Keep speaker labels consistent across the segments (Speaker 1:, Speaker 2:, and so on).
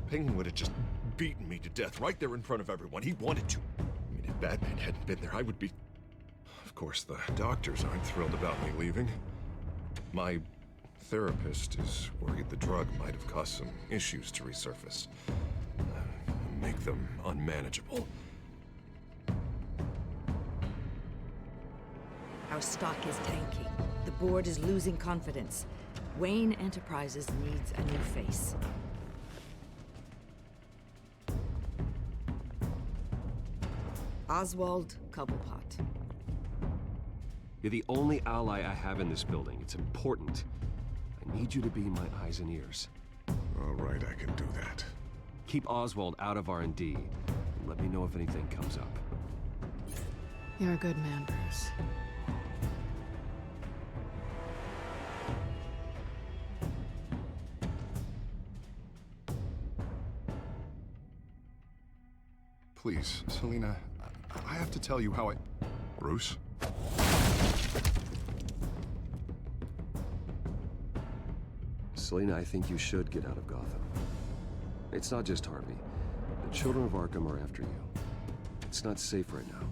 Speaker 1: Penguin would have just beaten me to death right there in front of everyone. He wanted to. I mean, if Batman hadn't been there, I would be... Of course, the doctors aren't thrilled about me leaving. My therapist is worried the drug might have caused some issues to resurface. Make them unmanageable.
Speaker 2: Our stock is tanking. The board is losing confidence. Wayne Enterprises needs a new face. Oswald Cobblepot.
Speaker 3: You're the only ally I have in this building. It's important. I need you to be my eyes and ears.
Speaker 1: All right, I can do that.
Speaker 3: Keep Oswald out of R&D, and let me know if anything comes up.
Speaker 4: You're a good man, Bruce.
Speaker 1: Please, Selina, I have to tell you how I... Bruce?
Speaker 3: Selina, I think you should get out of Gotham. It's not just Harvey. The children of Arkham are after you. It's not safe right now.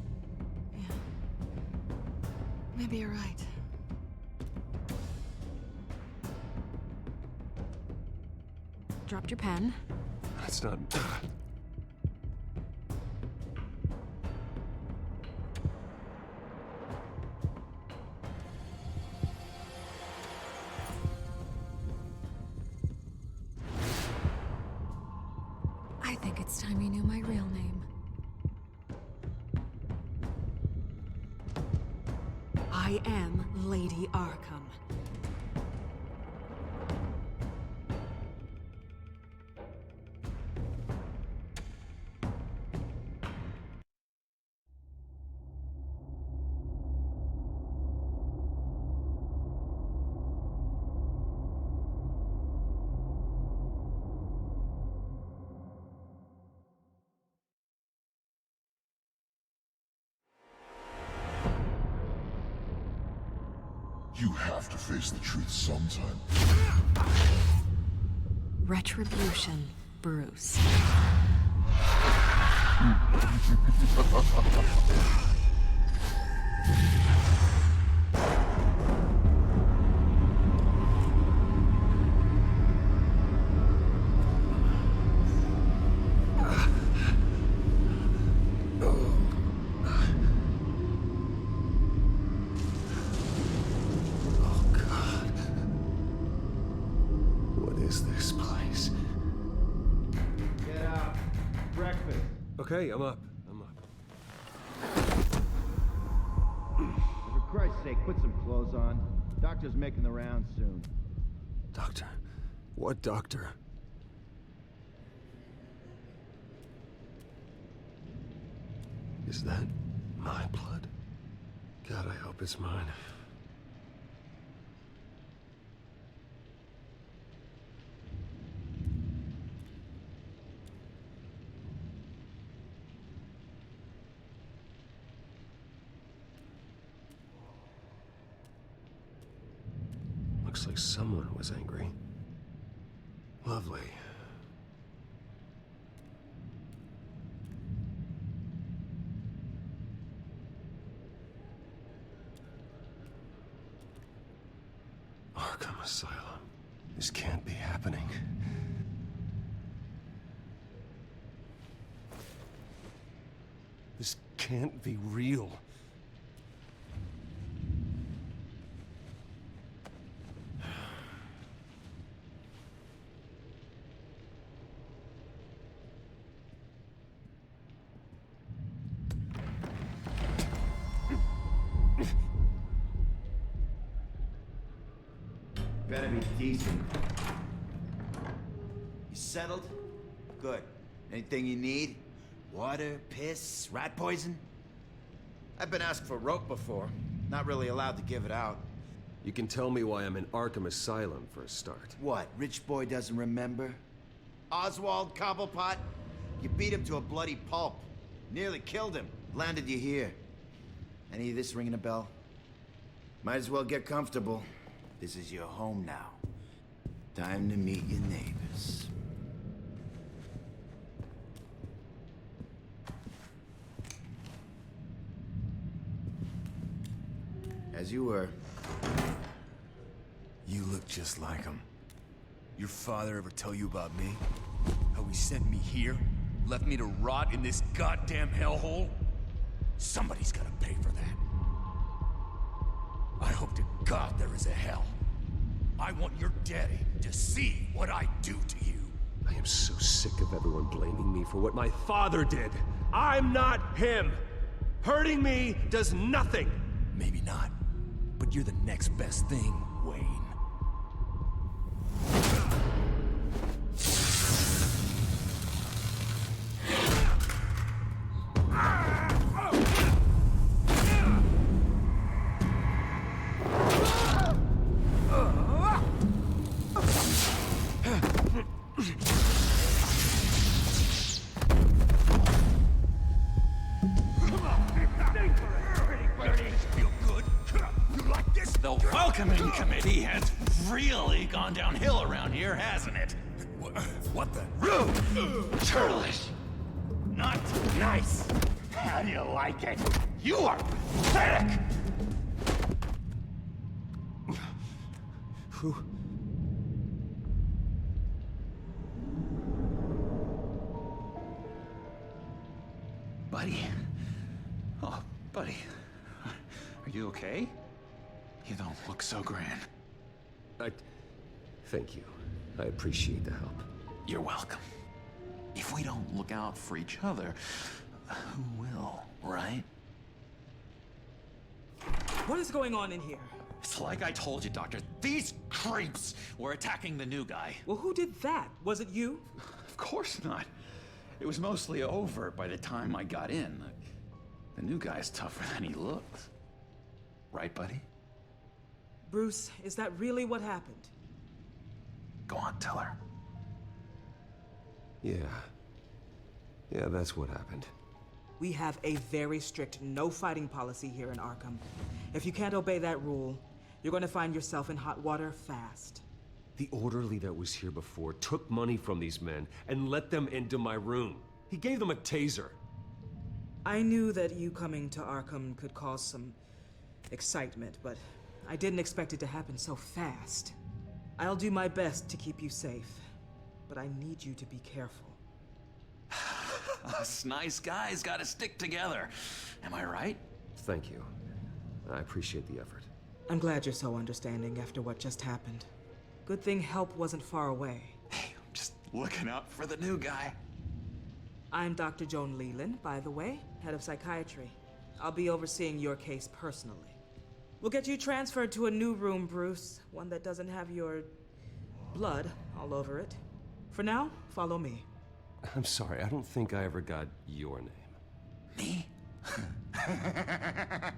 Speaker 4: Yeah. Maybe you're right. Dropped your pen.
Speaker 3: That's not...
Speaker 4: I think it's time you knew my real name. I am Lady Arkham.
Speaker 5: You have to face the truth sometime.
Speaker 4: Retribution, Bruce.
Speaker 3: Okay, I'm up.
Speaker 6: For Christ's sake, put some clothes on. Doctor's making the rounds soon.
Speaker 3: Doctor? What doctor? Is that my blood? God, I hope it's mine. Looks like someone was angry. Lovely. Arkham Asylum. This can't be happening. This can't be real.
Speaker 6: Better be decent. You settled? Good. Anything you need? Water, piss, rat poison? I've been asked for rope before. Not really allowed to give it out.
Speaker 3: You can tell me why I'm in Arkham Asylum for a start.
Speaker 6: What, rich boy doesn't remember? Oswald Cobblepot? You beat him to a bloody pulp. Nearly killed him. Landed you here. Any of this ringing a bell? Might as well get comfortable. This is your home now. Time to meet your neighbors. As you were.
Speaker 7: You look just like him. Your father ever tell you about me? How he sent me here? Left me to rot in this goddamn hellhole? Somebody's gotta pay for that. I hope to God there is a hell. I want your daddy to see what I do to you.
Speaker 3: I am so sick of everyone blaming me for what my father did. I'm not him. Hurting me does nothing.
Speaker 7: Maybe not, but you're the next best thing, Wayne.
Speaker 8: The welcoming committee has really gone downhill around here, hasn't it?
Speaker 7: What the?
Speaker 8: Rude! Churlish! Not nice! How do you like it? You are pathetic!
Speaker 3: Who?
Speaker 8: Buddy? Oh, buddy. Are you okay? You don't look so grand.
Speaker 3: Thank you. I appreciate the help.
Speaker 8: You're welcome. If we don't look out for each other, who will, right?
Speaker 9: What is going on in here?
Speaker 8: It's like I told you, Doctor. These creeps were attacking the new guy.
Speaker 9: Well, who did that? Was it you?
Speaker 8: Of course not. It was mostly over by the time I got in. The new guy's tougher than he looks. Right, buddy?
Speaker 9: Bruce, is that really what happened?
Speaker 8: Go on, tell her.
Speaker 3: Yeah. Yeah, that's what happened.
Speaker 9: We have a very strict no fighting policy here in Arkham. If you can't obey that rule, you're going to find yourself in hot water fast.
Speaker 3: The orderly that was here before took money from these men and let them into my room. He gave them a taser.
Speaker 9: I knew that you coming to Arkham could cause some excitement, but I didn't expect it to happen so fast. I'll do my best to keep you safe, but I need you to be careful.
Speaker 8: Us nice guys gotta stick together. Am I right?
Speaker 3: Thank you. I appreciate the effort.
Speaker 9: I'm glad you're so understanding after what just happened. Good thing help wasn't far away.
Speaker 8: Hey, I'm just looking out for the new guy.
Speaker 9: I'm Dr. Joan Leland, by the way, head of psychiatry. I'll be overseeing your case personally. We'll get you transferred to a new room, Bruce. One that doesn't have your blood all over it. For now, follow me.
Speaker 3: I'm sorry, I don't think I ever got your name.
Speaker 8: Me?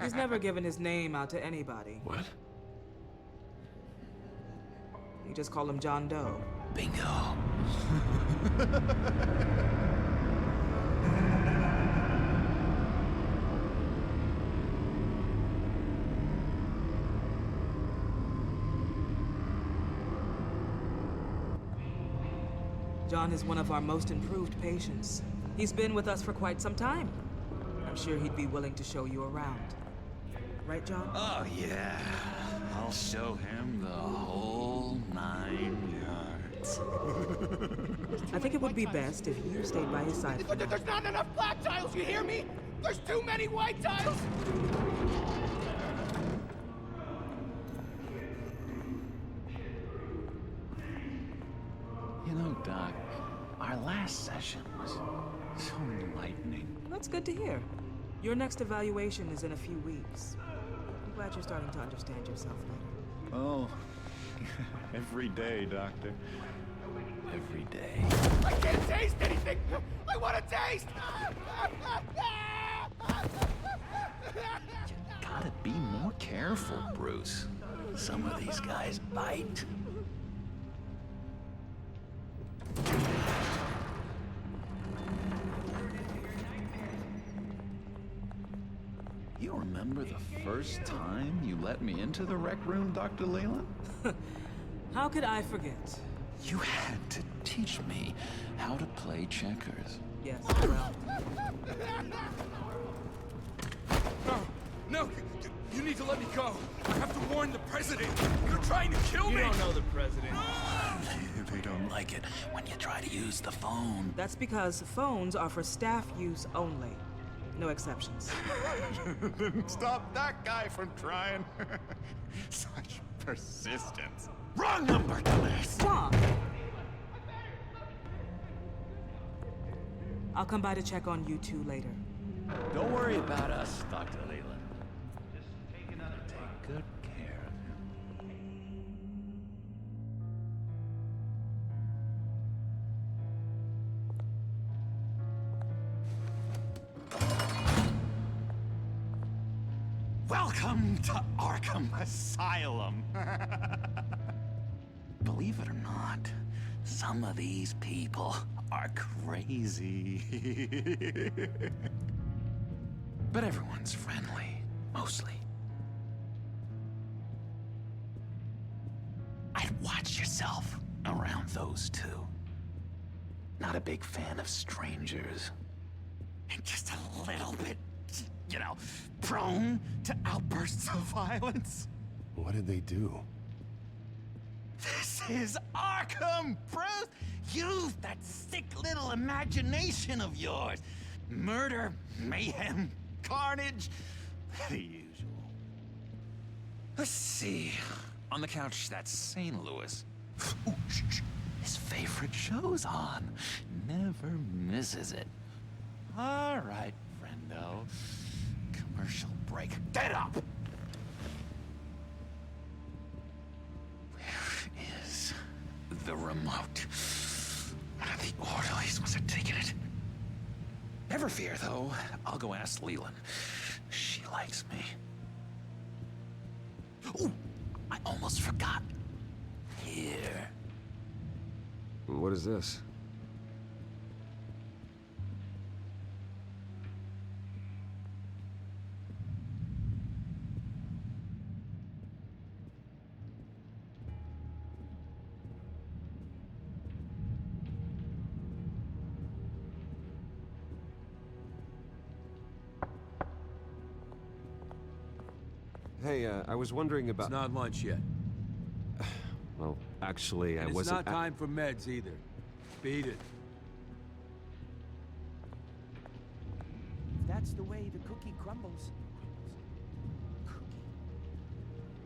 Speaker 9: He's never given his name out to anybody.
Speaker 3: What?
Speaker 9: You just call him John Doe.
Speaker 8: Bingo.
Speaker 9: John is one of our most improved patients. He's been with us for quite some time. I'm sure he'd be willing to show you around. Right, John?
Speaker 8: Oh, yeah. I'll show him the whole 9 yards.
Speaker 9: I think it would be best if you stayed by his side.
Speaker 10: There's not enough black tiles, you hear me? There's too many white tiles!
Speaker 8: You know, Doc, our last session was so enlightening.
Speaker 9: That's good to hear. Your next evaluation is in a few weeks. I'm glad you're starting to understand yourself better.
Speaker 8: Oh, every day, Doctor. Every day.
Speaker 10: I can't taste anything! I want to taste!
Speaker 8: Gotta be more careful, Bruce. Some of these guys bite. You remember the first time you let me into the rec room, Dr. Leland?
Speaker 9: How could I forget?
Speaker 8: You had to teach me how to play checkers.
Speaker 9: Yes, well,
Speaker 1: No! No! You need to let me go!
Speaker 7: go! I have to warn the president! They're trying to kill me!
Speaker 10: You don't know the president.
Speaker 7: They don't like it when you try to use the phone.
Speaker 9: That's because phones are for staff use only. No exceptions.
Speaker 8: Then stop that guy from trying. Such persistence.
Speaker 7: Wrong number, dumbass!
Speaker 9: Wrong! I'll come by to check on you two later.
Speaker 8: Don't worry about us, Dr. Leland. Just take good care of him. Welcome to Arkham Asylum. Believe it or not, some of these people are crazy. But everyone's friendly, mostly. I'd watch yourself around those two. Not a big fan of strangers. And just a little bit, prone to outbursts of violence.
Speaker 3: What did they do?
Speaker 8: This is Arkham, Bruce! Use that sick little imagination of yours. Murder, mayhem, carnage, the usual. Let's see. On the couch, that's St. Louis. Ooh, shh. His favorite show's on. Never misses it. All right, friendo. Commercial break. Get up! Where is the remote? One of the orderlies must have taken it. Never fear, though. I'll go ask Leland. She likes me. Ooh, I almost forgot. Here.
Speaker 3: What is this? Hey, I was wondering about...
Speaker 11: It's not lunch yet.
Speaker 3: Well, actually, I
Speaker 11: And
Speaker 3: wasn't...
Speaker 11: it's not time for meds either. Beat it.
Speaker 10: That's the way the cookie crumbles.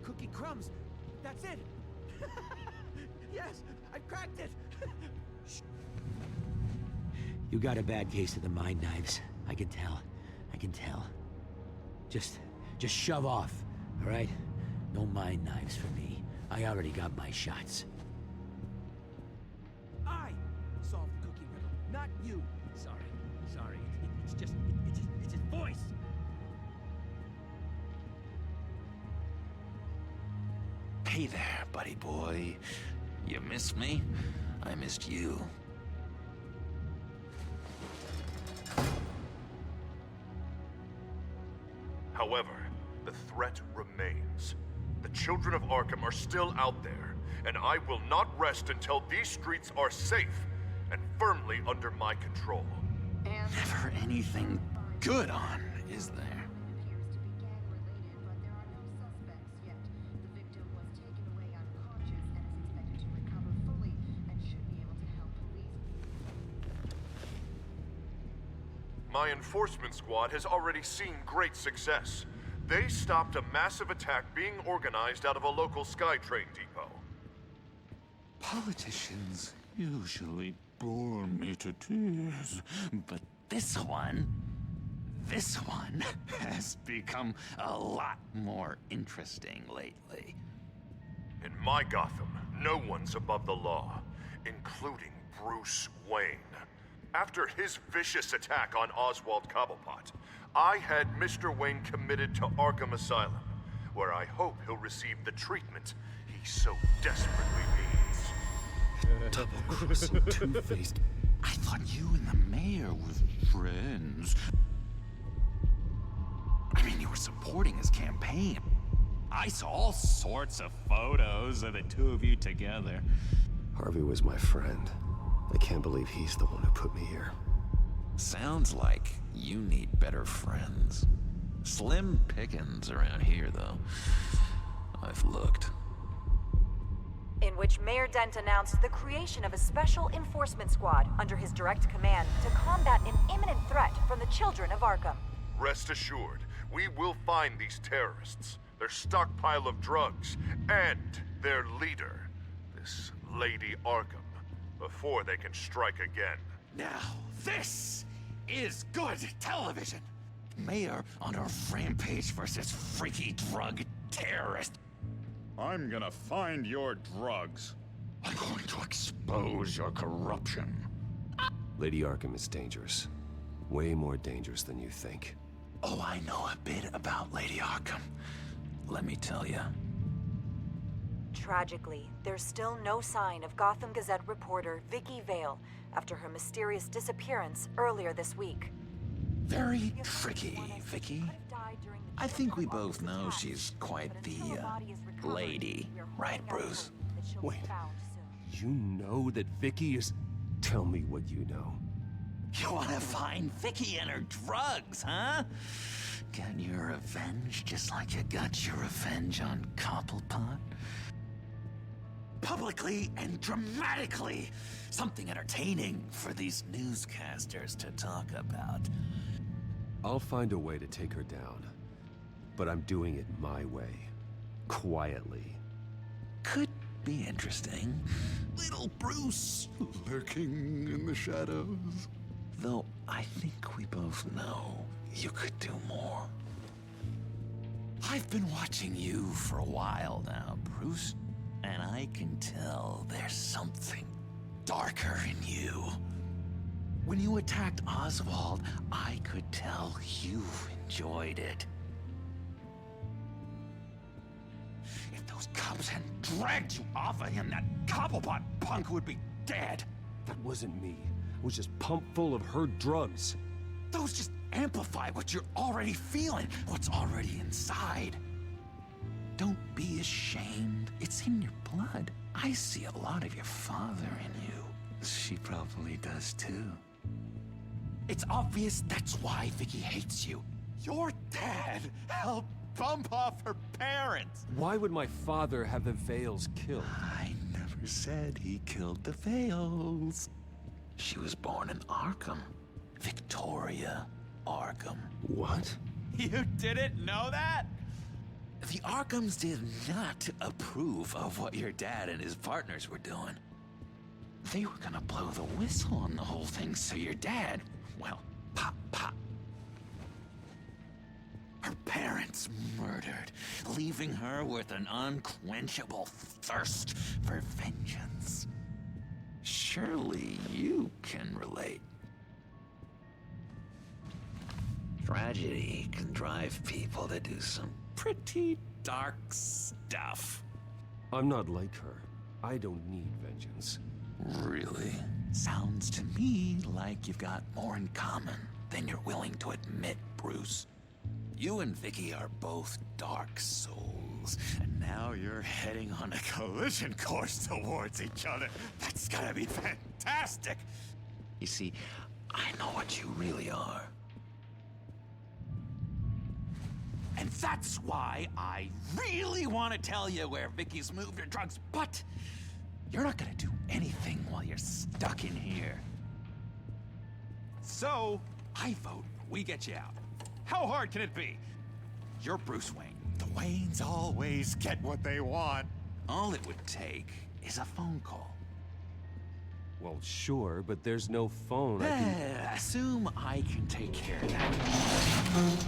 Speaker 10: Cookie crumbs. That's it. Yes, I cracked it.
Speaker 12: You got a bad case of the mind knives. I can tell. I can tell. Just shove off, all right? No mind knives for me. I already got my shots.
Speaker 10: I solved the cookie riddle, not you.
Speaker 12: Sorry. It's just his voice.
Speaker 7: Hey there, buddy boy. You missed me? I missed you.
Speaker 1: However, the threat remains. The children of Arkham are still out there, and I will not rest until these streets are safe and firmly under my control.
Speaker 7: Never anything good on, is there?
Speaker 1: My enforcement squad has already seen great success. They stopped a massive attack being organized out of a local SkyTrain depot.
Speaker 7: Politicians usually bore me to tears, but this one has become a lot more interesting lately.
Speaker 1: In my Gotham, no one's above the law, including Bruce Wayne. After his vicious attack on Oswald Cobblepot, I had Mr. Wayne committed to Arkham Asylum, where I hope he'll receive the treatment he so desperately needs.
Speaker 7: Double-crossing, two-faced... I thought you and the mayor were friends. I mean, you were supporting his campaign. I saw all sorts of photos of the two of you together.
Speaker 3: Harvey was my friend. I can't believe he's the one who put me here.
Speaker 7: Sounds like you need better friends.
Speaker 8: Slim pickings around here, though. I've looked.
Speaker 13: In which Mayor Dent announced the creation of a special enforcement squad under his direct command to combat an imminent threat from the children of Arkham.
Speaker 14: Rest assured, we will find these terrorists, their stockpile of drugs, and their leader, this Lady Arkham, before they can strike again.
Speaker 8: Now, this is good television. Mayor on a rampage versus freaky drug terrorist.
Speaker 15: I'm gonna find your drugs.
Speaker 8: I'm going to expose your corruption.
Speaker 3: Lady Arkham is dangerous. Way more dangerous than you think.
Speaker 8: Oh, I know a bit about Lady Arkham. Let me tell you.
Speaker 13: Tragically, there's still no sign of Gotham Gazette reporter Vicky Vale after her mysterious disappearance earlier this week.
Speaker 8: Very tricky, Vicky. I think we both know she's quite the, lady. Right, Bruce?
Speaker 3: Wait. You know that Vicky is... Tell me what you know.
Speaker 8: You wanna find Vicky and her drugs, huh? Get your revenge just like you got your revenge on Cobblepot? Publicly and dramatically! Something entertaining for these newscasters to talk about.
Speaker 3: I'll find a way to take her down. But I'm doing it my way. Quietly.
Speaker 8: Could be interesting. Little Bruce lurking in the shadows. Though I think we both know you could do more. I've been watching you for a while now, Bruce, and I can tell there's something darker in you. When you attacked Oswald, I could tell you enjoyed it. If those cops hadn't dragged you off of him, that Cobblepot punk would be dead.
Speaker 3: That wasn't me. It was just pumped full of her drugs.
Speaker 8: Those just amplify what you're already feeling, what's already inside. Don't be ashamed. It's in your blood. I see a lot of your father in you. She probably does too. It's obvious that's why Vicky hates you. Your dad helped bump off her parents.
Speaker 3: Why would my father have the Vales killed?
Speaker 8: I never said he killed the Vales. She was born in Arkham. Victoria Arkham.
Speaker 3: What?
Speaker 8: You didn't know that? The Arkhams did not approve of what your dad and his partners were doing. They were gonna blow the whistle on the whole thing, so your dad, well, pop, pop. Her parents murdered, leaving her with an unquenchable thirst for vengeance. Surely you can relate. Tragedy can drive people to do some pretty dark stuff.
Speaker 3: I'm not like her. I don't need vengeance.
Speaker 8: Really? Sounds to me like you've got more in common than you're willing to admit, Bruce. You and Vicky are both dark souls, and now you're heading on a collision course towards each other. That's gotta be fantastic! You see, I know what you really are. And that's why I really want to tell you where Vicky's moved her drugs, but you're not gonna do anything while you're stuck in here. So, I vote we get you out. How hard can it be? You're Bruce Wayne. The Waynes always get what they want. All it would take is a phone call.
Speaker 3: Well, sure, but there's no phone. I can...
Speaker 8: Assume I can take care of that.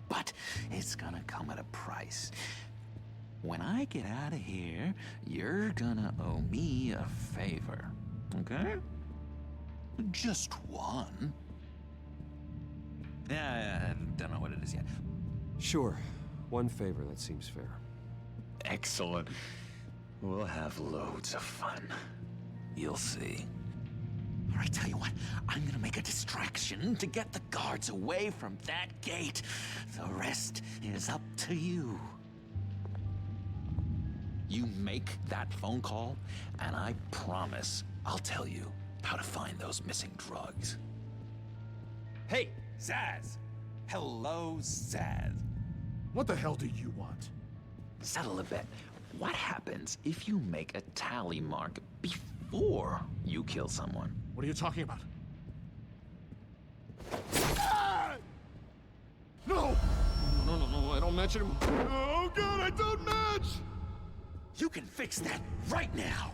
Speaker 8: But it's gonna come at a price. When I get out of here, you're gonna owe me a favor, okay? Just one. Yeah, I don't know what it is yet.
Speaker 3: Sure. One favor, that seems fair.
Speaker 8: Excellent. We'll have loads of fun. You'll see. All right, tell you what, I'm gonna make a distraction to get the guards away from that gate. The rest is up to you. You make that phone call, and I promise I'll tell you how to find those missing drugs.
Speaker 3: Hey,
Speaker 7: Zaz! Hello, Zaz.
Speaker 15: What the hell do you want?
Speaker 8: Settle a bet. What happens if you make a tally mark before you kill someone?
Speaker 15: What are you talking about? No! No, I don't match anymore. Oh god, I don't match!
Speaker 8: You can fix that right now!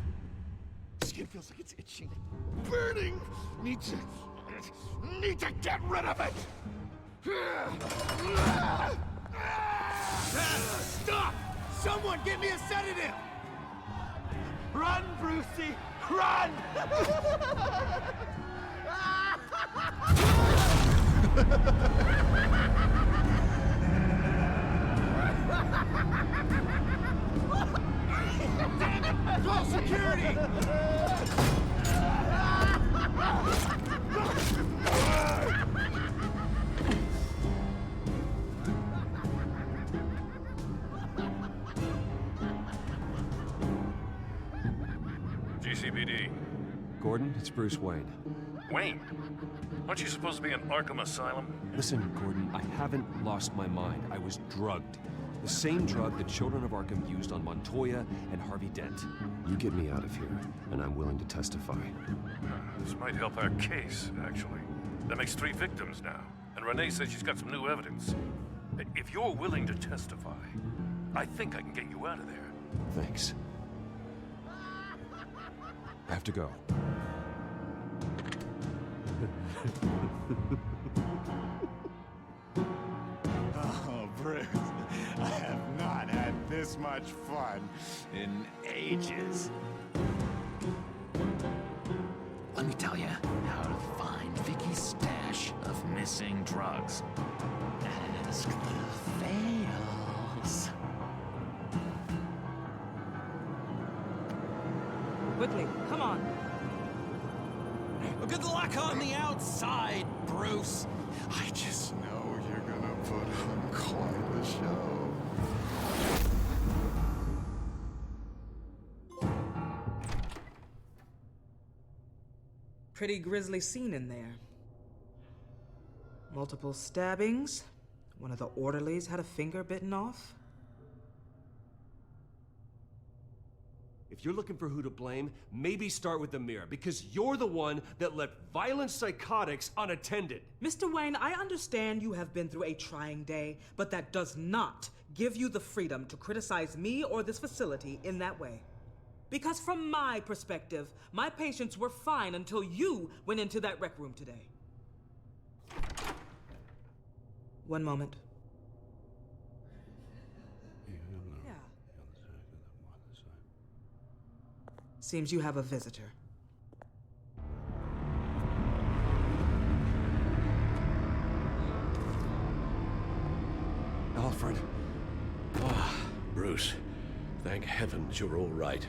Speaker 15: Skin feels like it's itching. Burning! Need to get rid of it!
Speaker 10: Stop! Someone give me a sedative! Run, Brucey! Run!
Speaker 7: Call security!
Speaker 1: GCPD.
Speaker 3: Gordon, it's Bruce Wayne.
Speaker 1: Wayne, aren't you supposed to be in Arkham Asylum?
Speaker 3: Listen, Gordon, I haven't lost my mind. I was drugged. The same drug the children of Arkham used on Montoya and Harvey Dent. You get me out of here, and I'm willing to testify.
Speaker 1: This might help our case, actually. That makes 3 victims now, and Renee says she's got some new evidence. If you're willing to testify, I think I can get you out of there.
Speaker 3: Thanks. I have to go.
Speaker 7: Oh, Bruce, I have not had this much fun in ages.
Speaker 8: Let me tell you how to find Vicky's stash of missing drugs. Ask the fails.
Speaker 9: Quickly, come on.
Speaker 7: Good luck on the outside, Bruce. I just know you're gonna put on quite the show.
Speaker 9: Pretty grisly scene in there. Multiple stabbings. One of the orderlies had a finger bitten off.
Speaker 3: If you're looking for who to blame, maybe start with the mirror, because you're the one that left violent psychotics unattended.
Speaker 9: Mr. Wayne, I understand you have been through a trying day, but that does not give you the freedom to criticize me or this facility in that way. Because from my perspective, my patients were fine until you went into that rec room today. One moment. Yeah. Seems you have a visitor.
Speaker 3: Alfred.
Speaker 16: Ah, Bruce. Thank heavens you're all right.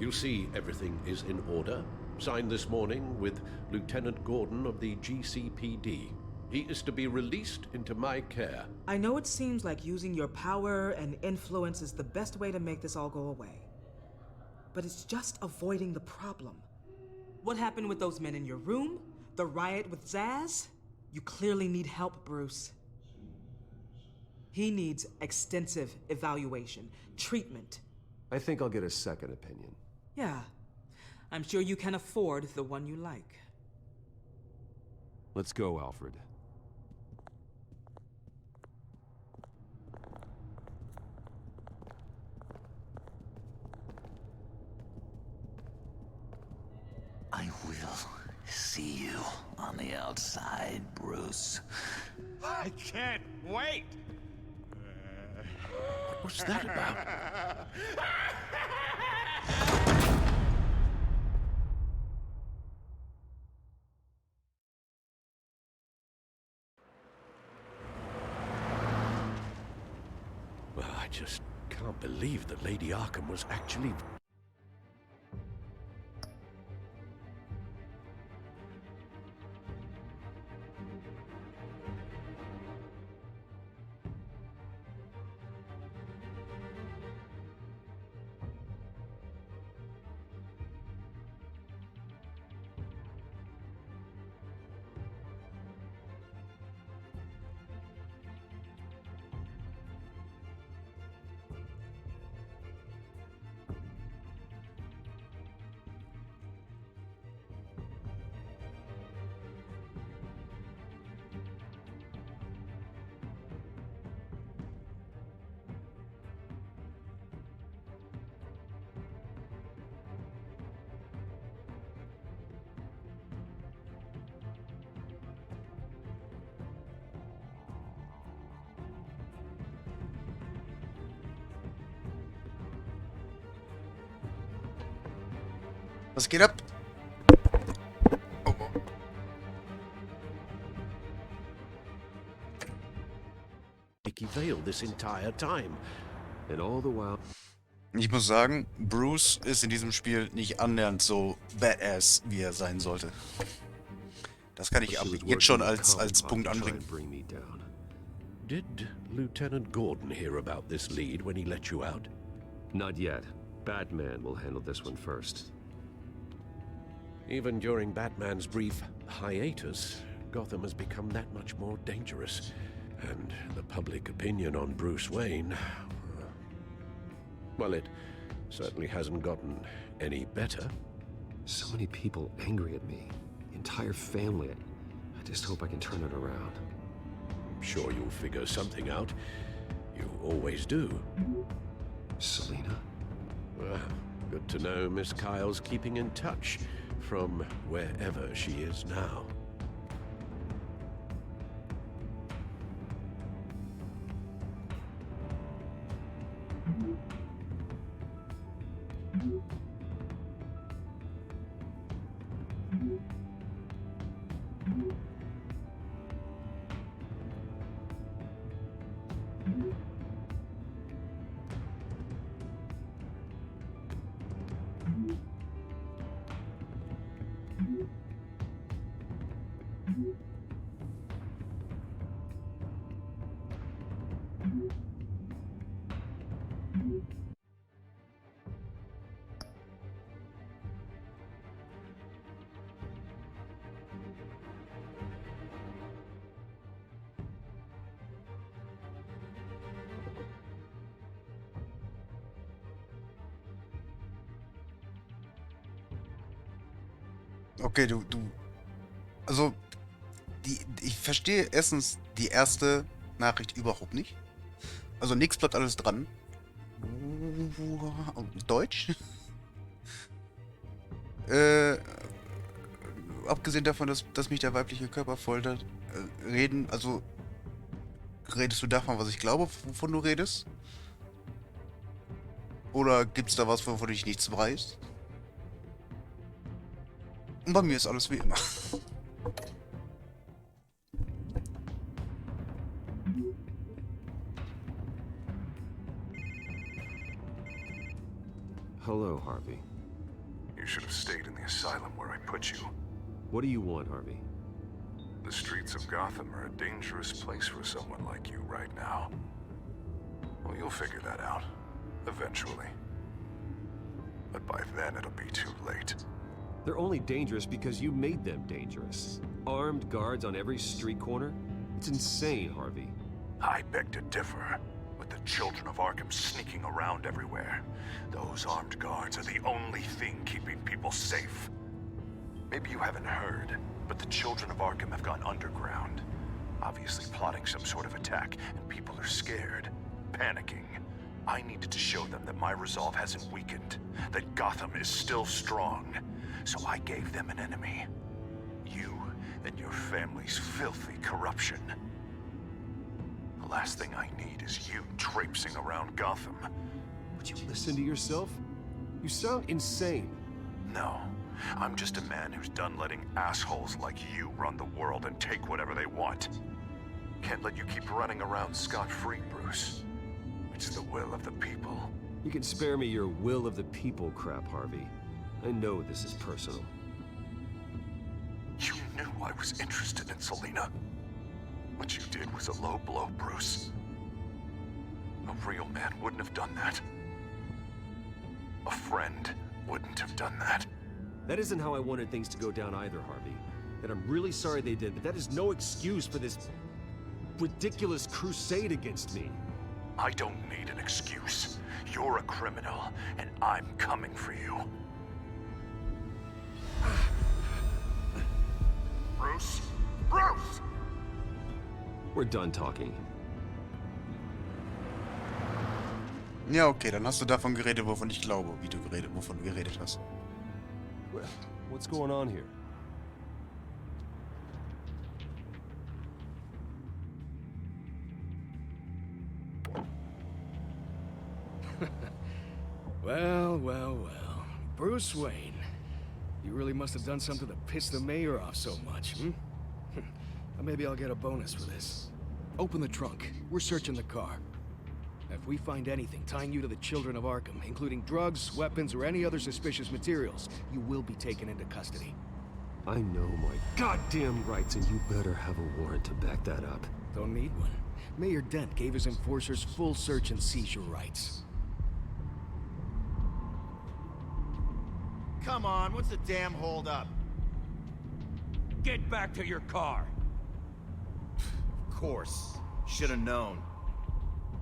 Speaker 16: You see, everything is in order. Signed this morning with Lieutenant Gordon of the GCPD. He is to be released into my care.
Speaker 9: I know it seems like using your power and influence is the best way to make this all go away. But it's just avoiding the problem. What happened with those men in your room? The riot with Zaz? You clearly need help, Bruce. He needs extensive evaluation, treatment.
Speaker 3: I think I'll get a second opinion.
Speaker 9: Yeah, I'm sure you can afford the one you like.
Speaker 3: Let's go, Alfred.
Speaker 8: I will see you on the outside, Bruce.
Speaker 7: I can't wait!
Speaker 16: What's that about? Well, I just can't believe that Lady Arkham was actually...
Speaker 17: Was geht ab?
Speaker 16: Mickey Vale this entire time.
Speaker 3: And all the while...
Speaker 17: Ich muss sagen, Bruce ist in diesem Spiel nicht annähernd so badass, wie er sein sollte. Das kann ich jetzt schon als Punkt anbringen.
Speaker 16: Did Lieutenant Gordon hear about this lead when he let you out?
Speaker 3: Not yet. Batman will handle this one first.
Speaker 16: Even during Batman's brief hiatus, Gotham has become that much more dangerous. And the public opinion on Bruce Wayne... well, it certainly hasn't gotten any better.
Speaker 3: So many people angry at me. The entire family. I just hope I can turn it around.
Speaker 16: I'm sure you'll figure something out. You always do.
Speaker 3: Selina?
Speaker 16: Well, good to know Miss Kyle's keeping in touch from wherever she is now.
Speaker 17: Okay, also, ich verstehe erstens die erste Nachricht überhaupt nicht. Also nichts bleibt alles dran. Deutsch? Abgesehen davon, dass mich der weibliche Körper foltert, redest du davon, was ich glaube, wovon du redest? Oder gibt's da was, wovon ich nichts weiß? Und bei mir ist alles wie immer.
Speaker 3: Hello, Harvey.
Speaker 14: You should have stayed in the asylum where I put you.
Speaker 3: What do you want, Harvey?
Speaker 14: The streets of Gotham are a dangerous place for someone like you right now. Well, you'll figure that out. Eventually. But by then it'll be too late.
Speaker 3: They're only dangerous because you made them dangerous. Armed guards on every street corner? It's insane, Harvey.
Speaker 14: I beg to differ. With the children of Arkham sneaking around everywhere, those armed guards are the only thing keeping people safe. Maybe you haven't heard, but the children of Arkham have gone underground. Obviously plotting some sort of attack, and people are scared, panicking. I needed to show them that my resolve hasn't weakened, that Gotham is still strong. So I gave them an enemy. You and your family's filthy corruption. The last thing I need is you traipsing around Gotham.
Speaker 3: Would you listen to yourself? You sound insane.
Speaker 14: No. I'm just a man who's done letting assholes like you run the world and take whatever they want. Can't let you keep running around scot-free, Bruce. It's the will of the people.
Speaker 3: You can spare me your will of the people crap, Harvey. I know this is personal.
Speaker 14: You knew I was interested in Selina. What you did was a low blow, Bruce. A real man wouldn't have done that. A friend wouldn't have done that.
Speaker 3: That isn't how I wanted things to go down either, Harvey. And I'm really sorry they did, but that is no excuse for this ridiculous crusade against me.
Speaker 14: I don't need an excuse. You're a criminal, and I'm coming for you. Bruce? Bruce!
Speaker 3: We're done talking.
Speaker 17: Ja, okay, dann hast du davon geredet, wovon ich glaube, wovon du geredet hast.
Speaker 3: Well, what's going on here?
Speaker 10: Well. Bruce Wayne. you really must have done something to piss the mayor off so much, hmm? Or maybe I'll get a bonus for this. Open the trunk. We're searching the car. If we find anything tying you to the Children of Arkham, including drugs, weapons, or any other suspicious materials, you will be taken into custody.
Speaker 3: I know my goddamn rights, and you better have a warrant to back that up.
Speaker 10: Don't need one. Mayor Dent gave his enforcers full search and seizure rights.
Speaker 6: Come on, what's the damn holdup?
Speaker 11: Get back to your car.
Speaker 6: Of course. Should have known.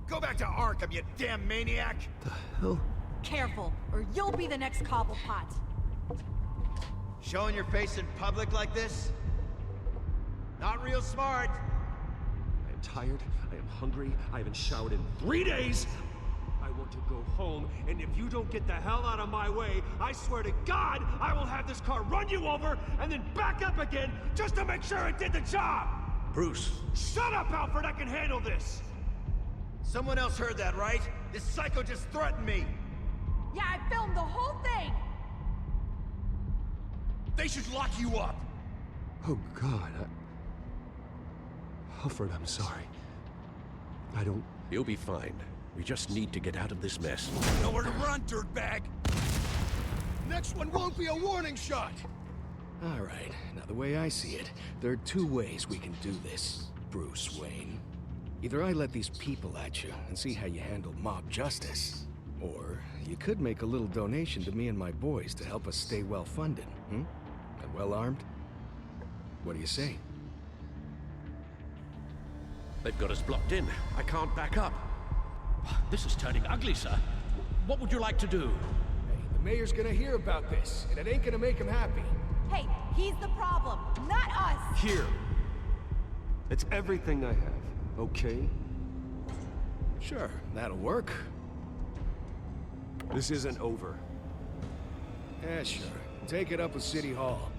Speaker 6: Go back to Arkham, you damn maniac!
Speaker 3: The hell?
Speaker 13: Careful, or you'll be the next Cobblepot.
Speaker 6: Showing your face in public like this? Not real smart.
Speaker 3: I am tired, I am hungry, I haven't showered in 3 days! I want to go home, and if you don't get the hell out of my way, I swear to God, I will have this car run you over, and then back up again, just to make sure it did the job!
Speaker 16: Bruce.
Speaker 3: Shut up, Alfred, I can handle this!
Speaker 6: Someone else heard that, right? This psycho just threatened me!
Speaker 13: Yeah, I filmed the whole thing!
Speaker 6: They should lock you up!
Speaker 3: Oh, God, Alfred, I'm sorry. I don't...
Speaker 16: You'll be fine. We just need to get out of this mess.
Speaker 10: Nowhere to run, dirtbag! Next one won't be a warning shot! All right, now the way I see it, there are 2 ways we can do this, Bruce Wayne. Either I let these people at you and see how you handle mob justice, or you could make a little donation to me and my boys to help us stay well-funded, And well-armed? What do you say?
Speaker 16: They've got us blocked in. I can't back up. This is turning ugly, sir. What would you like to do?
Speaker 10: Hey, the mayor's gonna hear about this, and it ain't gonna make him happy.
Speaker 13: Hey, he's the problem, not us!
Speaker 3: Here! It's everything I have, okay?
Speaker 10: Sure, that'll work.
Speaker 3: This isn't over.
Speaker 10: Yeah, sure. Take it up with City Hall.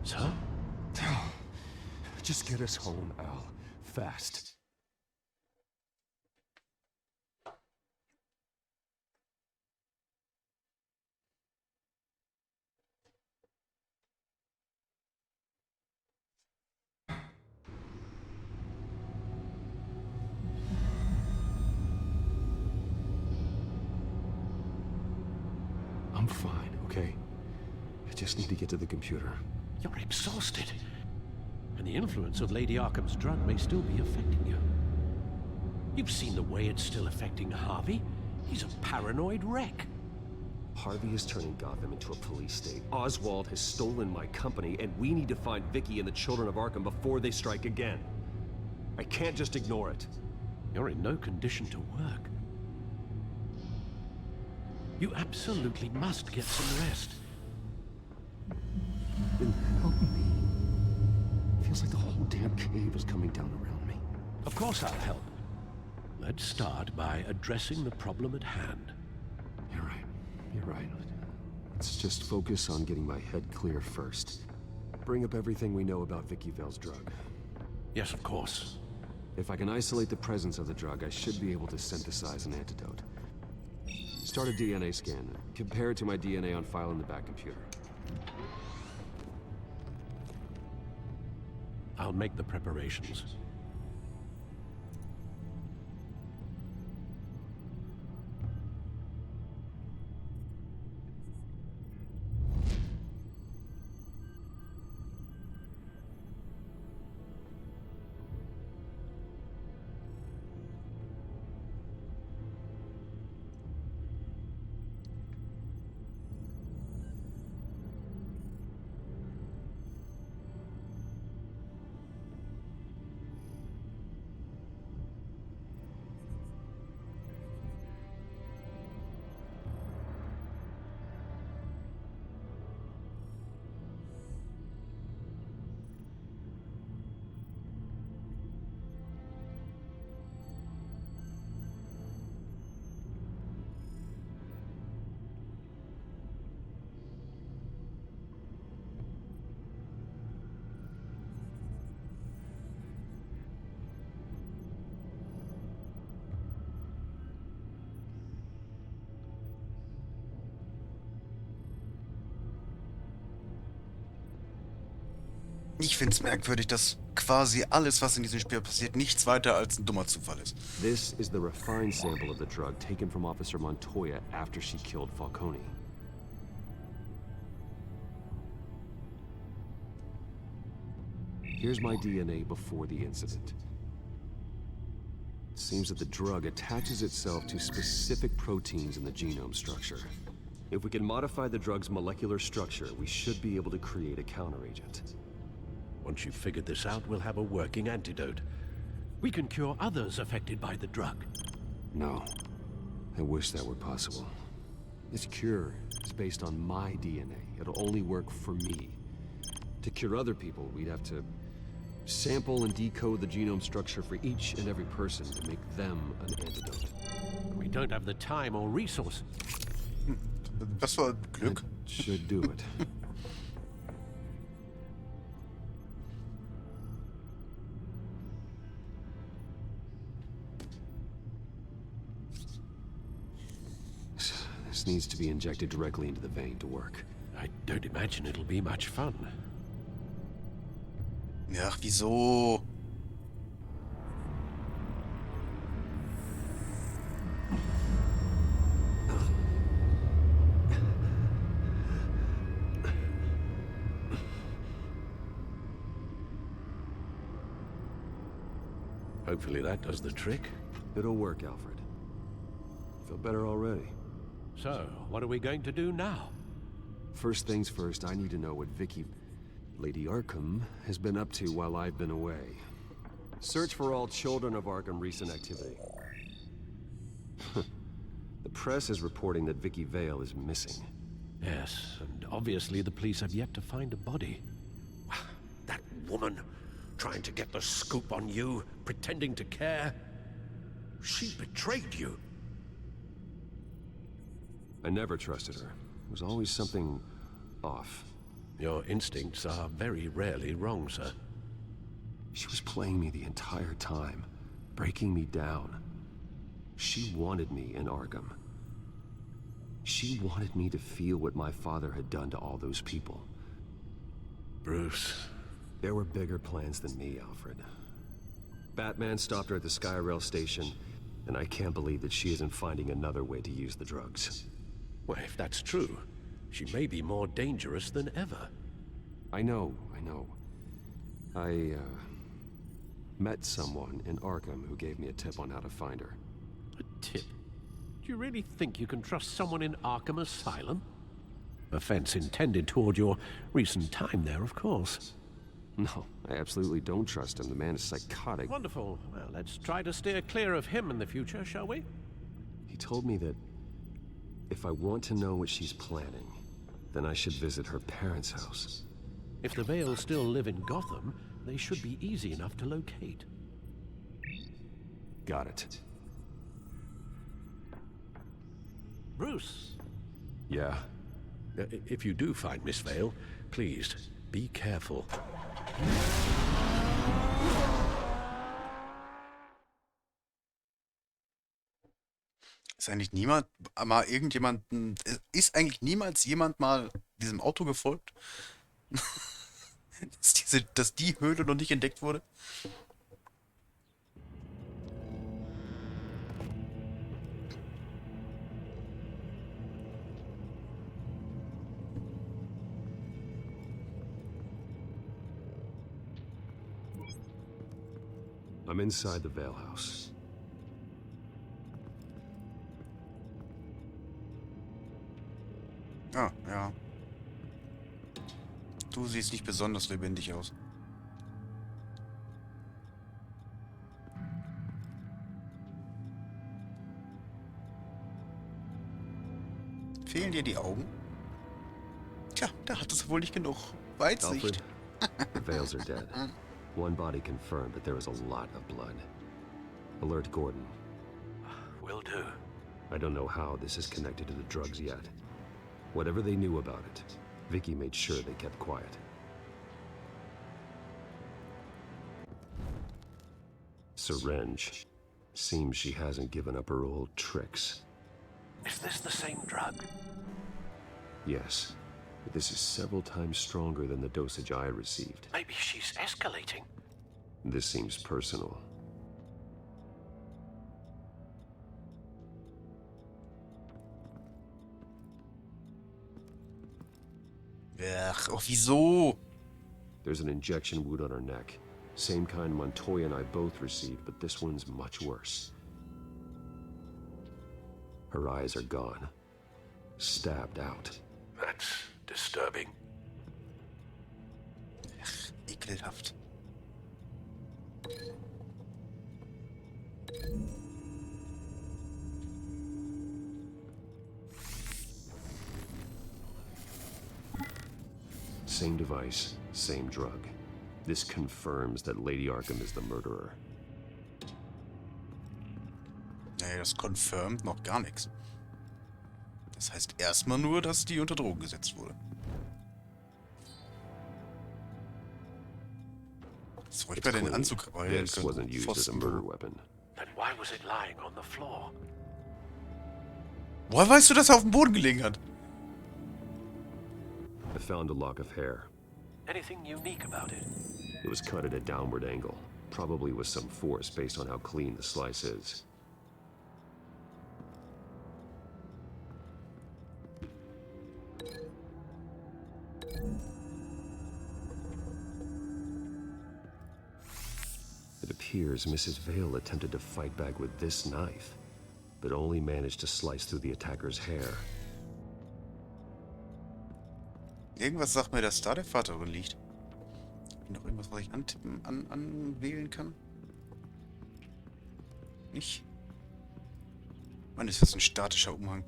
Speaker 3: Sir? Just get us home, Al. Fast. I'm fine, okay? I just need to get to the computer.
Speaker 16: You're exhausted. And the influence of Lady Arkham's drug may still be affecting you. You've seen the way it's still affecting Harvey. He's a paranoid wreck.
Speaker 3: Harvey is turning Gotham into a police state. Oswald has stolen my company, and we need to find Vicky and the Children of Arkham before they strike again. I can't just ignore it.
Speaker 16: You're in no condition to work. You absolutely must get some rest.
Speaker 3: Then help me. Feels like the whole damn cave is coming down around me.
Speaker 16: Of course I'll help. Let's start by addressing the problem at hand.
Speaker 3: You're right. You're right. Let's just focus on getting my head clear first. Bring up everything we know about Vicky Vale's drug.
Speaker 16: Yes, of course.
Speaker 3: If I can isolate the presence of the drug, I should be able to synthesize an antidote. Start a DNA scan. Compare it to my DNA on file in the back computer.
Speaker 16: I'll make the preparations.
Speaker 17: Ich finde es merkwürdig, dass quasi alles, was in diesem Spiel passiert, nichts weiter als ein dummer Zufall ist.
Speaker 3: This is the refined sample of the drug taken from Officer Montoya after she killed Falcone. Here's my DNA before the incident. It seems that the drug attaches itself to specific proteins in the genome structure. If we can modify the drug's molecular structure, we should be able to create a counteragent.
Speaker 16: Once you've figured this out, we'll have a working antidote. We can cure others affected by the drug.
Speaker 3: No. I wish that were possible. This cure is based on my DNA. It'll only work for me. To cure other people, we'd have to sample and decode the genome structure for each and every person to make them an antidote.
Speaker 16: We don't have the time or resources.
Speaker 17: Das war Glück.
Speaker 3: That should do it. This needs to be injected directly into the vein to work.
Speaker 16: I don't imagine it'll be much fun.
Speaker 17: Ach, wieso?
Speaker 16: Hopefully that does the trick.
Speaker 3: It'll work, Alfred. Feel better already.
Speaker 16: So, what are we going to do now?
Speaker 3: First things first, I need to know what Lady Arkham, has been up to while I've been away. Search for all children of Arkham recent activity. The press is reporting that Vicky Vale is missing.
Speaker 16: Yes, and obviously the police have yet to find a body. That woman, trying to get the scoop on you, pretending to care. She betrayed you.
Speaker 3: I never trusted her. There was always something off.
Speaker 16: Your instincts are very rarely wrong, sir.
Speaker 3: She was playing me the entire time, breaking me down. She wanted me in Arkham. She wanted me to feel what my father had done to all those people.
Speaker 16: Bruce.
Speaker 3: There were bigger plans than me, Alfred. Batman stopped her at the Skyrail station, and I can't believe that she isn't finding another way to use the drugs.
Speaker 16: Well, if that's true, she may be more dangerous than ever.
Speaker 3: I know. I met someone in Arkham who gave me a tip on how to find her.
Speaker 16: A tip? Do you really think you can trust someone in Arkham Asylum? Offense intended toward your recent time there, of course.
Speaker 3: No, I absolutely don't trust him. The man is psychotic.
Speaker 16: Wonderful. Well, let's try to steer clear of him in the future, shall we?
Speaker 3: He told me that if I want to know what she's planning, then I should visit her parents' house.
Speaker 16: If the Vales still live in Gotham, they should be easy enough to locate.
Speaker 3: Got it.
Speaker 16: Bruce.
Speaker 3: Yeah?
Speaker 16: If you do find Miss Vale, please, be careful.
Speaker 17: Ist eigentlich niemals jemand mal diesem Auto gefolgt? dass die Höhle noch nicht entdeckt wurde?
Speaker 3: I'm inside the Vale House.
Speaker 17: Ah, ja. Du siehst nicht besonders lebendig aus. Fehlen dir die Augen? Tja, da hat es wohl nicht genug Weitsicht.
Speaker 3: Alfred, the Vales are dead. One body confirmed, but there was a lot of blood. Alert Gordon.
Speaker 16: Will do.
Speaker 3: I don't know how this is connected to the drugs yet. Whatever they knew about it, Vicky made sure they kept quiet. Syringe. Seems she hasn't given up her old tricks.
Speaker 16: Is this the same drug?
Speaker 3: Yes. But this is several times stronger than the dosage I received.
Speaker 16: Maybe she's escalating.
Speaker 3: This seems personal.
Speaker 17: Ach, oh, wieso?
Speaker 3: There's an injection wound on her neck. Same kind Montoya and I both received, but this one's much worse. Her eyes are gone. Stabbed out.
Speaker 16: That's disturbing.
Speaker 17: Ach, ekelhaft.
Speaker 3: Same device, same drug. This confirms that Lady Arkham is the murderer.
Speaker 17: Naja, das confirmed noch gar nichts. Das heißt erstmal nur, dass die unter Drogen gesetzt wurde. Das wollte ich bei den Anzug heulen
Speaker 3: This wasn't used as a murder weapon.
Speaker 16: Then why was it lying on the floor?
Speaker 17: Woher weißt du, dass er auf dem Boden gelegen hat?
Speaker 3: I found a lock of hair.
Speaker 16: Anything unique about it?
Speaker 3: It was cut at a downward angle, probably with some force based on how clean the slice is. It appears Mrs. Vale attempted to fight back with this knife, but only managed to slice through the attacker's hair.
Speaker 17: Irgendwas sagt mir, dass da der Vater drin liegt. Noch irgendwas, was ich antippen, anwählen kann? Nicht? Mann, ist das ein statischer Umhang?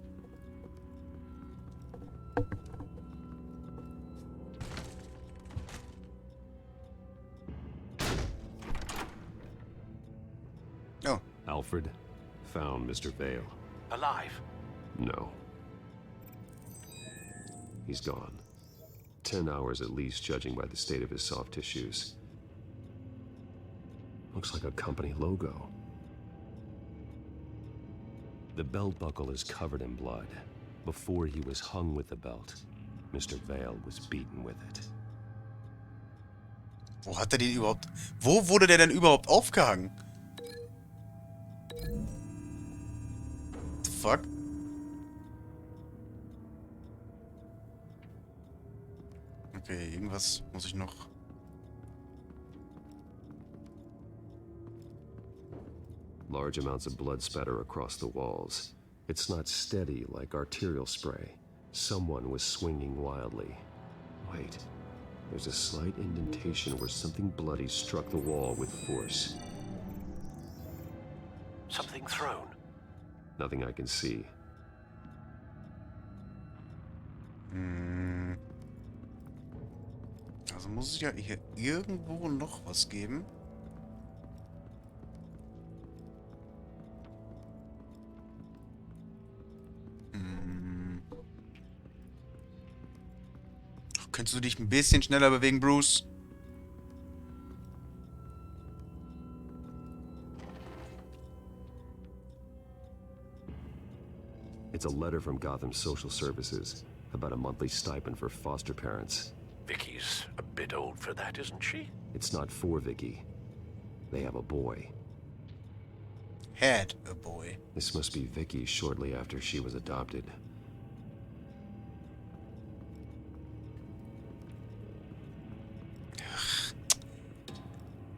Speaker 17: Oh.
Speaker 3: Alfred found Mr. Vale.
Speaker 16: Alive?
Speaker 3: No. He's gone. 10 hours at least, judging by the state of his soft tissues. Looks like a company logo. The belt buckle is covered in blood. Before he was hung with the belt, Mr. Vale was beaten with it.
Speaker 17: Wo hat er den überhaupt... Wo wurde der denn überhaupt aufgehangen? What the fuck? Okay, irgendwas muss ich noch...
Speaker 3: Large amounts of blood spatter across the walls. It's not steady like arterial spray. Someone was swinging wildly. Wait, there's a slight indentation where something bloody struck the wall with force.
Speaker 16: Something thrown?
Speaker 3: Nothing I can see.
Speaker 17: Also muss es ja hier irgendwo noch was geben. Könntest du dich ein bisschen schneller bewegen, Bruce?
Speaker 3: It's a letter from Gotham Social Services about a monthly stipend for foster parents.
Speaker 16: Vicky's a bit old for that, isn't she?
Speaker 3: It's not for Vicky. They have a boy.
Speaker 17: Had a boy.
Speaker 3: This must be Vicky shortly after she was adopted.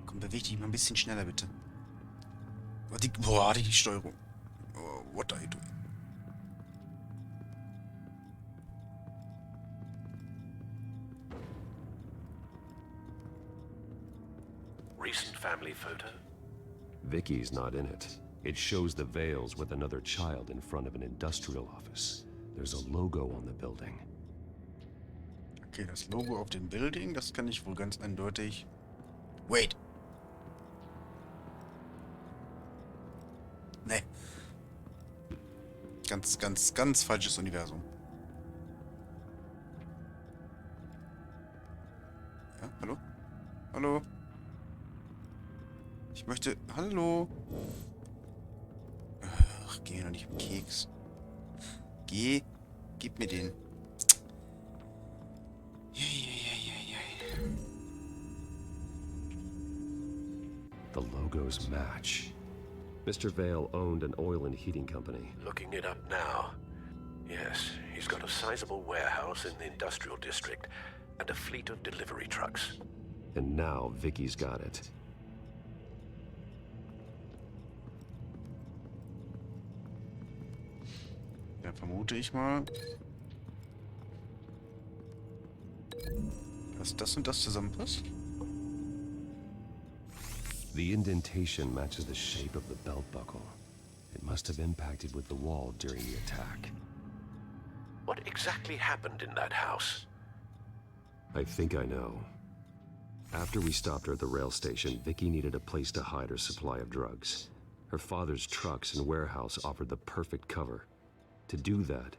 Speaker 17: Komm, beweg dich mal ein bisschen schneller, bitte. Boah, die Steuerung. Oh, what are you doing?
Speaker 16: Recent family photo?
Speaker 3: Vicky's not in it. It shows the Vales with another child in front of an industrial office. There's a logo on the building.
Speaker 17: Okay, das Logo auf dem Building, das kann ich wohl ganz eindeutig... Wait! Nee. Ganz falsches Universum. Ja, hallo? Hallo? Ich möchte... Hallo? Ach, geh mir doch nicht im Keks. Geh, gib mir den.
Speaker 3: The logos match. Mr. Vale owned an oil and heating company.
Speaker 16: Looking it up now. Yes, he's got a sizable warehouse in the industrial district and a fleet of delivery trucks.
Speaker 3: And now Vicky's got it.
Speaker 17: Ja, vermute ich mal, dass das und das zusammenpasst.
Speaker 3: The indentation matches the shape of the belt buckle. It must have impacted with the wall during the attack.
Speaker 16: What exactly happened in that house?
Speaker 3: I think I know. After we stopped her at the rail station, Vicky needed a place to hide her supply of drugs. Her father's trucks and warehouse offered the perfect cover. To do that,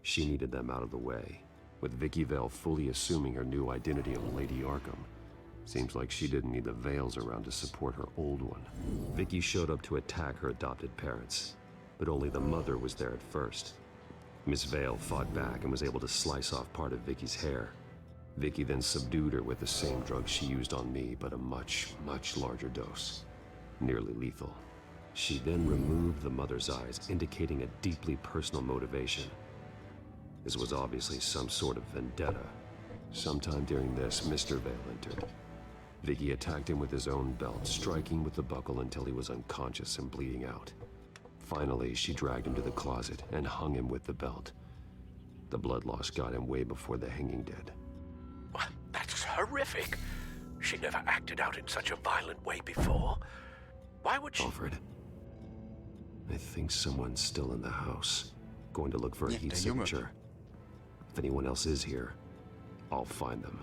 Speaker 3: she needed them out of the way, with Vicky Vale fully assuming her new identity of Lady Arkham. Seems like she didn't need the Vales around to support her old one. Vicky showed up to attack her adopted parents, but only the mother was there at first. Miss Vale fought back and was able to slice off part of Vicky's hair. Vicky then subdued her with the same drug she used on me, but a much, much larger dose. Nearly lethal. She then removed the mother's eyes, indicating a deeply personal motivation. This was obviously some sort of vendetta. Sometime during this, Mr. Vale entered. Vicky attacked him with his own belt, striking with the buckle until he was unconscious and bleeding out. Finally, she dragged him to the closet and hung him with the belt. The blood loss got him way before the hanging did.
Speaker 16: That's horrific. She never acted out in such a violent way before. Why would she...
Speaker 3: Alfred, I think someone's still in the house. Going to look for a heat signature. If anyone else is here, I'll find them.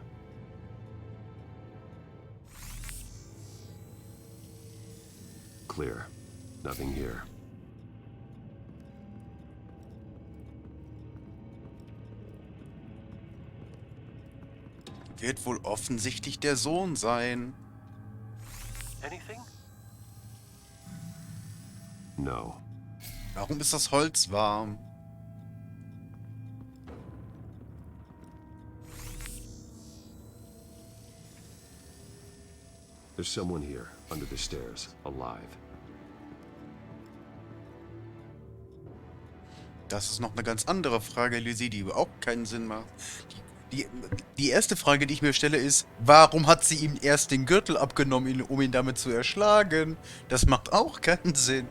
Speaker 3: Clear. Nothing here.
Speaker 17: Wird wohl offensichtlich der Sohn sein.
Speaker 16: Anything?
Speaker 3: No.
Speaker 17: Warum ist das Holz warm?
Speaker 3: There's someone here, under the stairs, alive.
Speaker 17: Das ist noch eine ganz andere Frage, Lizzie, die überhaupt keinen Sinn macht. Die erste Frage, die ich mir stelle, ist, warum hat sie ihm erst den Gürtel abgenommen, um ihn damit zu erschlagen? Das macht auch keinen Sinn.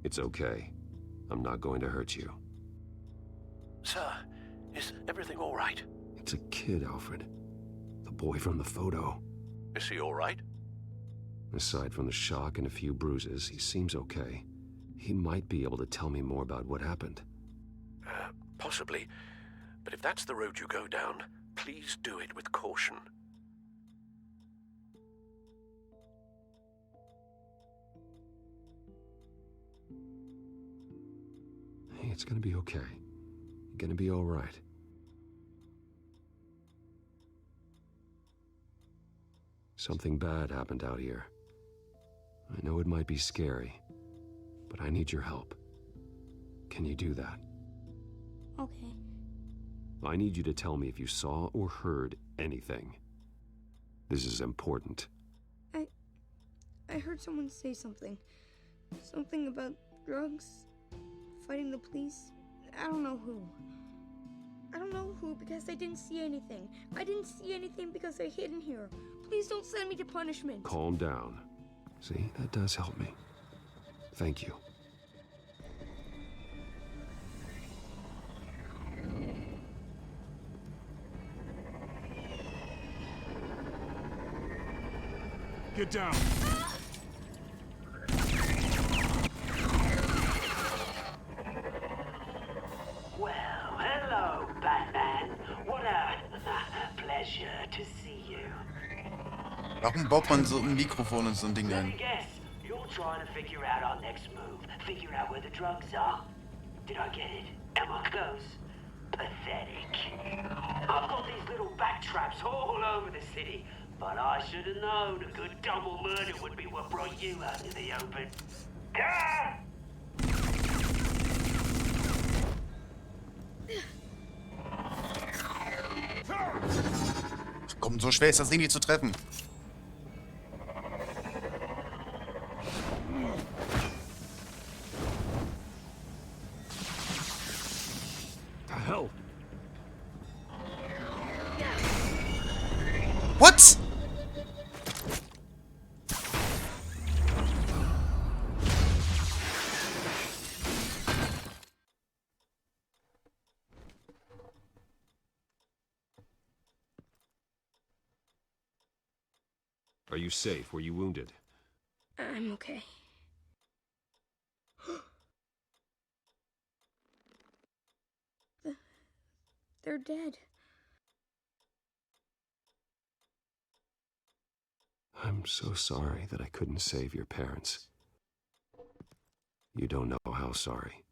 Speaker 3: It's okay. I'm not going to hurt you.
Speaker 16: Sir, is everything all right?
Speaker 3: It's a kid, Alfred. The boy from the photo.
Speaker 16: Is he all right?
Speaker 3: Aside from the shock and a few bruises, he seems okay. He might be able to tell me more about what happened.
Speaker 16: Possibly. But if that's the road you go down, please do it with caution.
Speaker 3: Hey, it's gonna be okay. You're gonna be all right. Something bad happened out here. I know it might be scary, but I need your help. Can you do that?
Speaker 18: Okay.
Speaker 3: I need you to tell me if you saw or heard anything. This is important.
Speaker 18: I heard someone say something. Something about drugs, fighting the police. I don't know who. I don't know who because I didn't see anything. I didn't see anything because I hid in here. Please don't send me to punishment.
Speaker 3: Calm down. See, that does help me. Thank you.
Speaker 15: Get down.
Speaker 19: Well, hello, Batman. What a pleasure to see you.
Speaker 17: Warum baut man so ein Mikrofon in so ein Ding
Speaker 19: Let
Speaker 17: ein?
Speaker 19: me guess. You're trying to figure out our next move. Figure out where the drugs are. Did I get it? Am I close? Pathetic. I've got these little bat traps all over the city, but I should have known a good double murder would be what brought you out in the open. Ah!
Speaker 17: Komm, so schwer ist das Ding nicht zu treffen.
Speaker 3: The hell?
Speaker 17: What?
Speaker 3: Are you safe? Were you wounded?
Speaker 18: I'm okay. They're dead.
Speaker 3: I'm so sorry that I couldn't save your parents. You don't know how sorry.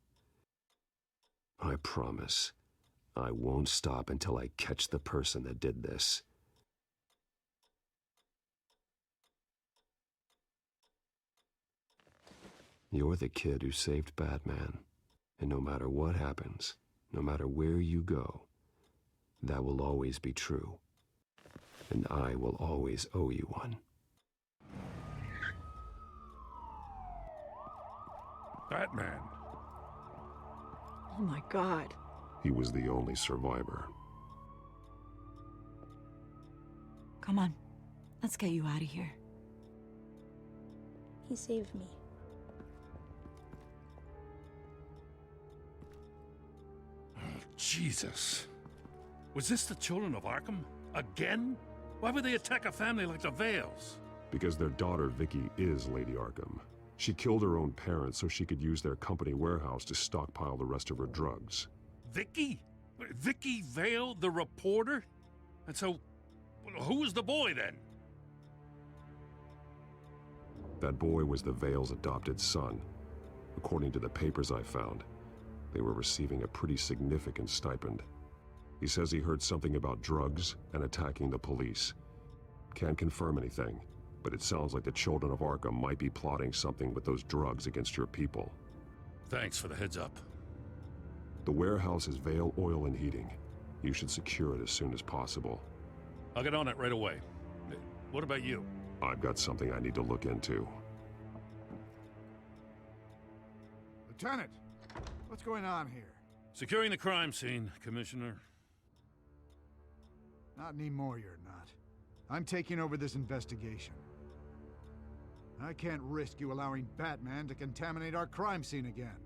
Speaker 3: I promise, I won't stop until I catch the person that did this. You're the kid who saved Batman, and no matter what happens, no matter where you go, that will always be true, and I will always owe you one.
Speaker 11: Batman.
Speaker 2: Oh my God.
Speaker 1: He was the only survivor.
Speaker 2: Come on, let's get you out of here.
Speaker 18: He saved me.
Speaker 11: Jesus. Was this the children of Arkham? Again? Why would they attack a family like the Vales?
Speaker 1: Because their daughter, Vicky, is Lady Arkham. She killed her own parents so she could use their company warehouse to stockpile the rest of her drugs.
Speaker 11: Vicky? Vicky Vale, the reporter? And so, who was the boy then?
Speaker 1: That boy was the Vale's adopted son. According to the papers I found, they were receiving a pretty significant stipend. He says he heard something about drugs and attacking the police. Can't confirm anything, but it sounds like the children of Arkham might be plotting something with those drugs against your people.
Speaker 11: Thanks for the heads up.
Speaker 1: The warehouse is Vale Oil and Heating. You should secure it as soon as possible.
Speaker 11: I'll get on it right away. What about you?
Speaker 1: I've got something I need to look into.
Speaker 15: Lieutenant, what's going on here?
Speaker 11: Securing the crime scene, Commissioner.
Speaker 15: Not anymore, you're not. I'm taking over this investigation. I can't risk you allowing Batman to contaminate our crime scene again.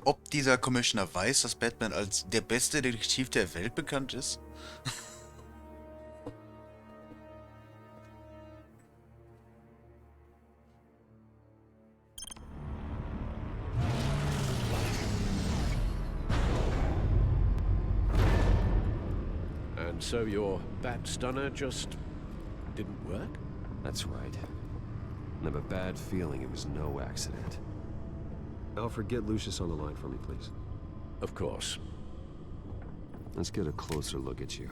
Speaker 17: Ob dieser Commissioner weiß, dass Batman als der beste Detektiv der Welt bekannt ist?
Speaker 16: And so your bat stunner just didn't work?
Speaker 3: That's right. I have a bad feeling it was no accident. Alfred, get Lucius on the line for me, please.
Speaker 16: Of course.
Speaker 3: Let's get a closer look at you.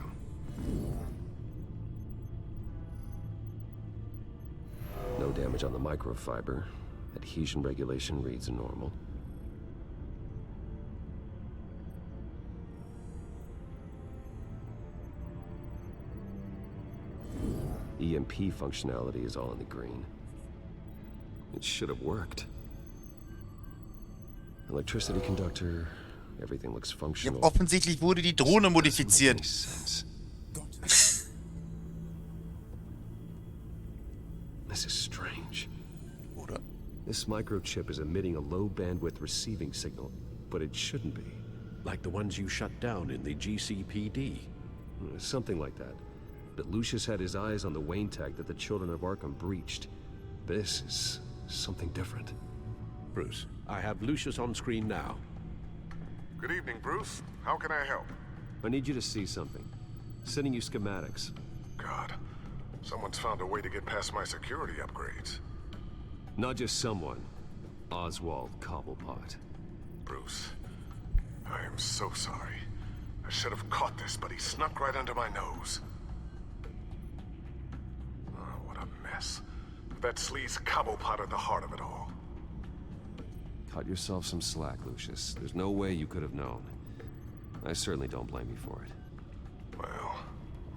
Speaker 3: No damage on the microfiber. Adhesion regulation reads normal. EMP functionality is all in the green. It should have worked. Electricity conductor, everything looks
Speaker 17: Ja,
Speaker 3: functional.
Speaker 17: offensichtlich wurde die Drohne modifiziert.
Speaker 3: This is strange.
Speaker 17: Oder?
Speaker 3: This microchip is emitting a low bandwidth receiving signal, but it shouldn't be.
Speaker 16: Like the ones you shut down in the GCPD.
Speaker 3: Something like that. But Lucius had his eyes on the Wayne tag that the children of Arkham breached. This is something different.
Speaker 16: Bruce, I have Lucius on screen now.
Speaker 14: Good evening, Bruce. How can I help?
Speaker 3: I need you to see something. Sending you schematics.
Speaker 14: God. Someone's found a way to get past my security upgrades.
Speaker 3: Not just someone. Oswald Cobblepot.
Speaker 14: Bruce, I am so sorry. I should have caught this, but he snuck right under my nose. Oh, what a mess. That sleaze Cobblepot at the heart of it all.
Speaker 3: Cut yourself some slack, Lucius. There's no way you could have known. I certainly don't blame you for it.
Speaker 14: Well,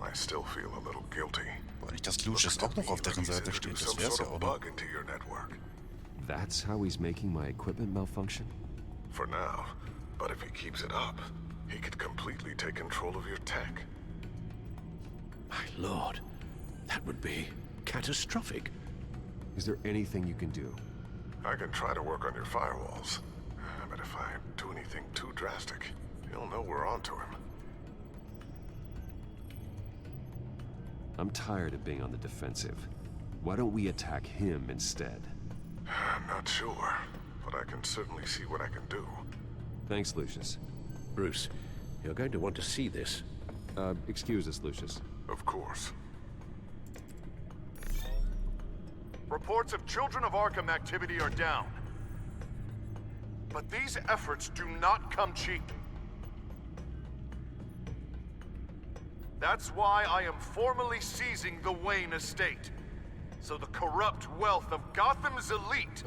Speaker 14: I still feel a little guilty.
Speaker 17: Boah, nicht, dass Lucius auch noch auf deren Seite steht. Das wär's ja, oder?
Speaker 14: Bug into your network.
Speaker 3: That's how he's making my equipment malfunction?
Speaker 14: For now. But if he keeps it up, he could completely take control of your tech.
Speaker 16: My lord, that would be catastrophic.
Speaker 3: Is there anything you can do?
Speaker 14: I can try to work on your firewalls. But if I do anything too drastic, he'll know we're onto him.
Speaker 3: I'm tired of being on the defensive. Why don't we attack him instead?
Speaker 14: I'm not sure, but I can certainly see what I can do.
Speaker 3: Thanks, Lucius.
Speaker 16: Bruce, you're going to want to see this.
Speaker 3: Excuse us, Lucius.
Speaker 14: Of course. Reports of Children of Arkham activity are down. But these efforts do not come cheap. That's why I am formally seizing the Wayne estate. So the corrupt wealth of Gotham's elite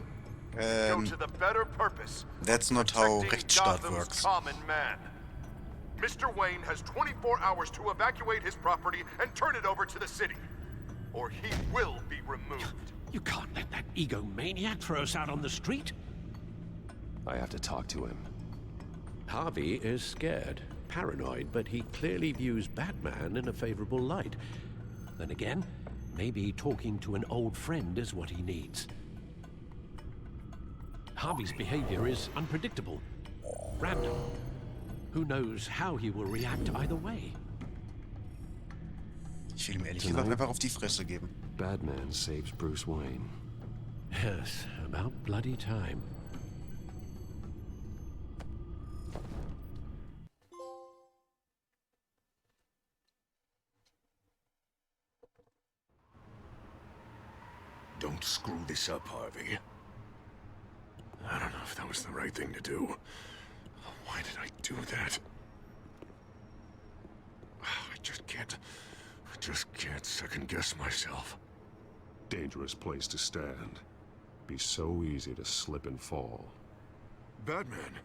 Speaker 14: go to the better purpose.
Speaker 17: That's not how Rechtsstaat
Speaker 14: Gotham's
Speaker 17: works.
Speaker 14: common man. Mr. Wayne has 24 hours to evacuate his property and turn it over to the city, or he will be removed.
Speaker 16: You can't let that egomaniac throw us out on the street.
Speaker 3: I have to talk to him.
Speaker 16: Harvey is scared, paranoid, but he clearly views Batman in a favorable light. Then again, maybe talking to an old friend is what he needs. Harvey's behavior is unpredictable, random. Who knows how he will react either way?
Speaker 17: Ich will ihm ehrlich gesagt einfach auf die Fresse geben.
Speaker 3: Batman saves Bruce Wayne.
Speaker 16: Yes, about bloody time.
Speaker 1: Don't screw this up, Harvey. I don't know if that was the right thing to do. Why did I do that? I just can't second-guess myself. Dangerous place to stand. Be so easy to slip and fall. Batman?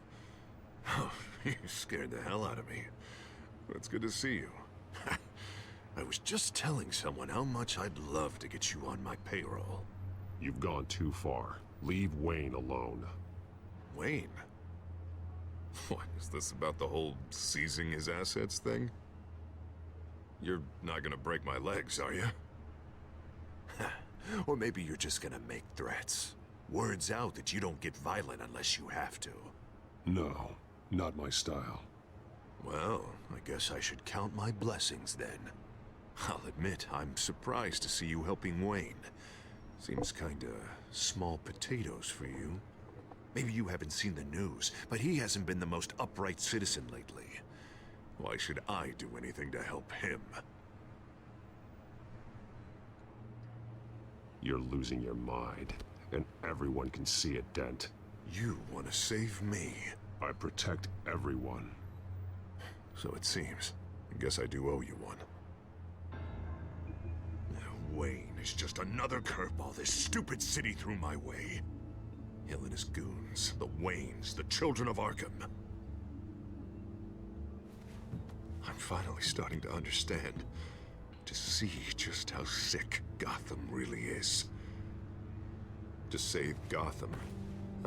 Speaker 1: Oh, you scared the hell out of me. It's good to see you. I was just telling someone how much I'd love to get you on my payroll. You've gone too far. Leave Wayne alone. Wayne? What, is this about the whole seizing his assets thing? You're not gonna break my legs, are you? Or maybe you're just gonna make threats. Words out that you don't get violent unless you have to. No, not my style. Well, I guess I should count my blessings then. I'll admit, I'm surprised to see you helping Wayne. Seems kinda small potatoes for you. Maybe you haven't seen the news, but he hasn't been the most upright citizen lately. Why should I do anything to help him? You're losing your mind, and everyone can see it, Dent. You want to save me? I protect everyone. So it seems. I guess I do owe you one. Wayne is just another curveball this stupid city threw my way. Hill and his goons, the Waynes, the Children of Arkham. I'm finally starting to understand, to see just how sick Gotham really is. To save Gotham,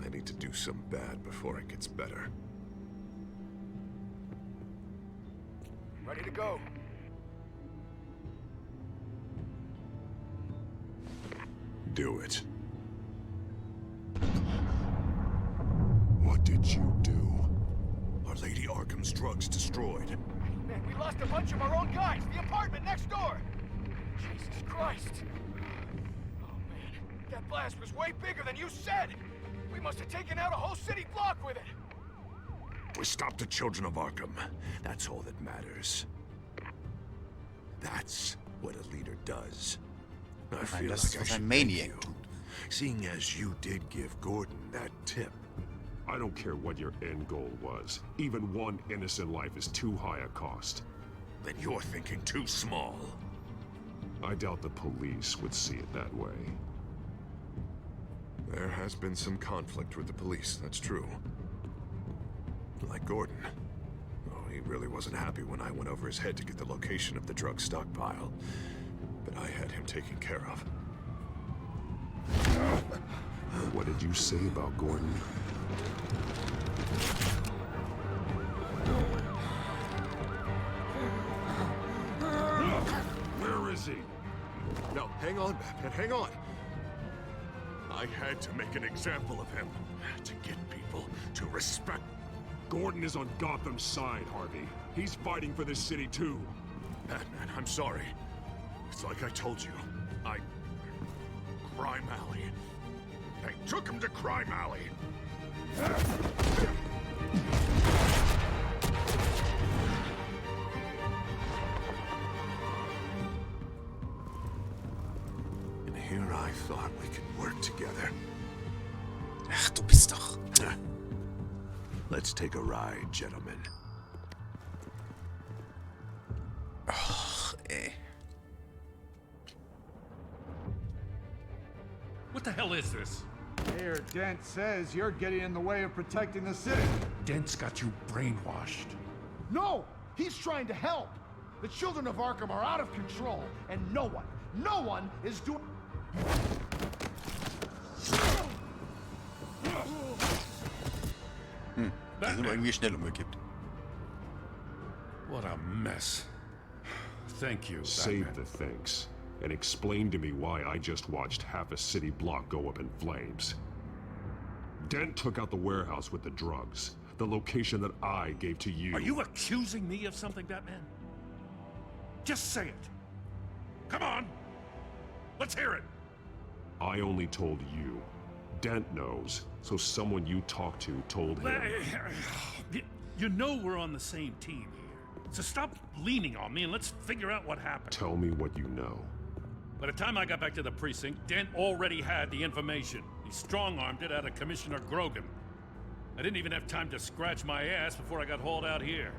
Speaker 1: I need to do some bad before it gets better.
Speaker 10: Ready to go.
Speaker 1: Do it. What did you do? Are Lady Arkham's drugs destroyed?
Speaker 10: Man, we lost a bunch of our own guys. The apartment next door. Jesus Christ. Oh, man. That blast was way bigger than you said. We must have taken out a whole city block with it.
Speaker 1: We stopped the Children of Arkham. That's all that matters.
Speaker 14: That's what a leader does. I
Speaker 17: Nein,
Speaker 14: feel
Speaker 17: das ist,
Speaker 14: like I
Speaker 17: was
Speaker 14: should
Speaker 17: ein
Speaker 14: thank
Speaker 17: Maniac
Speaker 14: you,
Speaker 17: tut.
Speaker 14: seeing as you did give Gordon that tip.
Speaker 3: I don't care what your end goal was. Even one innocent life is too high a cost.
Speaker 14: Then you're thinking too small.
Speaker 3: I doubt the police would see it that way.
Speaker 14: There has been some conflict with the police, that's true. Like Gordon. Oh, he really wasn't happy when I went over his head to get the location of the drug stockpile. But I had him taken care of.
Speaker 3: What did you say about Gordon?
Speaker 14: Where is he? No, hang on, Batman, hang on. I had to make an example of him. To get people to respect.
Speaker 3: Gordon is on Gotham's side, Harvey. He's fighting for this city too.
Speaker 14: Batman, I'm sorry. It's like I told you. Crime Alley. They took him to Crime Alley. And here I thought we could work together.
Speaker 17: Ach, du bist doch...
Speaker 14: Let's take a ride, gentlemen.
Speaker 17: Och, ey.
Speaker 11: What the hell is this?
Speaker 15: Mayor Dent says you're getting in the way of protecting the city.
Speaker 11: Dent's got you brainwashed.
Speaker 15: No! He's trying to help! The children of Arkham are out of control, and no one is doing...
Speaker 17: Die sind irgendwie schnell umgekippt.
Speaker 11: What a mess. Thank you,
Speaker 3: Save
Speaker 11: Batman.
Speaker 3: the thanks, and explain to me why I just watched half a city block go up in flames. Dent took out the warehouse with the drugs, the location that I gave to you.
Speaker 11: Are you accusing me of something, Batman? Just say it. Come on. Let's hear it.
Speaker 3: I only told you. Dent knows, so someone you talked to told him.
Speaker 11: You know we're on the same team here. So stop leaning on me and let's figure out what happened.
Speaker 3: Tell me what you know.
Speaker 11: By the time I got back to the precinct, Dent already had the information. He strong-armed it out of Commissioner Grogan. I didn't even have time to scratch my ass before I got hauled out here.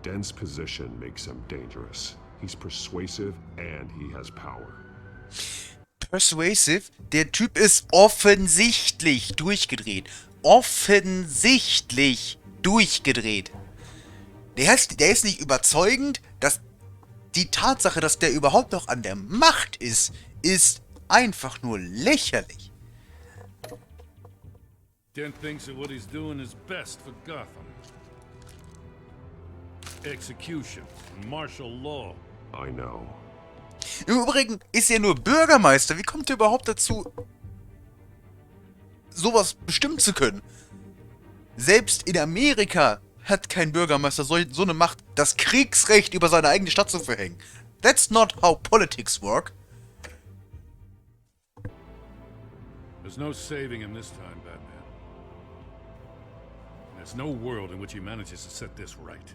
Speaker 3: Dent's position makes him dangerous. He's persuasive and he has power.
Speaker 17: Persuasive? Der Typ ist offensichtlich durchgedreht. Offensichtlich durchgedreht. Der ist nicht überzeugend, dass die Tatsache, dass der überhaupt noch an der Macht ist einfach nur lächerlich.
Speaker 11: Dent thinks that what he's doing is best for Gotham. Execution, martial law.
Speaker 3: I know.
Speaker 17: Im Übrigen ist er nur Bürgermeister. Wie kommt er überhaupt dazu, sowas bestimmen zu können? Selbst in Amerika hat kein Bürgermeister so eine Macht, das Kriegsrecht über seine eigene Stadt zu verhängen. That's not how politics work.
Speaker 11: There's no saving him this time, Batman. There's no world in which he manages to set this right.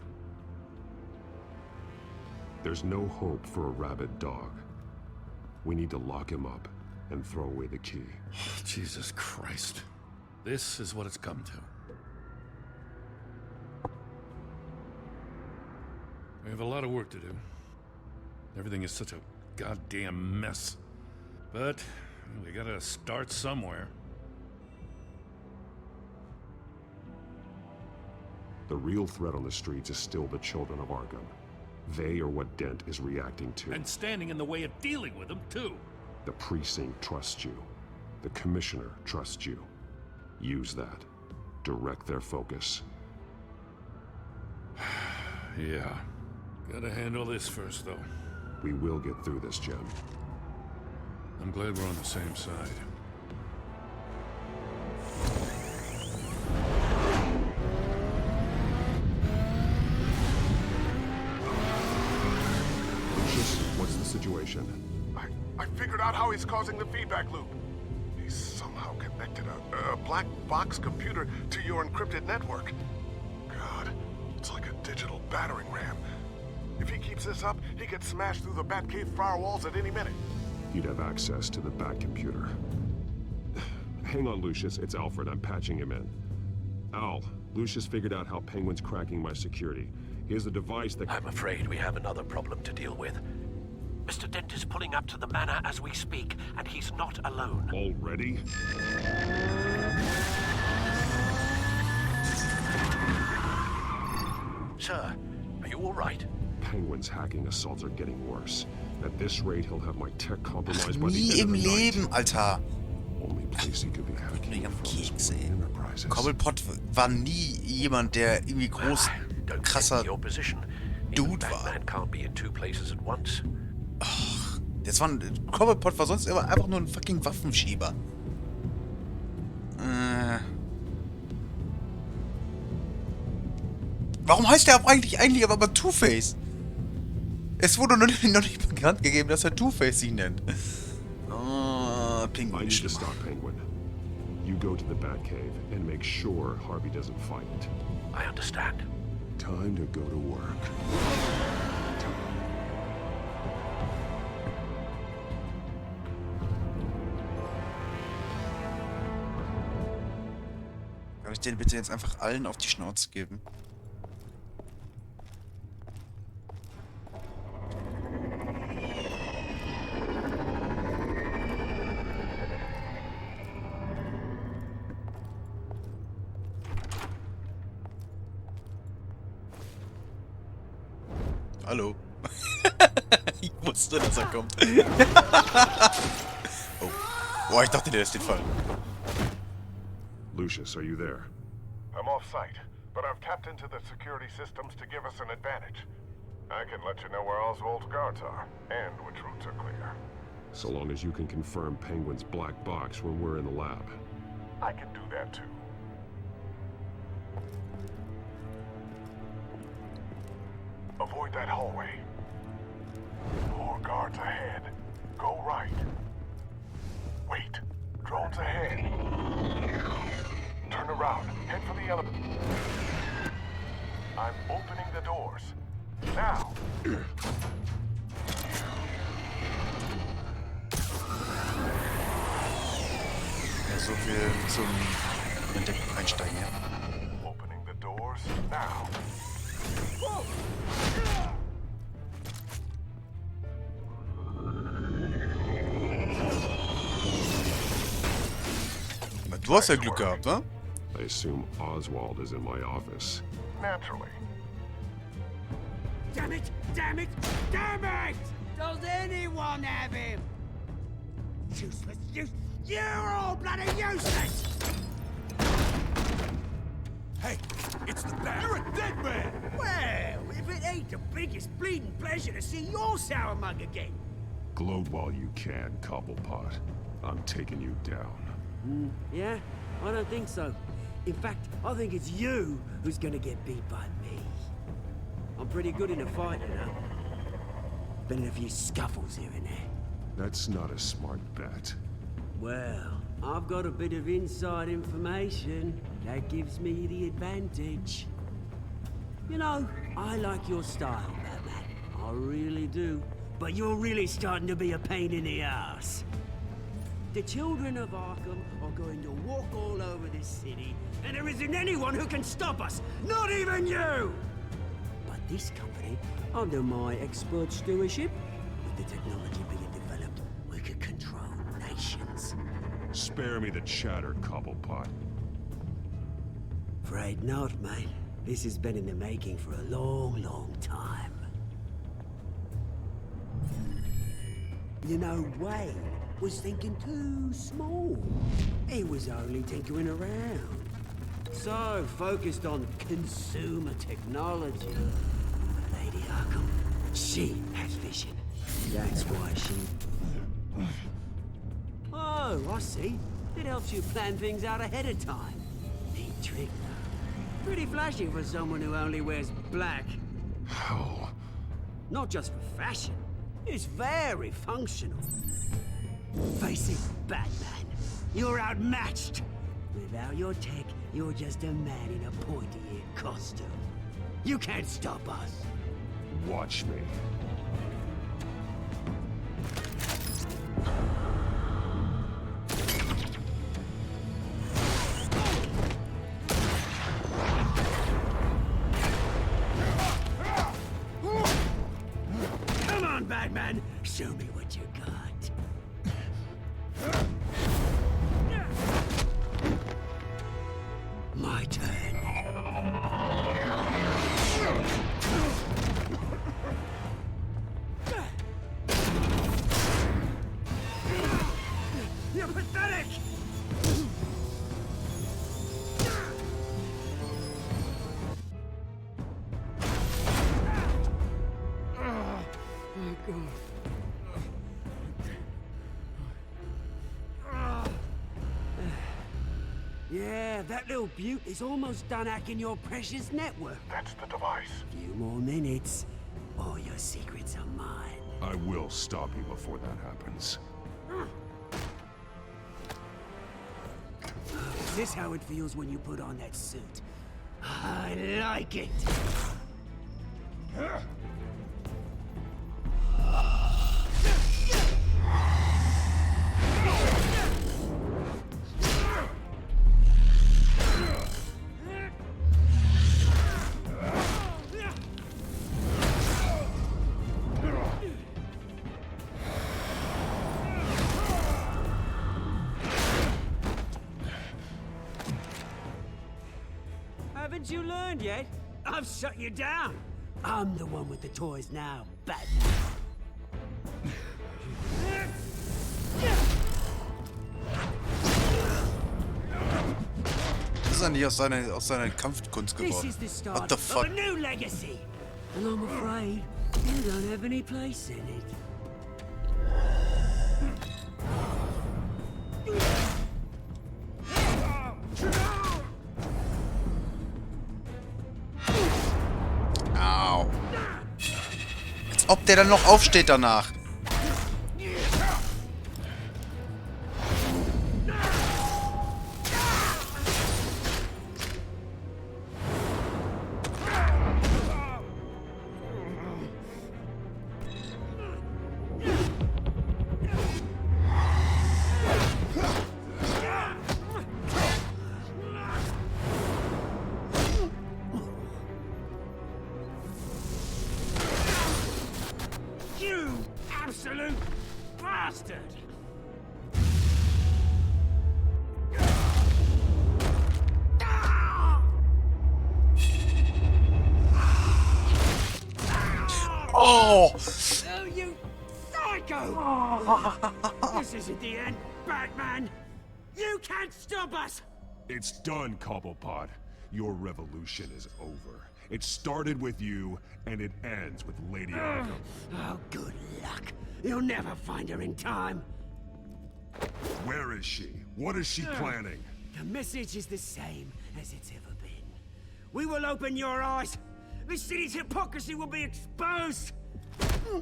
Speaker 3: There's no hope for a rabid dog. We need to lock him up and throw away the key.
Speaker 11: Oh, Jesus Christ. This is what it's come to. We have a lot of work to do. Everything is such a goddamn mess. But we gotta start somewhere.
Speaker 3: The real threat on the streets is still the children of Arkham. They are what Dent is reacting to.
Speaker 11: And standing in the way of dealing with them, too.
Speaker 3: The precinct trusts you. The commissioner trusts you. Use that. Direct their focus.
Speaker 11: Yeah. Gotta handle this first, though.
Speaker 3: We will get through this, Jim.
Speaker 11: I'm glad we're on the same side.
Speaker 3: What's the situation?
Speaker 14: I figured out how he's causing the feedback loop. He's somehow connected a black box computer to your encrypted network. God, it's like a digital battering ram. If he keeps this up, he could smash through the Batcave firewalls at any minute.
Speaker 1: He'd have access to the Bat computer. Hang on, Lucius. It's Alfred. I'm patching him in. Al, Lucius figured out how Penguin's cracking my security. He has a device that...
Speaker 16: I'm afraid we have another problem to deal with. Mr. Dent is pulling up to the manor as we speak, and he's not alone.
Speaker 1: Already?
Speaker 16: Sir, are you all right?
Speaker 1: Penguin's hacking assaults are getting worse. At this rate, he'll have my tech compromised by the
Speaker 17: Nie
Speaker 1: end
Speaker 17: im
Speaker 1: of the night.
Speaker 17: Leben, Alter.
Speaker 1: Only place he could be hacking from is
Speaker 17: Kekse.
Speaker 1: Enterprises.
Speaker 17: Cobblepot war nie jemand, der irgendwie groß, krasser Dude war.
Speaker 16: Batman can't be in two places at once.
Speaker 17: Ach, Cobblepot war sonst immer einfach nur ein fucking Waffenschieber. Warum heißt der eigentlich aber Two-Face? Es wurde noch nicht bekannt gegeben, dass er Two-Face ihn nennt. Oh, Penguin.
Speaker 1: I need to stop Penguin. You go to the Batcave and make sure Harvey doesn't fight it.
Speaker 16: I understand.
Speaker 1: Time to go to work.
Speaker 17: Kann ich den bitte jetzt einfach allen auf die Schnauze geben? Hallo. Ich wusste, dass er kommt. Oh. Boah, ich dachte, der ist den Fall.
Speaker 1: Lucius, are you there?
Speaker 14: I'm off-site, but I've tapped into the security systems to give us an advantage. I can let you know where Oswald's guards are, and which routes are clear.
Speaker 1: So long as you can confirm Penguin's black box when we're in the lab.
Speaker 14: I can do that too. Avoid that hallway. More guards ahead. Go right. Wait. Drones ahead. Turn around. Head for the elevator. I'm opening the doors. Now.
Speaker 17: Ja, so viel zum Einsteigen, ja.
Speaker 14: Opening the doors now.
Speaker 17: Du hast ja Glück gehabt, ne?
Speaker 1: I assume Oswald is in my office.
Speaker 14: Naturally.
Speaker 20: Damn it! Damn it! Damn it! Does anyone have him? Useless, you're all bloody useless!
Speaker 10: Hey, it's the Bat. You're a dead man!
Speaker 20: Well, if it ain't the biggest bleeding pleasure to see your sour mug again.
Speaker 1: Gloat while you can, Cobblepot. I'm taking you down.
Speaker 20: Yeah? I don't think so. In fact, I think it's you who's gonna get beat by me. I'm pretty good in a fight, you know. Been in a few scuffles here and there.
Speaker 1: That's not a smart bet.
Speaker 20: Well, I've got a bit of inside information that gives me the advantage. You know, I like your style, Batman. I really do. But you're really starting to be a pain in the ass. The children of Arkham are going to walk all over this city, and there isn't anyone who can stop us, not even you! But this company, under my expert stewardship, with the technology being developed, we could control nations.
Speaker 1: Spare me the chatter, Cobblepot.
Speaker 20: Afraid not, mate. This has been in the making for a long, long time. You know, Wayne was thinking too small. He was only tinkering around. So focused on consumer technology. Lady Arkham, she has vision. That's why she... Oh, I see. It helps you plan things out ahead of time. Neat trick, though. Pretty flashy for someone who only wears black.
Speaker 1: How?
Speaker 20: Not just for fashion. It's very functional. Face it, Batman. You're outmatched. Without your tech, you're just a man in a pointy-eared costume. You can't stop us.
Speaker 14: Watch me.
Speaker 20: Come on, Batman! Show me what you got. My turn. You're pathetic! Oh, God. Yeah, that little beaut is almost done hacking your precious network.
Speaker 14: That's the device.
Speaker 20: Few more minutes. All your secrets are mine.
Speaker 14: I will stop you before that happens.
Speaker 20: Is this how it feels when you put on that suit? I like it. Haven't you learned yet? I've shut you down. I'm the one with the toys now, Batman.
Speaker 17: Das ist eigentlich aus seiner Kampfkunst
Speaker 20: This
Speaker 17: geworden.
Speaker 20: is the
Speaker 17: What the
Speaker 20: start
Speaker 17: fuck?
Speaker 20: of a new legacy. And I'm afraid you don't have any place in it.
Speaker 17: Au. Als ob der dann noch aufsteht danach.
Speaker 20: You absolute bastard!
Speaker 17: Oh!
Speaker 20: Oh, you psycho! This isn't the end, Batman! You can't stop us!
Speaker 14: It's done, Cobblepot. Your revolution is over. It started with you, and it ends with Lady Arkham.
Speaker 20: Oh, good luck. You'll never find her in time.
Speaker 14: Where is she? What is she planning?
Speaker 20: The message is the same as it's ever been. We will open your eyes. The city's hypocrisy will be exposed.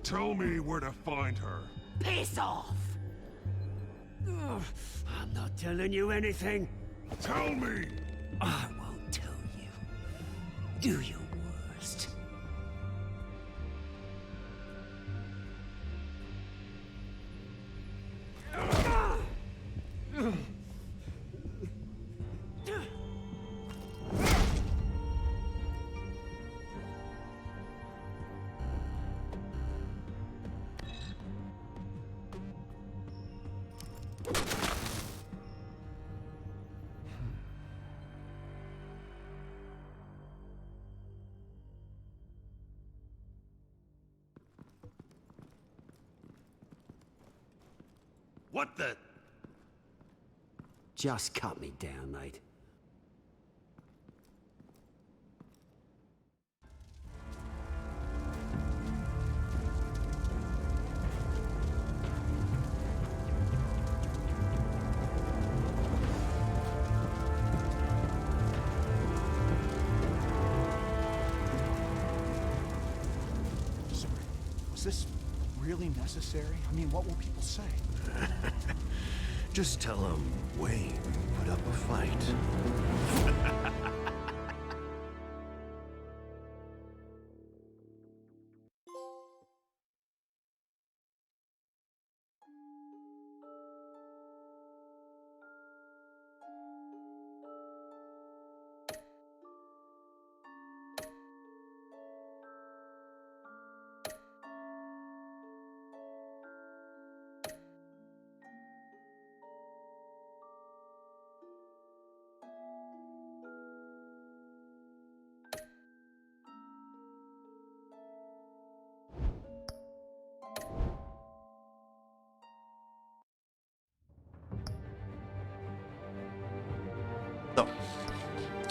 Speaker 14: Tell me where to find her.
Speaker 20: Piss off! Ugh, I'm not telling you anything.
Speaker 14: Tell me!
Speaker 20: I won't tell you. Do your worst.
Speaker 11: What the?
Speaker 20: Just cut me down, mate.
Speaker 10: Was this really necessary? I mean, what will people say?
Speaker 16: Just tell him Wayne put up a fight.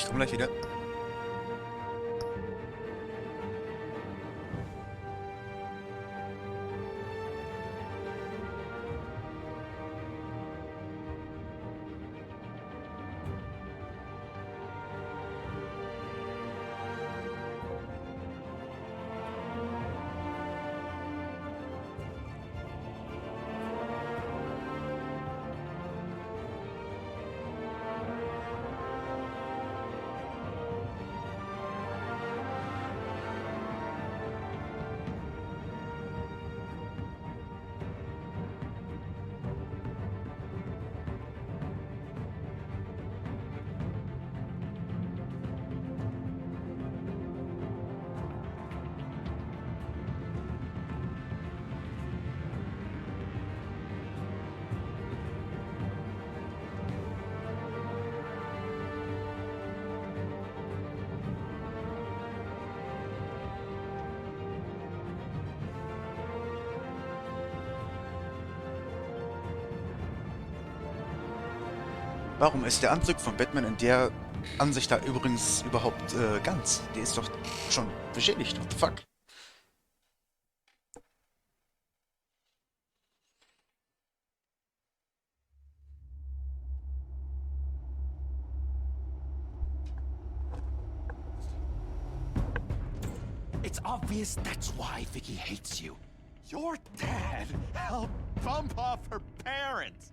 Speaker 17: Ich komme gleich wieder. Warum ist der Anzug von Batman in der Ansicht da übrigens überhaupt ganz? Der ist doch schon beschädigt. What the fuck?
Speaker 8: It's obvious that's why Vicky hates you. Your dad helped bump off her parents.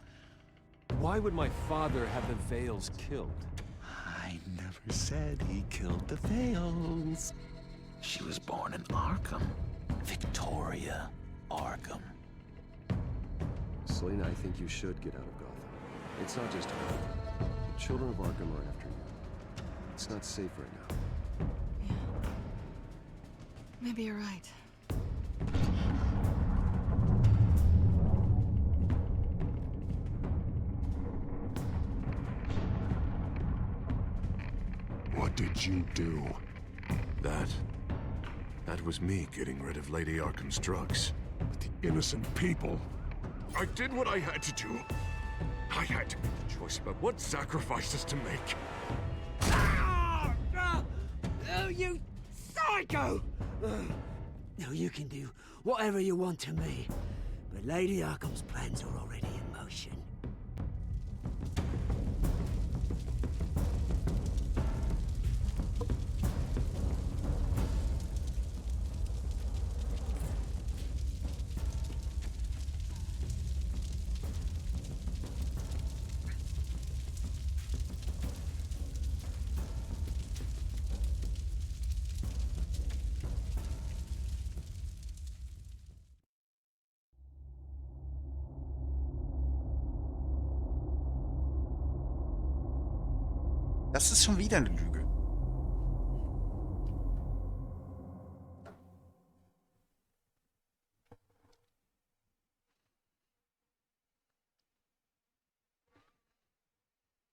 Speaker 3: Why would my father have the Vales killed?
Speaker 8: I never said he killed the Vales. She was born in Arkham. Victoria Arkham.
Speaker 3: Selena, I think you should get out of Gotham. It's not just Arkham. The children of Arkham are after you. It's not safe right now.
Speaker 4: Yeah. Maybe you're right.
Speaker 1: What did you do? That was me getting rid of Lady Arkham's drugs. But the innocent people. I did what I had to do. I had to make a choice about what sacrifices to make.
Speaker 20: Oh, you psycho! Now you can do whatever you want to me, but Lady Arkham's plans are already in motion.
Speaker 17: Das ist schon wieder eine Lüge.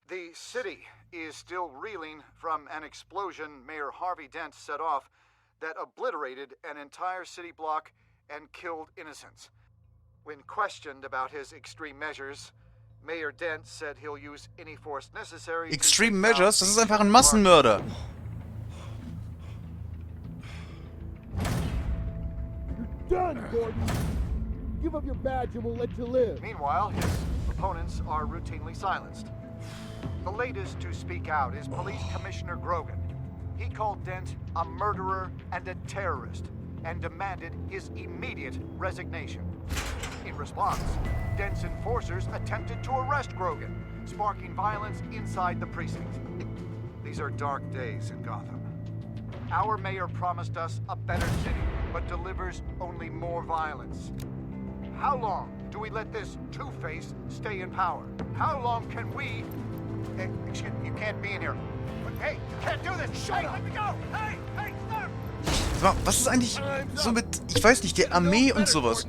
Speaker 15: The city is still reeling from an explosion Mayor Harvey Dent set off that obliterated an entire city block and killed innocents. When questioned about his extreme measures, Mayor Dent said he'll use any force necessary.
Speaker 17: Extreme Measures? Das ist einfach ein Massenmörder.
Speaker 21: You're done, Gordon. Give up your badge and we'll let you live.
Speaker 15: Meanwhile, his opponents are routinely silenced. The latest to speak out is Police Commissioner Grogan. He called Dent a murderer and a terrorist and demanded his immediate resignation. In response, Dent's enforcers attempted to arrest Grogan, sparking violence inside the precinct. These are dark days in Gotham. Our mayor promised us a better city, but delivers only more violence. How long do we let this Two-Face stay in power? How long can we... Hey, excuse me, you can't be in here. Hey, you can't do this! Shut up! Let me go! Hey, hey, stop!
Speaker 17: Was ist eigentlich so mit, ich weiß nicht, der Armee und sowas?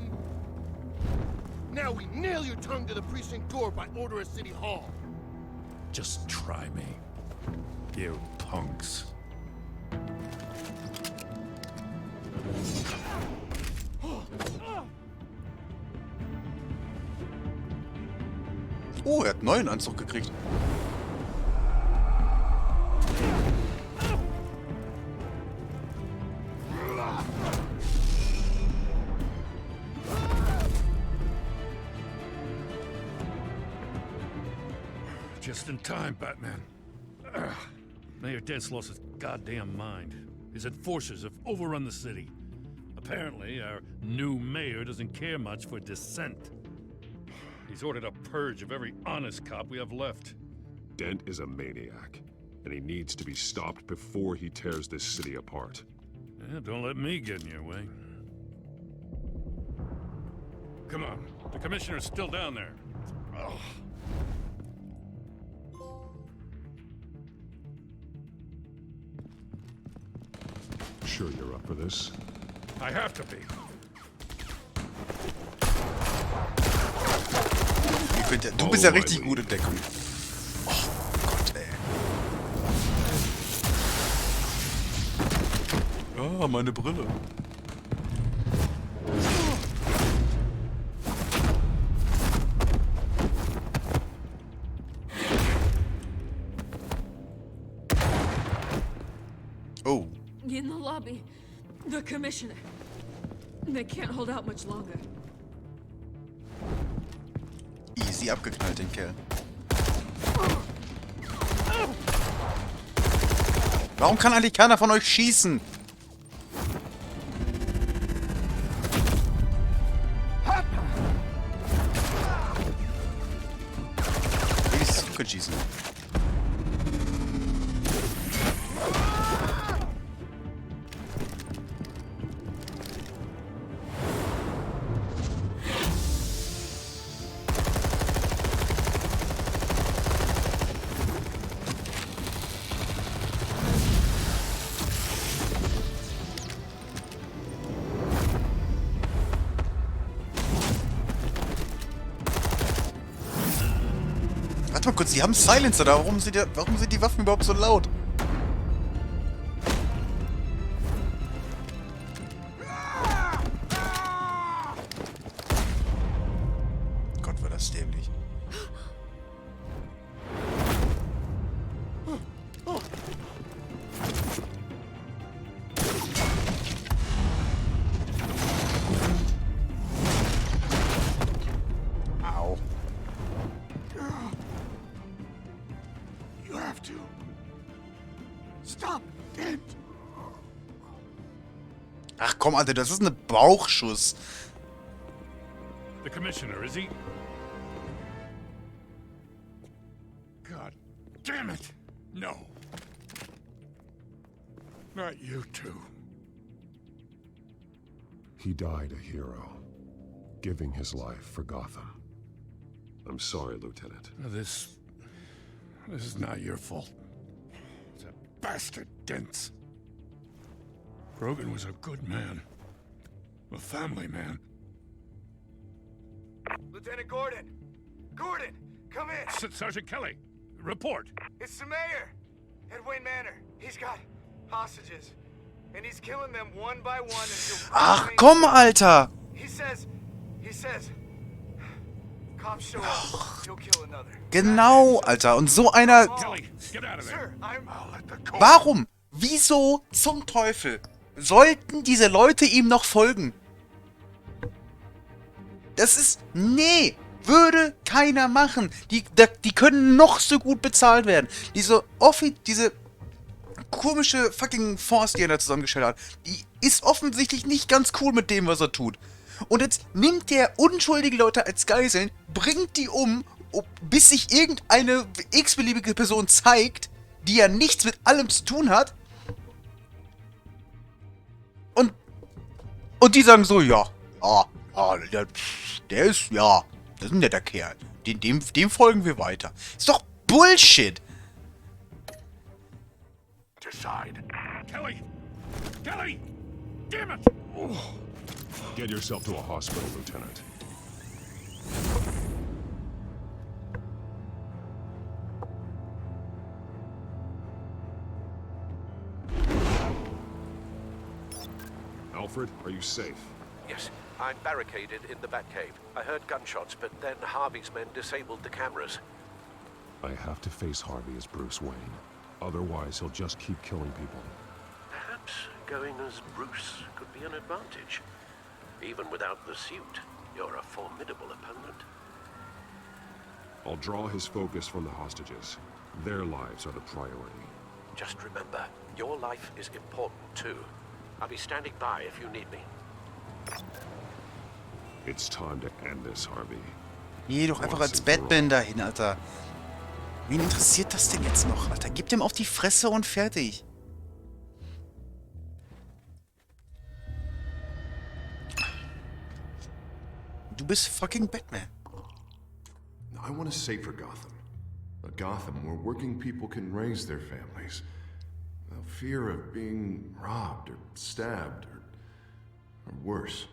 Speaker 21: Now we nail your tongue to the precinct door by order of City Hall.
Speaker 8: Just try me, you punks.
Speaker 17: Oh, er hat einen neuen Anzug gekriegt.
Speaker 11: Just in time, Batman. Mayor Dent's lost his goddamn mind. His enforcers have overrun the city. Apparently, our new mayor doesn't care much for dissent. He's ordered a purge of every honest cop we have left.
Speaker 1: Dent is a maniac, and he needs to be stopped before he tears this city apart.
Speaker 11: Yeah, don't let me get in your way. Come on, the commissioner's still down there. Oh.
Speaker 1: Sure you're up for this?
Speaker 11: I have to be.
Speaker 17: Du bist ja richtig gut in Deckung. Oh Gott, ey. Ah, meine Brille. Oh.
Speaker 4: In the lobby, the commissioner. They can't hold out much longer.
Speaker 17: Easy abgeknallt, den Kerl. Warum kann eigentlich keiner von euch schießen? Wenigstens du kannst schießen. Warte mal kurz, die haben Silencer da. Warum sind die Waffen überhaupt so laut? Gott, war das dämlich. Ach komm, Alter, das ist ein Bauchschuss.
Speaker 11: The commissioner, is he? God damn it! No. Not you two.
Speaker 1: He died a hero, giving his life for Gotham. I'm sorry, Lieutenant.
Speaker 11: This is not your fault. That bastard Dent. Grogan was a good man. A family man.
Speaker 5: Lieutenant Gordon! Gordon! Come in!
Speaker 11: Sergeant Kelly, report.
Speaker 5: It's the mayor! At Wayne Manor. He's got hostages. And he's killing them one by one until...
Speaker 17: Ach, komm, Alter!
Speaker 5: He says... Cops show up, he'll kill another.
Speaker 17: Genau, Alter. Und so einer... Warum? Wieso zum Teufel sollten diese Leute ihm noch folgen? Das ist... Nee! Würde keiner machen. Die können noch so gut bezahlt werden. Diese komische fucking Force, die er da zusammengestellt hat, die ist offensichtlich nicht ganz cool mit dem, was er tut. Und jetzt nimmt der unschuldige Leute als Geiseln, bringt die um, bis sich irgendeine x-beliebige Person zeigt, die ja nichts mit allem zu tun hat. Und die sagen so, ja, der ist, ja, das ist ein netter Kerl. Dem folgen wir weiter. Ist doch Bullshit.
Speaker 11: Decide. Kelly! Kelly! Damn it!
Speaker 1: Get yourself to a hospital, Lieutenant. Alfred, are you safe?
Speaker 16: Yes, I'm barricaded in the Batcave. I heard gunshots, but then Harvey's men disabled the cameras.
Speaker 1: I have to face Harvey as Bruce Wayne. Otherwise, he'll just keep killing people.
Speaker 16: Perhaps going as Bruce could be an advantage. Even without the suit, you're a formidable opponent.
Speaker 12: I'll draw his focus from the hostages. Their lives are the priority.
Speaker 16: Just remember, your life is important too. I'll be standing by if you need me.
Speaker 12: It's time to end this, Harvey.
Speaker 17: Geh doch einfach als Batman dahin, Alter. Wen interessiert das denn jetzt noch, Alter? Gib dem auf die Fresse und fertig. Du bist fucking Batman.
Speaker 1: I want a safer Gotham. A Gotham where working people can raise their families. Without fear of being robbed or stabbed or worse.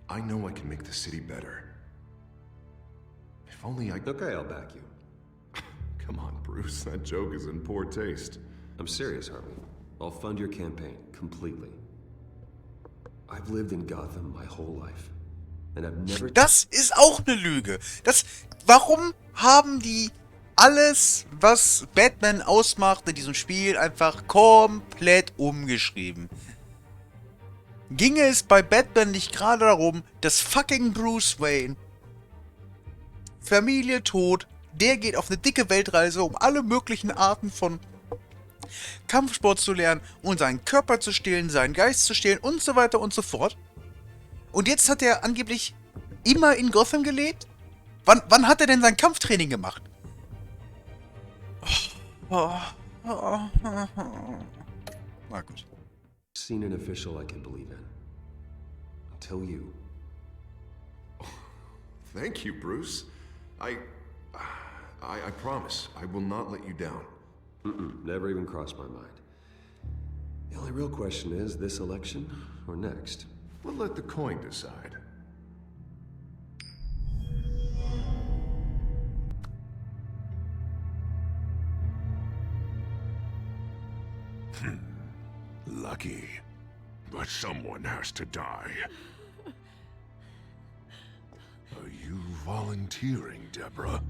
Speaker 1: I know I can make the city better. If only I...
Speaker 3: Okay, I'll back you.
Speaker 1: Come on, Bruce. That joke is in poor taste.
Speaker 3: I'm serious, Harvey. I'll fund your campaign completely. I've lived in Gotham my whole life. And I've never...
Speaker 17: Das ist auch eine Lüge. Warum haben die alles, was Batman ausmacht in diesem Spiel, einfach komplett umgeschrieben? Ginge es bei Batman nicht gerade darum, dass fucking Bruce Wayne, Familie tot, der geht auf eine dicke Weltreise, um alle möglichen Arten von Kampfsport zu lernen und seinen Körper zu stehlen, seinen Geist zu stehlen und so weiter und so fort. Und jetzt hat er angeblich immer in Gotham gelebt? Wann hat er denn sein Kampftraining gemacht? Na gut.
Speaker 3: Seen an official I can believe in. Until you.
Speaker 1: Thank you, Bruce. I promise I will not let you down.
Speaker 3: Never even crossed my mind. The only real question is this election or next?
Speaker 1: We'll let the coin decide.
Speaker 14: Lucky. But someone has to die. Are you volunteering, Deborah?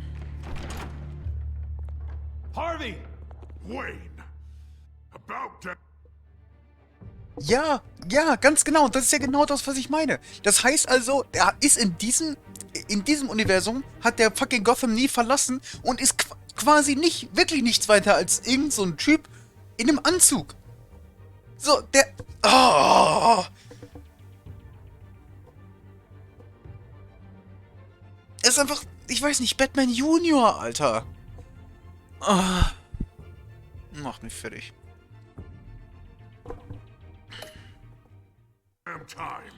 Speaker 3: Harvey!
Speaker 14: Wayne! About to...
Speaker 17: Ja, ganz genau. Das ist ja genau das, was ich meine. Das heißt also, er ist in diesem Universum, hat der fucking Gotham nie verlassen und ist quasi wirklich nichts weiter als irgend so ein Typ in einem Anzug. So, der... Oh. Er ist einfach, ich weiß nicht, Batman Junior, Alter. Oh. Macht mich fertig.
Speaker 14: Time.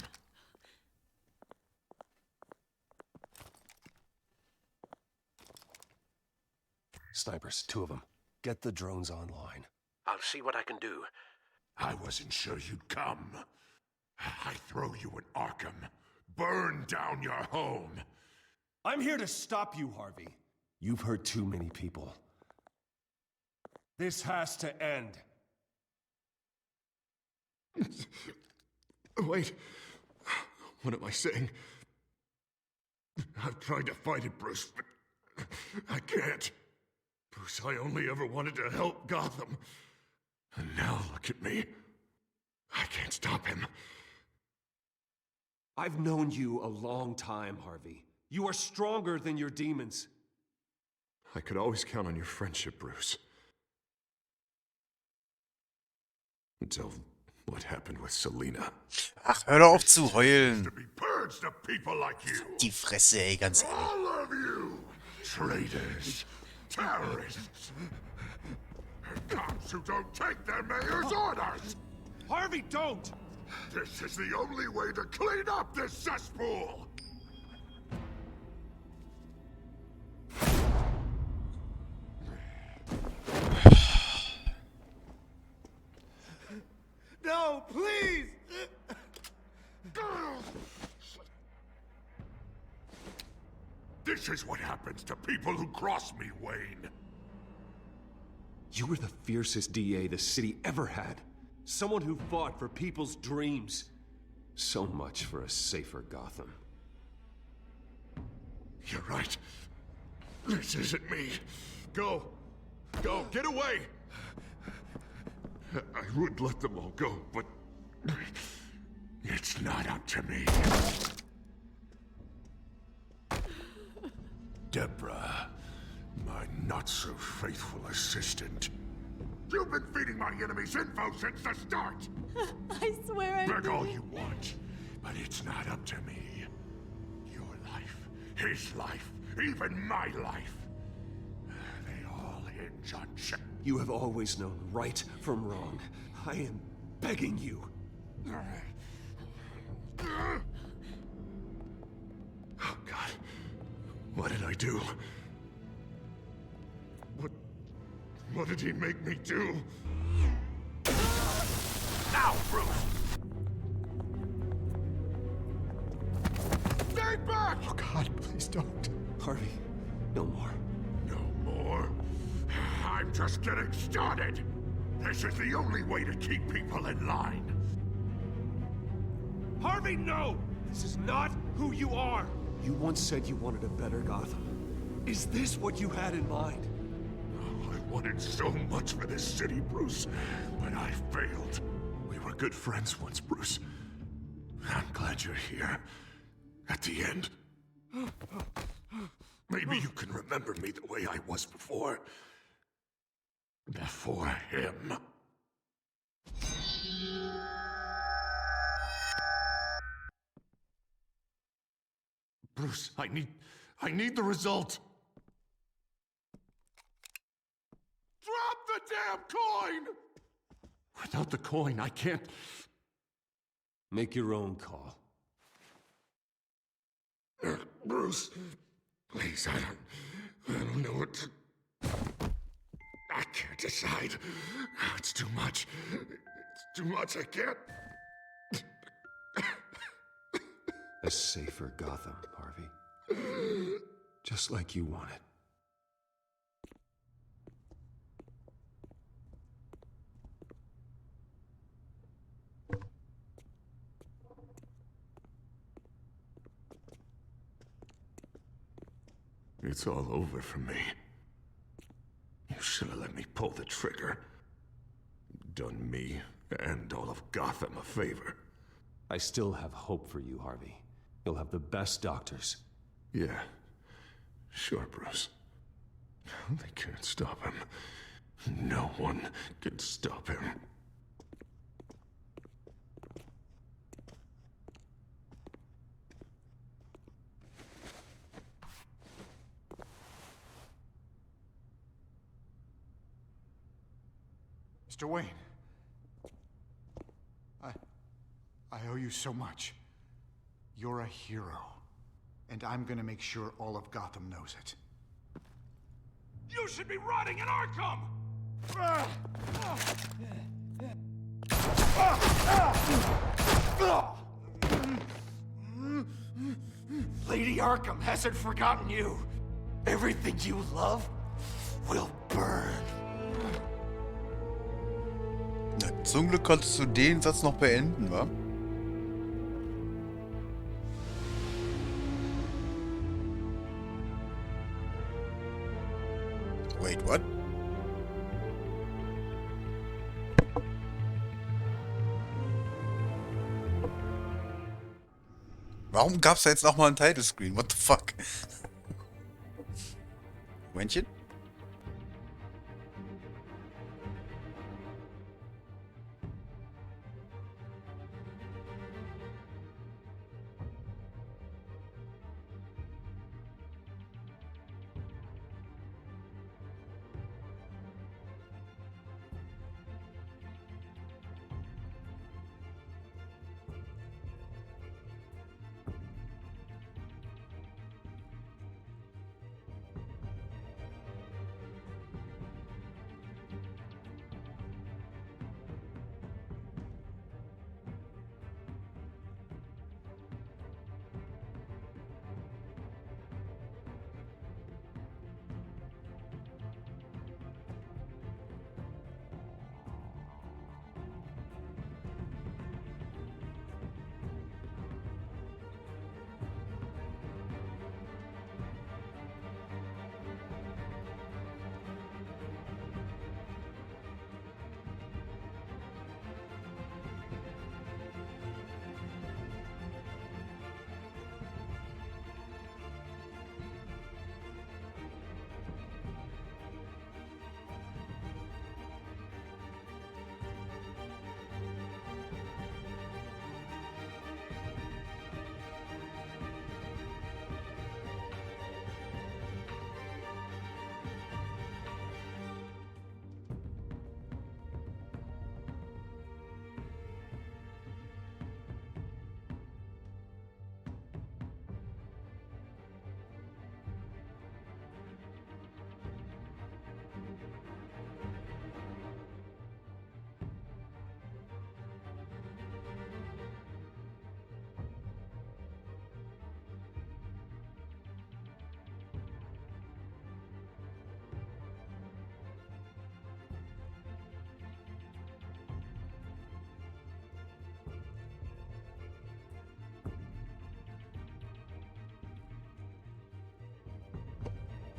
Speaker 10: Snipers, 2 of them. Get the drones online.
Speaker 16: I'll see what I can do.
Speaker 14: I wasn't sure you'd come. I throw you in Arkham. Burn down your home.
Speaker 10: I'm here to stop you, Harvey. You've hurt too many people. This has to end.
Speaker 1: Wait. What am I saying? I've tried to fight it, Bruce, but I can't. Bruce, I only ever wanted to help Gotham. And now look at me. I can't stop him.
Speaker 3: I've known you a long time, Harvey. You are stronger than your demons.
Speaker 1: I could always count on your friendship, Bruce. Until what happened with Selina.
Speaker 17: Ach, hör doch auf zu heulen.
Speaker 14: Purged of people like you.
Speaker 17: Die Fresse, ey, ganz ehrlich.
Speaker 14: All of you. Traitors. Terrorists. Cops who don't take their mayor's orders.
Speaker 3: Harvey, don't!
Speaker 14: This is the only way to clean up this cesspool.
Speaker 5: No, please!
Speaker 14: This is what happens to people who cross me, Wayne.
Speaker 3: You were the fiercest DA the city ever had. Someone who fought for people's dreams. So much for a safer Gotham.
Speaker 1: You're right. This isn't me. Go. Go. Get away. I would let them all go, but it's not up to me.
Speaker 14: Deborah, my not-so-faithful assistant. You've been feeding my enemies info since the start!
Speaker 4: I swear I
Speaker 14: Beg all
Speaker 4: didn't.
Speaker 14: you want, but it's not up to me. Your life, his life, even my life. They all hinge on
Speaker 3: You have always known right from wrong. I am begging you.
Speaker 14: Oh, God. What did I do? What did he make me do? Now, Bruce! Stay back!
Speaker 3: Oh, God, please don't. Harvey, no more.
Speaker 14: No more? I'm just getting started. This is the only way to keep people in line.
Speaker 3: Harvey, no! This is not who you are! You once said you wanted a better Gotham. Is this what you had in mind?
Speaker 14: I wanted so much for this city, Bruce, but I failed. We were good friends once, Bruce. I'm glad you're here. At the end. Maybe you can remember me the way I was before. Before him. Bruce, I need the result. Drop the damn coin! Without the coin, I can't...
Speaker 3: Make your own call.
Speaker 14: Bruce, please, I don't know what to... I can't decide. It's too much. It's too much, I can't...
Speaker 3: A safer Gotham, Harvey. Just like you wanted.
Speaker 14: It's all over for me. You should have let me pull the trigger. Done me and all of Gotham a favor.
Speaker 3: I still have hope for you, Harvey. You'll have the best doctors.
Speaker 14: Yeah. Sure, Bruce. They can't stop him. No one can stop him.
Speaker 15: Mr. Wayne. I owe you so much. You're a hero. And I'm gonna make sure all of Gotham knows it.
Speaker 14: You should be rotting in Arkham!
Speaker 5: Lady Arkham hasn't forgotten you. Everything you love will burn.
Speaker 17: Na, zum Glück konntest du den Satz noch beenden, wa? Wait, what? Warum gab's da jetzt nochmal einen Title Screen? What the fuck? Momentchen.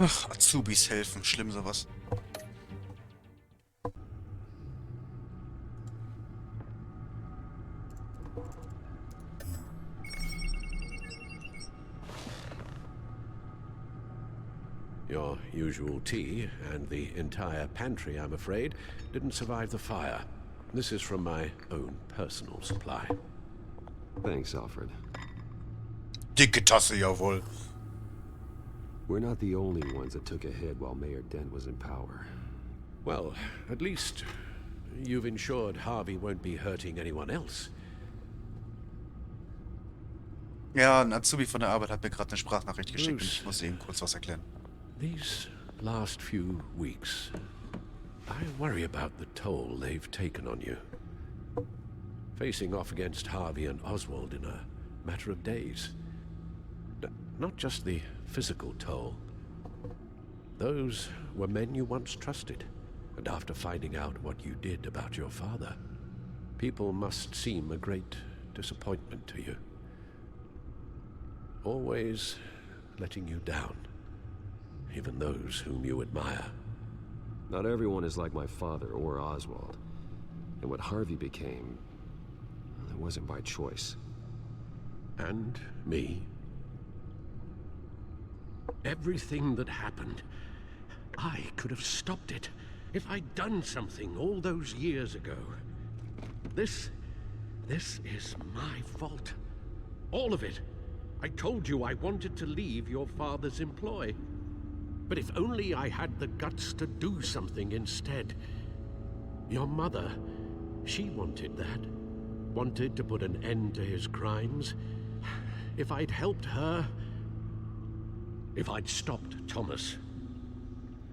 Speaker 17: Ach, Azubis helfen, schlimm sowas.
Speaker 16: Your usual tea and the entire pantry, I'm afraid, didn't survive the fire. This is from my own personal supply.
Speaker 3: Thanks, Alfred.
Speaker 17: Dicke Tasse, jawohl.
Speaker 3: We're not the only ones that took a hit while Mayor Dent was in power.
Speaker 16: Well, at least you've ensured Harvey won't be hurting anyone else.
Speaker 17: Ja, ein Azubi von der Arbeit hat mir gerade eine Sprachnachricht geschickt und ich muss eben kurz was erklären.
Speaker 16: These last few weeks, I worry about the toll they've taken on you. Facing off against Harvey and Oswald in a matter of days. Not just the physical toll. Those were men you once trusted, and after finding out what you did about your father, people must seem a great disappointment to you. Always letting you down, even those whom you admire.
Speaker 3: Not everyone is like my father or Oswald. And what Harvey became, it wasn't by choice.
Speaker 16: And me. Everything that happened, I could have stopped it if I'd done something all those years ago. This is my fault. All of it. I told you I wanted to leave your father's employ. But if only I had the guts to do something instead. Your mother, she wanted that. Wanted to put an end to his crimes. If I'd helped her, if I'd stopped Thomas,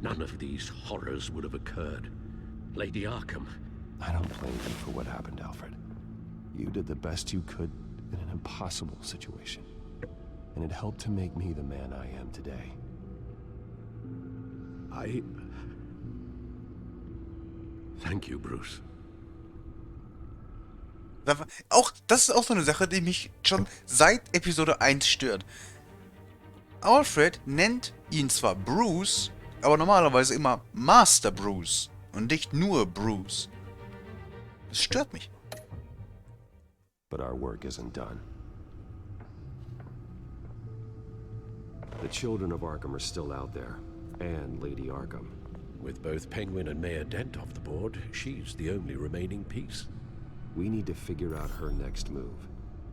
Speaker 16: none of these horrors would have occurred. Lady Arkham.
Speaker 3: I don't blame you for what happened, Alfred. You did the best you could in an impossible situation. And it helped to make me the man I am today.
Speaker 16: Thank you, Bruce.
Speaker 17: Das ist auch so eine Sache, die mich schon seit Episode 1 stört. Alfred nennt ihn zwar Bruce, aber normalerweise immer Master Bruce und nicht nur Bruce. Das stört mich.
Speaker 3: But our work isn't done. The children of Arkham are still out there, and Lady Arkham.
Speaker 16: With both Penguin and Mayor Dent off the board, she's the only remaining piece.
Speaker 3: We need to figure out her next move.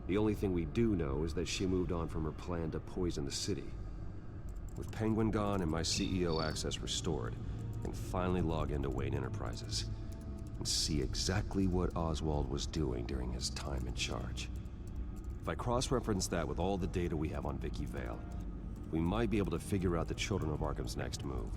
Speaker 3: The only thing we do know is that she moved on from her plan to poison the city. With Penguin gone and my CEO access restored, I can finally log into Wayne Enterprises and see exactly what Oswald was doing during his time in charge. If I cross-reference that with all the data we have on Vicky Vale, we might be able to figure out the Children of Arkham's next move.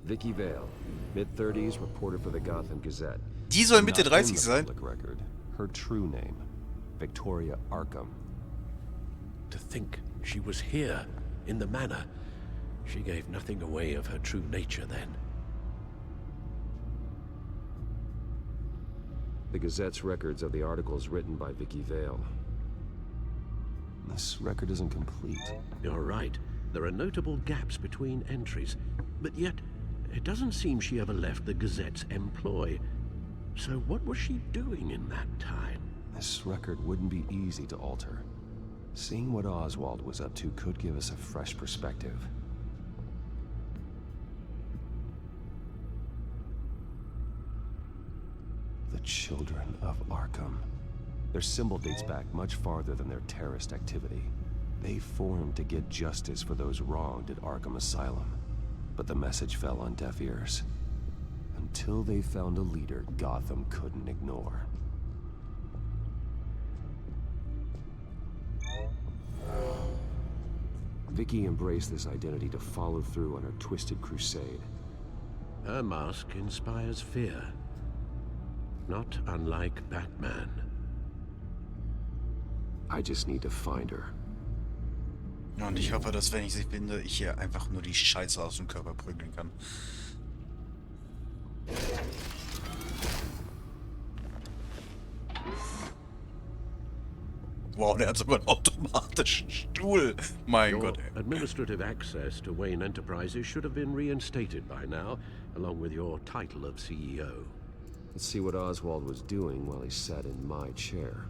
Speaker 3: Vicky Vale, mid-30s, reporter for the Gotham Gazette.
Speaker 17: Die soll Mitte
Speaker 3: Not
Speaker 17: 30
Speaker 3: in the
Speaker 17: sein.
Speaker 3: public record. Her true name, Victoria Arkham.
Speaker 16: To think she was here, in the manor. She gave nothing away of her true nature then.
Speaker 3: The Gazette's records of the articles written by Vicky Vale. This record isn't complete.
Speaker 16: You're right. There are notable gaps between entries, but yet it doesn't seem she ever left the Gazette's employ. So what was she doing in that time?
Speaker 3: This record wouldn't be easy to alter. Seeing what Oswald was up to could give us a fresh perspective. The Children of Arkham. Their symbol dates back much farther than their terrorist activity. They formed to get justice for those wronged at Arkham Asylum. But the message fell on deaf ears. Until they found a leader Gotham couldn't ignore. Vicky embraced this identity to follow through on her twisted crusade.
Speaker 16: Her mask inspires fear. Not unlike Batman.
Speaker 3: I just need to find her.
Speaker 17: Und ich hoffe, dass wenn ich sie finde, ich hier einfach nur die Scheiße aus dem Körper prügeln kann. Wow, der hat sogar einen automatischen Stuhl. Mein
Speaker 16: Your
Speaker 17: Gott, ey.
Speaker 16: administrative access to Wayne Enterprises should have been reinstated by now, along with your title of CEO.
Speaker 3: Let's see what Oswald was doing while he sat in my chair.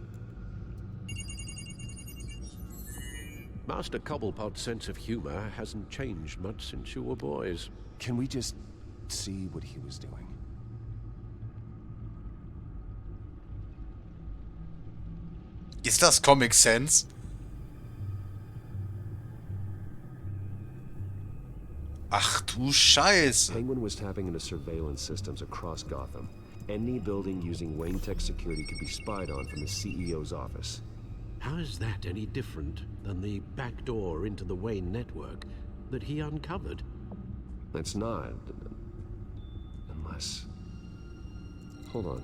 Speaker 16: Master Cobblepot's sense of humor hasn't changed much since you were boys.
Speaker 3: Can we just see what he was doing?
Speaker 17: Ist das Comic Sans? Ach du Scheiße.
Speaker 3: Penguin was tapping into surveillance systems across Gotham. Any building using Wayne Tech security could be spied on from the CEO's office.
Speaker 16: How is that any different than the back door into the Wayne network that he uncovered?
Speaker 3: It's not. Unless... Hold on.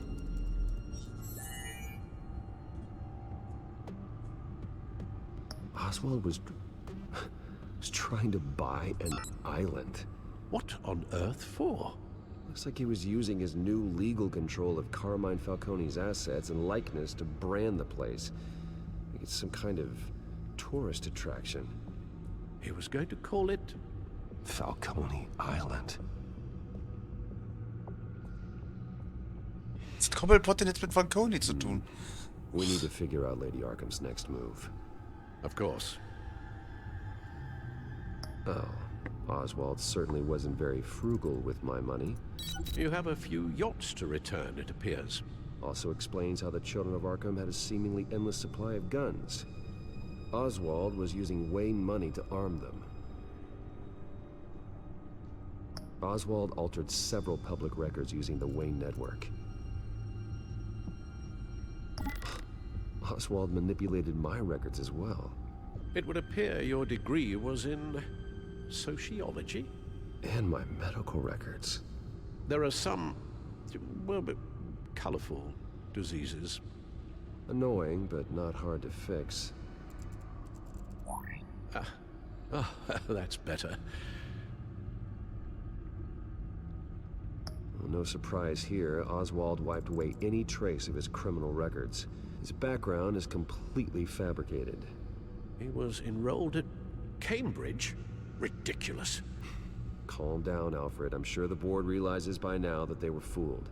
Speaker 3: Oswald was trying to buy an island.
Speaker 16: What on earth for?
Speaker 3: Looks like he was using his new legal control of Carmine Falcone's assets and likeness to brand the place. Like it's some kind of tourist attraction.
Speaker 16: He was going to call it...
Speaker 3: Falcone Island.
Speaker 17: Was hat Cobblepot denn jetzt mit Falcone zu tun?
Speaker 3: We need to figure out Lady Arkham's next move.
Speaker 16: Of course.
Speaker 3: Oh, Oswald certainly wasn't very frugal with my money.
Speaker 16: You have a few yachts to return, it appears.
Speaker 3: Also explains how the Children of Arkham had a seemingly endless supply of guns. Oswald was using Wayne money to arm them. Oswald altered several public records using the Wayne network. Oswald manipulated my records as well.
Speaker 16: It would appear your degree was in... sociology?
Speaker 3: And my medical records.
Speaker 16: There are some... well, but colorful diseases.
Speaker 3: Annoying, but not hard to fix.
Speaker 16: That's better.
Speaker 3: Well, no surprise here, Oswald wiped away any trace of his criminal records. His background is completely fabricated.
Speaker 16: He was enrolled at Cambridge? Ridiculous.
Speaker 3: Calm down, Alfred. I'm sure the board realizes by now that they were fooled.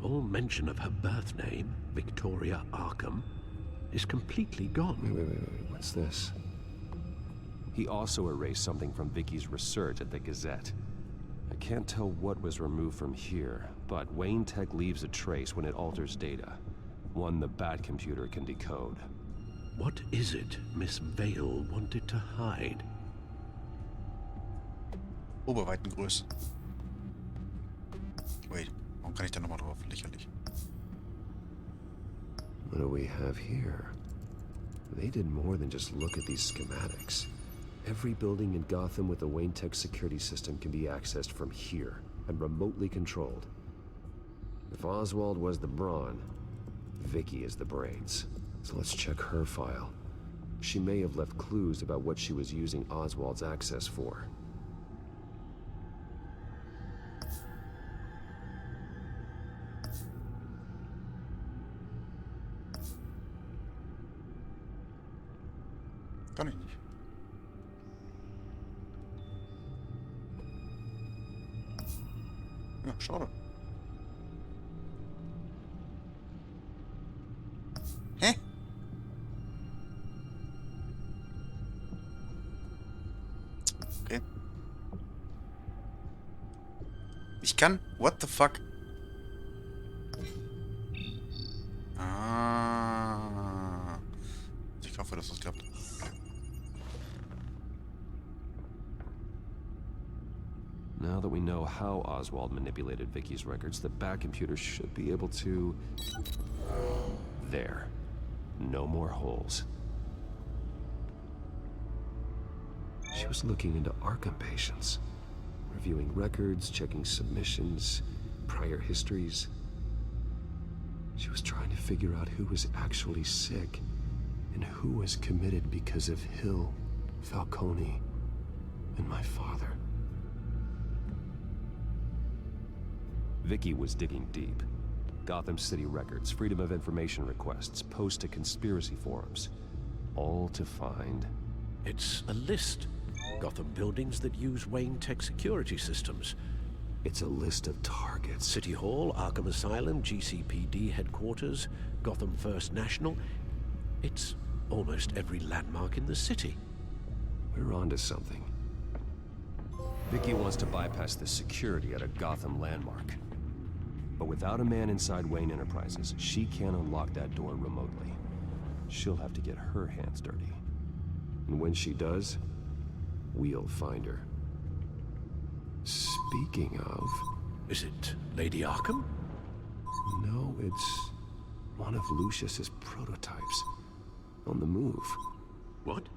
Speaker 16: All mention of her birth name, Victoria Arkham, is completely gone.
Speaker 3: Wait. What's this? He also erased something from Vicky's research at the Gazette. I can't tell what was removed from here, but Wayne Tech leaves a trace when it alters data. One the Bat computer can decode.
Speaker 16: What is it Miss Vale wanted to hide?
Speaker 17: Oberweitengröße. Wait, warum kann ich da nochmal drauf? Lächerlich.
Speaker 3: What do we have here? They did more than just look at these schematics. Every building in Gotham with a Wayne Tech security system can be accessed from here and remotely controlled. If Oswald was the brawn, Vicky is the brains. So let's check her file. She may have left clues about what she was using Oswald's access for.
Speaker 17: Kann ich nicht. Ja, schade. Hä? Okay. Ich kann? What the fuck? Ah. Ich hoffe, dass das klappt.
Speaker 3: Now that we know how Oswald manipulated Vicky's records, the back computer should be able to... There. No more holes. She was looking into Arkham patients, reviewing records, checking submissions, prior histories. She was trying to figure out who was actually sick and who was committed because of Hill, Falcone, and my father. Vicky was digging deep. Gotham City records, Freedom of Information requests, posts to conspiracy forums. All to find...
Speaker 16: It's a list. Gotham buildings that use Wayne Tech security systems.
Speaker 3: It's a list of targets.
Speaker 16: City Hall, Arkham Asylum, GCPD headquarters, Gotham First National. It's almost every landmark in the city.
Speaker 3: We're onto something. Vicky wants to bypass the security at a Gotham landmark. But without a man inside Wayne Enterprises, she can't unlock that door remotely. She'll have to get her hands dirty. And when she does, we'll find her. Speaking of...
Speaker 16: Is it Lady Arkham?
Speaker 3: No, it's one of Lucius's prototypes. On the move.
Speaker 16: What?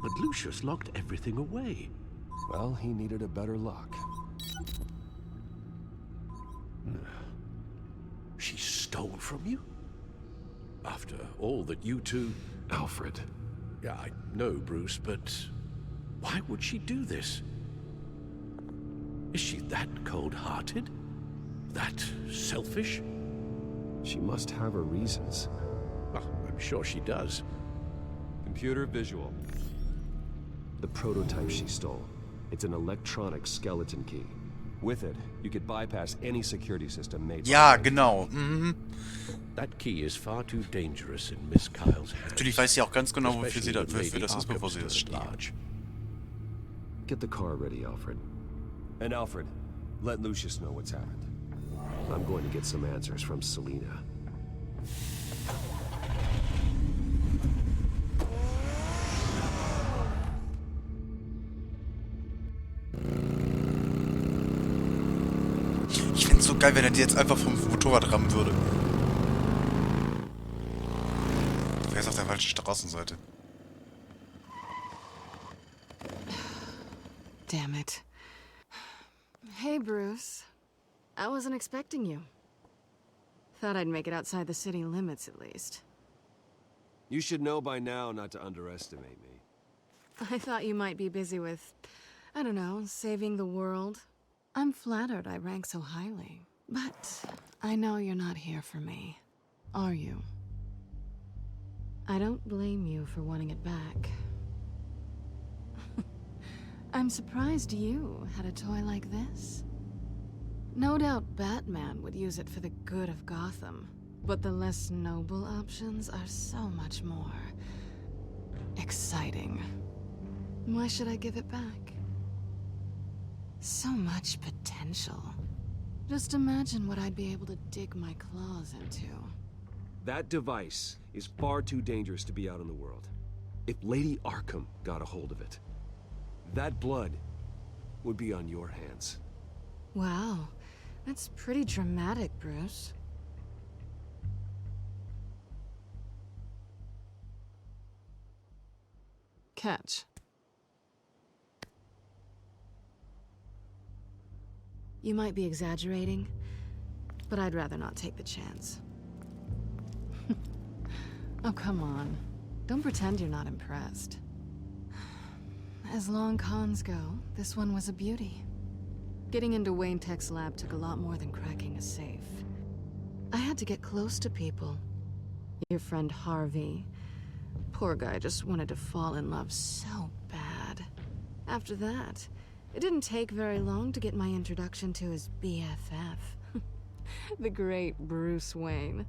Speaker 16: But Lucius locked everything away.
Speaker 3: Well, he needed a better lock.
Speaker 16: She stole from you? After all that you two...
Speaker 3: Alfred.
Speaker 16: Yeah, I know, Bruce, but why would she do this? Is she that cold-hearted? That selfish?
Speaker 3: She must have her reasons.
Speaker 16: Well, I'm sure she does.
Speaker 3: Computer visual. The prototype she stole. It's an electronic skeleton key. With it, you could bypass any security system made.
Speaker 17: Ja, genau. Mhm.
Speaker 16: That key is far too dangerous in Miss Kyle's hands.
Speaker 17: Natürlich weiß sie auch ganz genau, wofür das ist, bevor sie das stiehlt.
Speaker 3: Get the car ready, Alfred. And Alfred, let Lucius know what's happened. I'm going to get some answers from Selina.
Speaker 17: Ich find's so geil, wenn er die jetzt einfach vom Motorrad rammen würde. Er ist auf der falschen Straßenseite.
Speaker 9: Damn it. Hey, Bruce. I wasn't expecting you. Thought I'd make it outside the city limits, at least.
Speaker 3: You should know by now not to underestimate me.
Speaker 9: I thought you might be busy with, I don't know, saving the world. I'm flattered I rank so highly. But I know you're not here for me, are you? I don't blame you for wanting it back. I'm surprised you had a toy like this. No doubt Batman would use it for the good of Gotham, but the less noble options are so much more exciting. Why should I give it back? So much potential. Just imagine what I'd be able to dig my claws into.
Speaker 3: That device is far too dangerous to be out in the world. If Lady Arkham got a hold of it, that blood would be on your hands.
Speaker 9: Wow, that's pretty dramatic, Bruce. catch. You might be exaggerating, but I'd rather not take the chance. Oh, come on. Don't pretend you're not impressed. As long cons go, this one was a beauty. Getting into Wayne Tech's lab took a lot more than cracking a safe. I had to get close to people. Your friend Harvey. Poor guy just wanted to fall in love so bad. After that, it didn't take very long to get my introduction to his BFF. The great Bruce Wayne.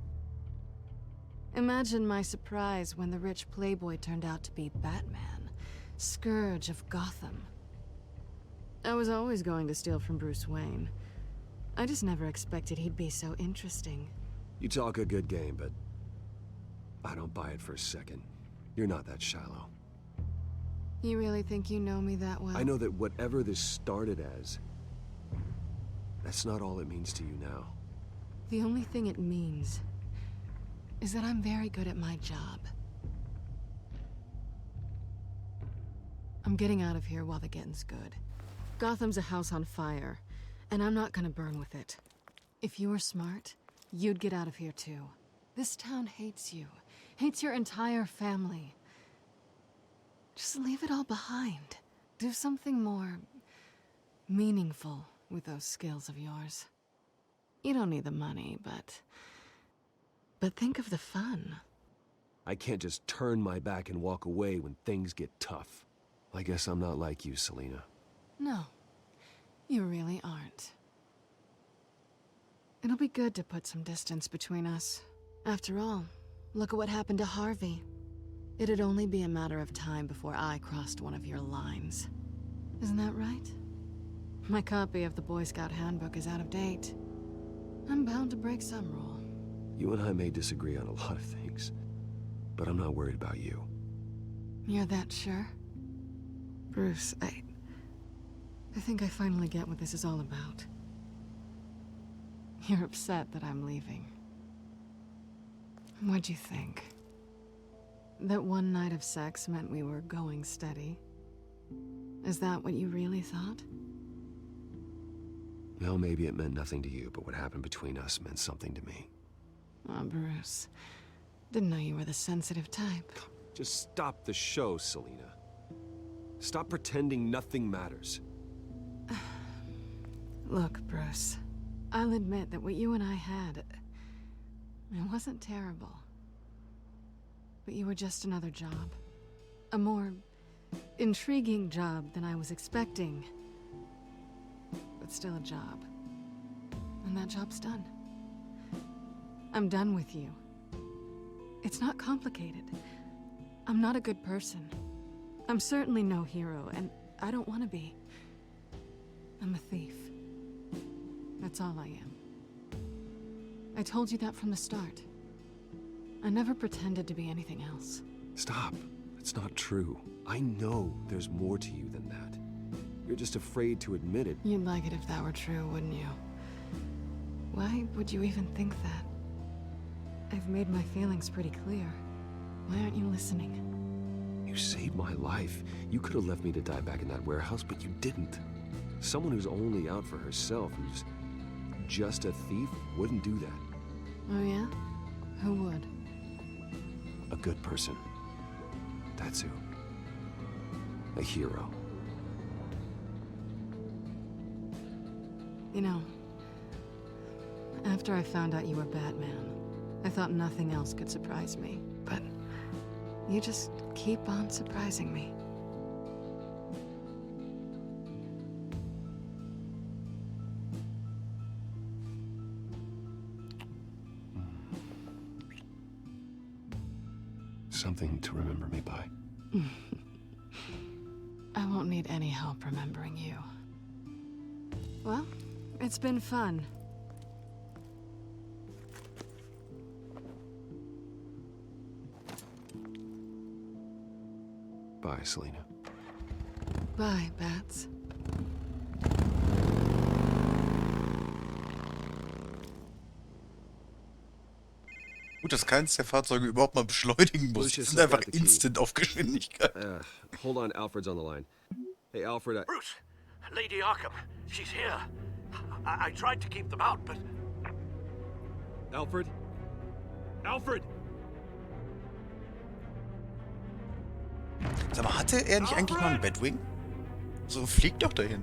Speaker 9: Imagine my surprise when the rich playboy turned out to be Batman, Scourge of Gotham. I was always going to steal from Bruce Wayne. I just never expected he'd be so interesting.
Speaker 10: You talk a good game, but I don't buy it for a second. You're not that shallow.
Speaker 9: You really think you know me that well?
Speaker 10: I know that whatever this started as, that's not all it means to you now.
Speaker 9: The only thing it means is that I'm very good at my job. I'm getting out of here while the getting's good. Gotham's a house on fire, and I'm not gonna burn with it. If you were smart, you'd get out of here too. This town hates you, hates your entire family. Just leave it all behind. Do something more meaningful with those skills of yours. You don't need the money, but think of the fun.
Speaker 10: I can't just turn my back and walk away when things get tough. I guess I'm not like you, Selina.
Speaker 9: No, you really aren't. It'll be good to put some distance between us. After all, look at what happened to Harvey. It'd only be a matter of time before I crossed one of your lines. Isn't that right? My copy of the Boy Scout Handbook is out of date. I'm bound to break some rule.
Speaker 10: You and I may disagree on a lot of things, but I'm not worried about you.
Speaker 9: You're that sure? Bruce, I think I finally get what this is all about. You're upset that I'm leaving. What'd you think? That one night of sex meant we were going steady? Is that what you really thought?
Speaker 10: Well, maybe it meant nothing to you, but what happened between us meant something to me.
Speaker 9: Oh, Bruce. Didn't know you were the sensitive type.
Speaker 10: Just stop the show, Selina. Stop pretending nothing matters.
Speaker 9: Look, Bruce. I'll admit that what you and I had, it wasn't terrible. But you were just another job. A more intriguing job than I was expecting. But still a job. And that job's done. I'm done with you. It's not complicated. I'm not a good person. I'm certainly no hero, and I don't want to be. I'm a thief. That's all I am. I told you that from the start. I never pretended to be anything else.
Speaker 10: Stop. It's not true. I know there's more to you than that. You're just afraid to admit it.
Speaker 9: You'd like it if that were true, wouldn't you? Why would you even think that? I've made my feelings pretty clear. Why aren't you listening?
Speaker 10: You saved my life. You could have left me to die back in that warehouse, but you didn't. Someone who's only out for herself, who's just a thief, wouldn't do that.
Speaker 9: Oh yeah? Who would?
Speaker 10: A good person. That's who. A hero.
Speaker 9: You know, after I found out you were Batman, I thought nothing else could surprise me, but you just keep on surprising me.
Speaker 10: Something to remember me by.
Speaker 9: I won't need any help remembering you. Well, it's been fun.
Speaker 10: Bye, Selina.
Speaker 9: Bye, Bats.
Speaker 17: Gut, dass keines der Fahrzeuge überhaupt mal beschleunigen muss. Die
Speaker 3: Lucius,
Speaker 17: sind
Speaker 3: I've
Speaker 17: einfach
Speaker 3: got the key.
Speaker 17: instant auf Geschwindigkeit.
Speaker 3: Hold on, Alfred's on the line. Hey, Alfred,
Speaker 19: Bruce, Lady Arkham, she's here. I tried to keep them out, but...
Speaker 3: Alfred? Alfred!
Speaker 17: Sag mal, hatte er nicht eigentlich mal einen Batwing? So, fliegt doch dahin.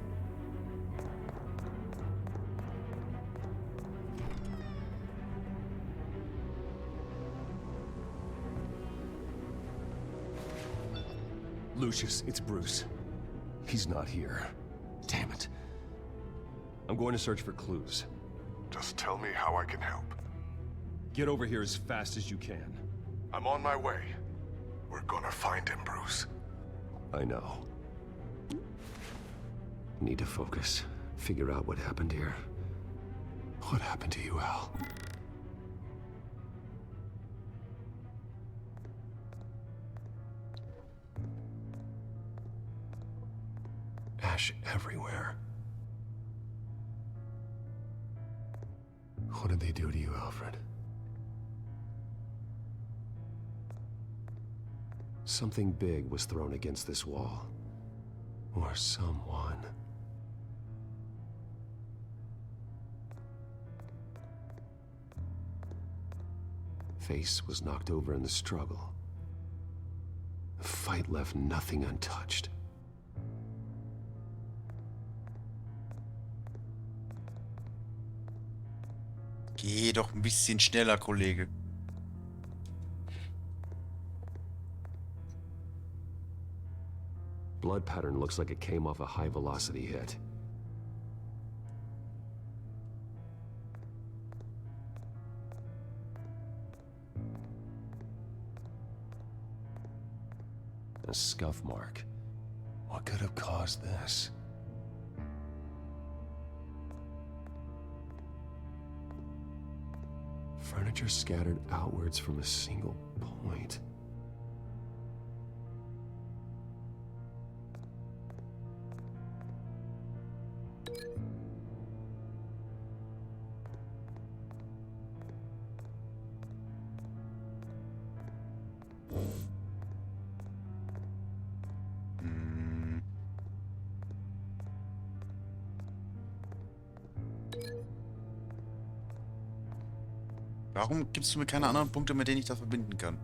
Speaker 3: Lucius, it's Bruce. He's not here. Damn it. I'm going to search for clues.
Speaker 14: Just tell me how I can help.
Speaker 3: Get over here as fast as you can.
Speaker 14: I'm on my way. We're gonna find him, Bruce.
Speaker 3: I know. Need to focus. Figure out what happened here. What happened to you, Al? Ash everywhere. What did they do to you, Alfred? Something big was thrown against this wall. Or someone. Face was knocked over in the struggle. The fight left nothing untouched.
Speaker 17: Geh doch ein bisschen schneller, Kollege.
Speaker 3: Blood pattern looks like it came off a high-velocity hit. A scuff mark. What could have caused this? Furniture scattered outwards from a single point.
Speaker 17: Warum gibst du mir keine anderen Punkte, mit denen ich das verbinden kann?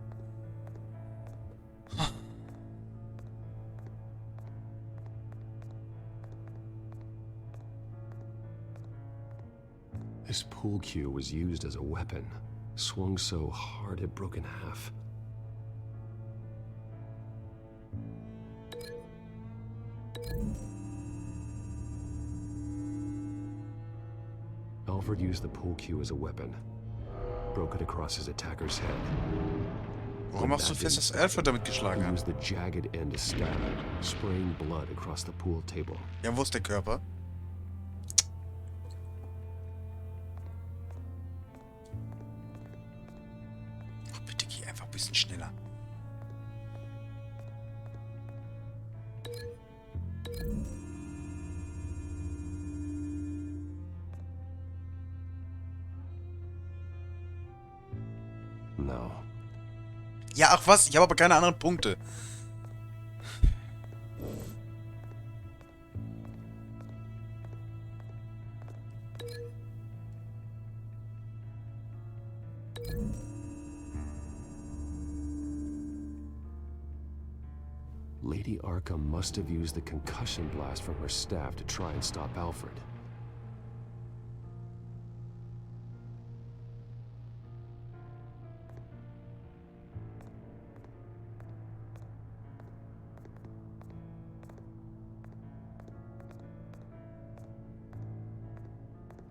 Speaker 3: This pool cue was used as a weapon, swung so hard it broke in half. Alfred used the pool cue as a weapon, broke it across his attacker's head.
Speaker 17: Warum machst du fest, dass Alfred damit geschlagen hat?
Speaker 3: Used the jagged end to stab, spraying blood across the pool table.
Speaker 17: Ja, wo ist der Körper? Ach, bitte geh einfach ein bisschen schneller.
Speaker 3: No.
Speaker 17: Ja, ach was, ich habe aber keine anderen Punkte.
Speaker 3: Lady Arkham must have used the concussion blast from her staff to try and stop Alfred.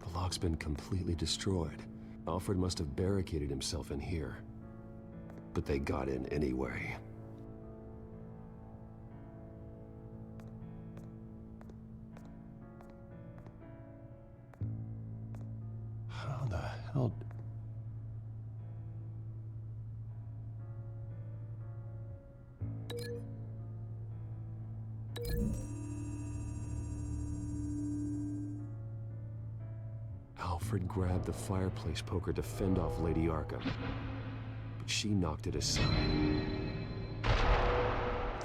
Speaker 3: The lock's been completely destroyed. Alfred must have barricaded himself in here. But they got in anyway. How the hell... Alfred grabbed the fireplace poker to fend off Lady Arkham.
Speaker 14: She knocked it aside.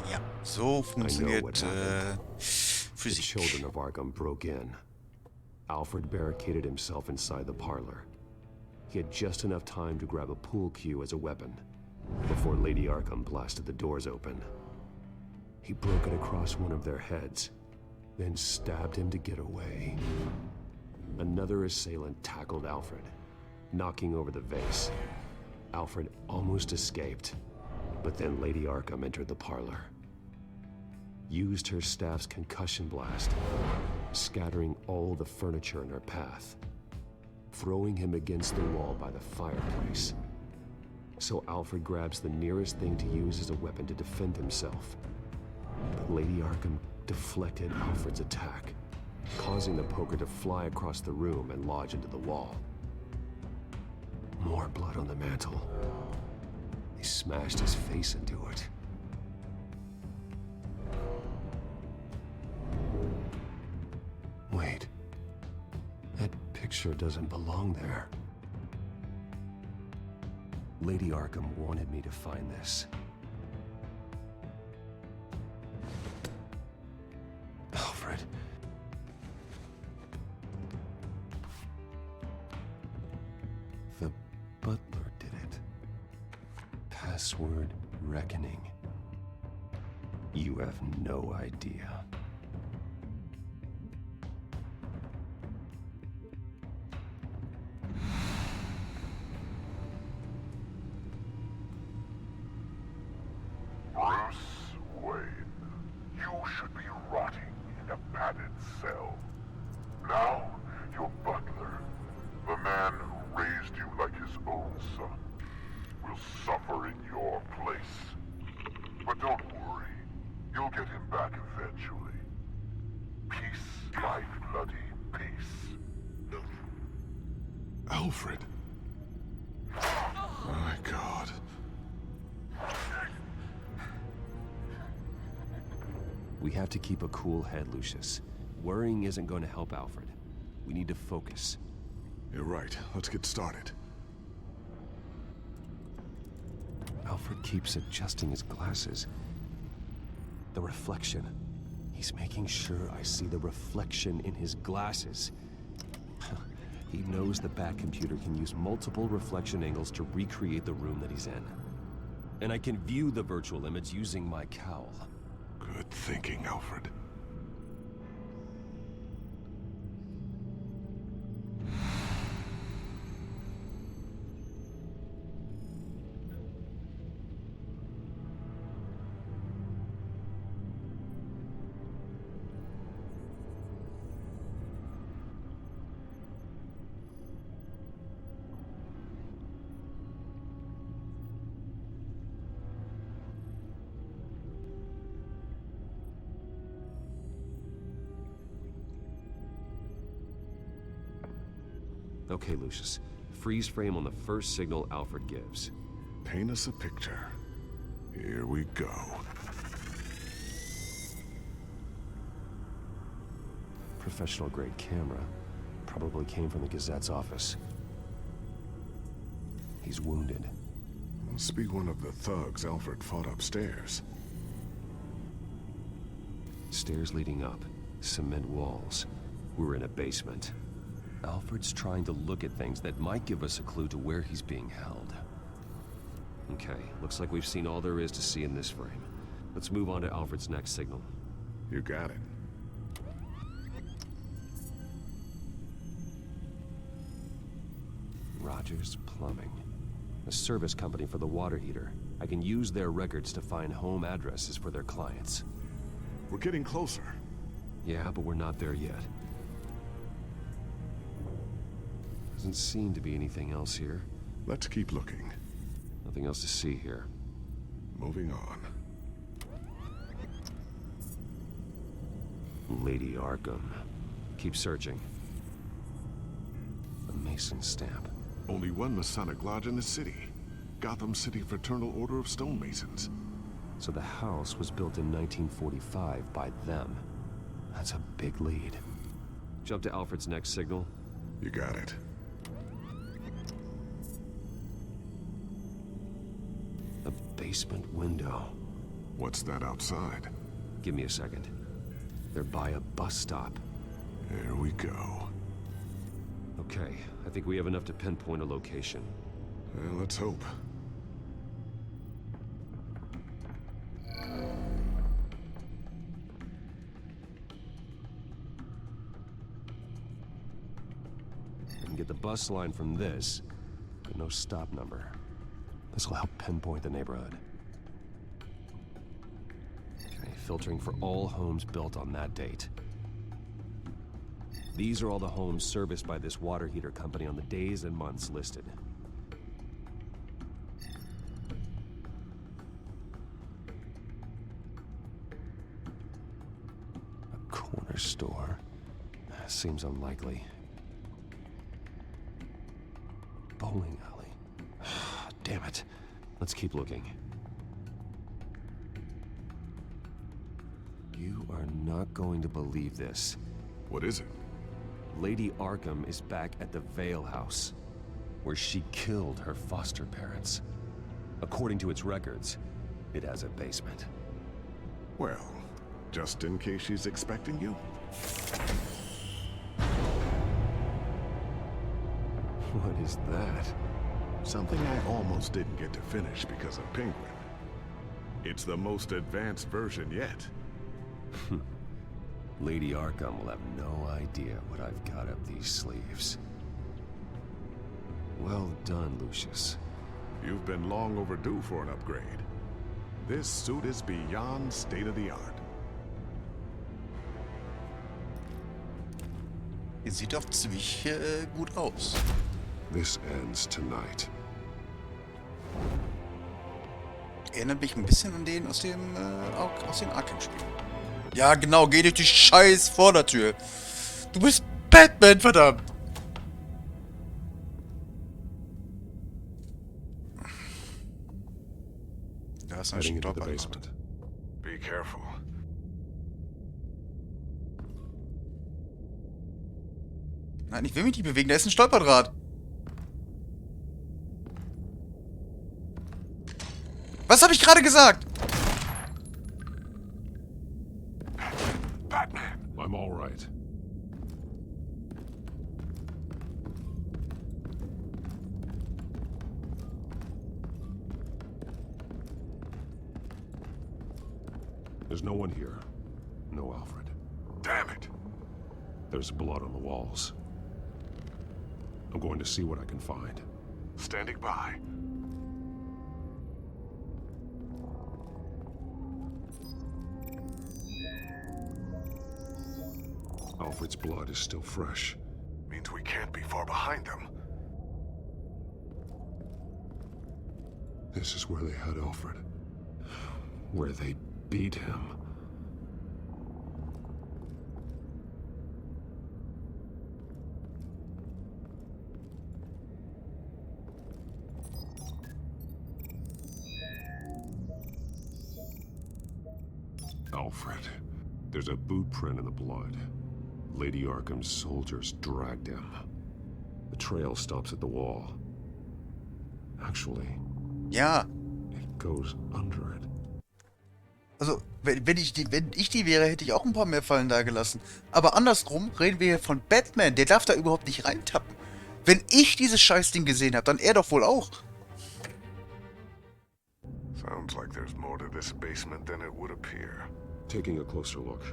Speaker 17: Ja, so funktioniert
Speaker 14: The
Speaker 17: Physik.
Speaker 14: children of Arkham broke in. Alfred barricaded himself inside the parlor. He had just enough time to grab a pool cue as a weapon before Lady Arkham blasted the doors open. He broke it across one of their heads, then stabbed him to get away. Another assailant tackled Alfred, knocking over the vase. Alfred almost escaped, but then Lady Arkham entered the parlor. Used her staff's concussion blast, scattering all the furniture in her path, throwing him against the wall by the fireplace. So Alfred grabs the nearest thing to use as a weapon to defend himself. But Lady Arkham deflected Alfred's attack, causing the poker to fly across the room and lodge into the wall. More blood on the mantle. They smashed his face into it. Wait. That picture doesn't belong there. Lady Arkham wanted me to find this. Alfred. The butler did it. Password reckoning. You have no idea.
Speaker 7: Bruce Wayne, you should be rotting in a padded cell. Now, your butler, the man who raised you like his own son, will suffer in your place. But don't worry, you'll get him back eventually. Peace, my bloody peace.
Speaker 12: Alfred. My God.
Speaker 14: We have to keep a cool head, Lucius. Worrying isn't going to help Alfred. We need to focus.
Speaker 12: You're right. Let's get started.
Speaker 14: Alfred keeps adjusting his glasses. The reflection. He's making sure I see the reflection in his glasses. He knows the Batcomputer can use multiple reflection angles to recreate the room that he's in. And I can view the virtual image using my cowl.
Speaker 12: Good thinking, Alfred.
Speaker 14: Okay, Lucius. Freeze frame on the first signal Alfred gives.
Speaker 12: Paint us a picture. Here we go.
Speaker 14: Professional-grade camera. Probably came from the Gazette's office. He's wounded.
Speaker 12: Must be one of the thugs Alfred fought upstairs.
Speaker 14: Stairs leading up. Cement walls. We're in a basement. Alfred's trying to look at things that might give us a clue to where he's being held. Okay, looks like we've seen all there is to see in this frame. Let's move on to Alfred's next signal.
Speaker 12: You got it.
Speaker 14: Rogers Plumbing. A service company for the water heater. I can use their records to find home addresses for their clients.
Speaker 12: We're getting closer.
Speaker 14: Yeah, but we're not there yet. Doesn't seem to be anything else here.
Speaker 12: Let's keep looking.
Speaker 14: Nothing else to see here.
Speaker 12: Moving on.
Speaker 14: Lady Arkham. Keep searching. A Mason stamp.
Speaker 12: Only one Masonic lodge in the city. Gotham City Fraternal Order of Stonemasons.
Speaker 14: So the house was built in 1945 by them. That's a big lead. Jump to Alfred's next signal.
Speaker 12: You got it.
Speaker 3: basement window.
Speaker 12: What's that outside?
Speaker 3: Give me a second. They're by a bus stop.
Speaker 12: There we go.
Speaker 3: Okay, I think we have enough to pinpoint a location.
Speaker 12: Well, let's hope.
Speaker 3: I can get the bus line from this, but no stop number. This will help pinpoint the neighborhood. Okay, filtering for all homes built on that date. These are all the homes serviced by this water heater company on the days and months listed. A corner store. Seems unlikely. Bowling alley. Damn it. Let's keep looking. You are not going to believe this.
Speaker 12: What is it?
Speaker 3: Lady Arkham is back at the Vale House, where she killed her foster parents. According to its records, it has a basement.
Speaker 12: Well, just in case she's expecting you.
Speaker 3: What is that?
Speaker 12: Something I almost didn't get to finish because of Penguin. It's the most advanced version yet.
Speaker 3: Lady Arkham will have no idea what I've got up these sleeves. Well done, Lucius.
Speaker 12: You've been long overdue for an upgrade. This suit is beyond state-of-the-art.
Speaker 17: Sieht doch ziemlich gut aus.
Speaker 12: This ends tonight.
Speaker 17: Erinnert mich ein bisschen an den aus den Arkham-Spielen. Ja, genau, geh durch die scheiß Vordertür. Du bist Batman, verdammt. Da ist ein Stolperrad.
Speaker 12: Be careful.
Speaker 17: Nein, ich will mich nicht bewegen, da ist ein Stolperdraht. Was habe ich gerade gesagt?
Speaker 12: Batman, I'm all right.
Speaker 3: There's no one here. No Alfred.
Speaker 12: Damn it.
Speaker 3: There's blood on the walls. I'm going to see what I can find.
Speaker 12: Standing by.
Speaker 3: Alfred's blood is still fresh.
Speaker 12: Means we can't be far behind them.
Speaker 3: This is where they had Alfred. Where they beat him. Alfred. There's a boot print in the blood. Lady Arkham's soldiers dragged him. The trail stops at the wall. Actually,
Speaker 17: ja.
Speaker 3: It goes under it.
Speaker 17: Also, wenn ich die wäre, hätte ich auch ein paar mehr Fallen da gelassen. Aber andersrum reden wir hier von Batman. Der darf da überhaupt nicht reintappen. Wenn ich dieses Scheißding gesehen habe, dann er doch wohl auch.
Speaker 12: Sounds like there's more to this basement than it would appear.
Speaker 3: Taking a closer look.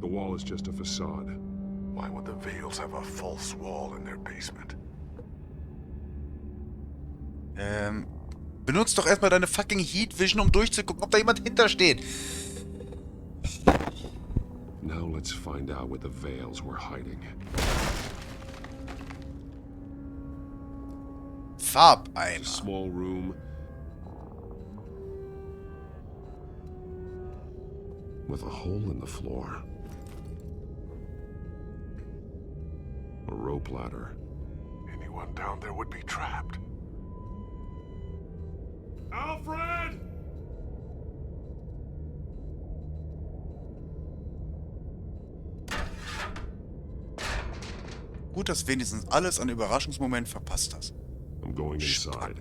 Speaker 3: The wall is just a facade.
Speaker 12: Why would the Vales have a false wall in their basement?
Speaker 17: Benutzt doch erstmal deine fucking Heat Vision, um durchzugucken, ob da jemand hintersteht.
Speaker 3: Now let's find out what the Vales were hiding.
Speaker 17: Farbeimer.
Speaker 3: Small room. With a hole in the floor. A rope ladder.
Speaker 12: Anyone down there would be trapped.
Speaker 3: Alfred!
Speaker 17: Gut, dass wenigstens alles an Überraschungsmoment verpasst hast.
Speaker 3: I'm going inside.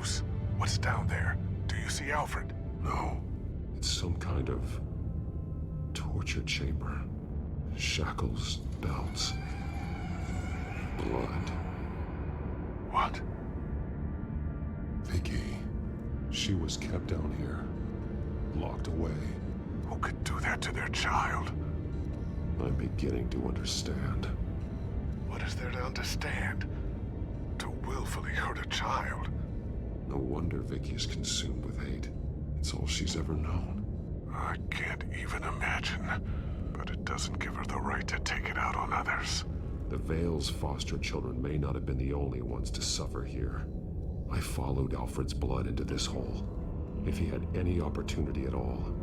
Speaker 12: Bruce, what's down there? Do you see Alfred?
Speaker 1: No. It's some kind of torture chamber. Shackles, belts, blood.
Speaker 12: What?
Speaker 1: Vicky. She was kept down here, locked away.
Speaker 12: Who could do that to their child?
Speaker 1: I'm beginning to understand.
Speaker 12: What is there to understand? To willfully hurt a child?
Speaker 1: No wonder Vicky is consumed with hate. It's all she's ever known.
Speaker 12: I can't even imagine. But it doesn't give her the right to take it out on others.
Speaker 1: The Vale's foster children may not have been the only ones to suffer here. I followed Alfred's blood into this hole. If he had any opportunity at all,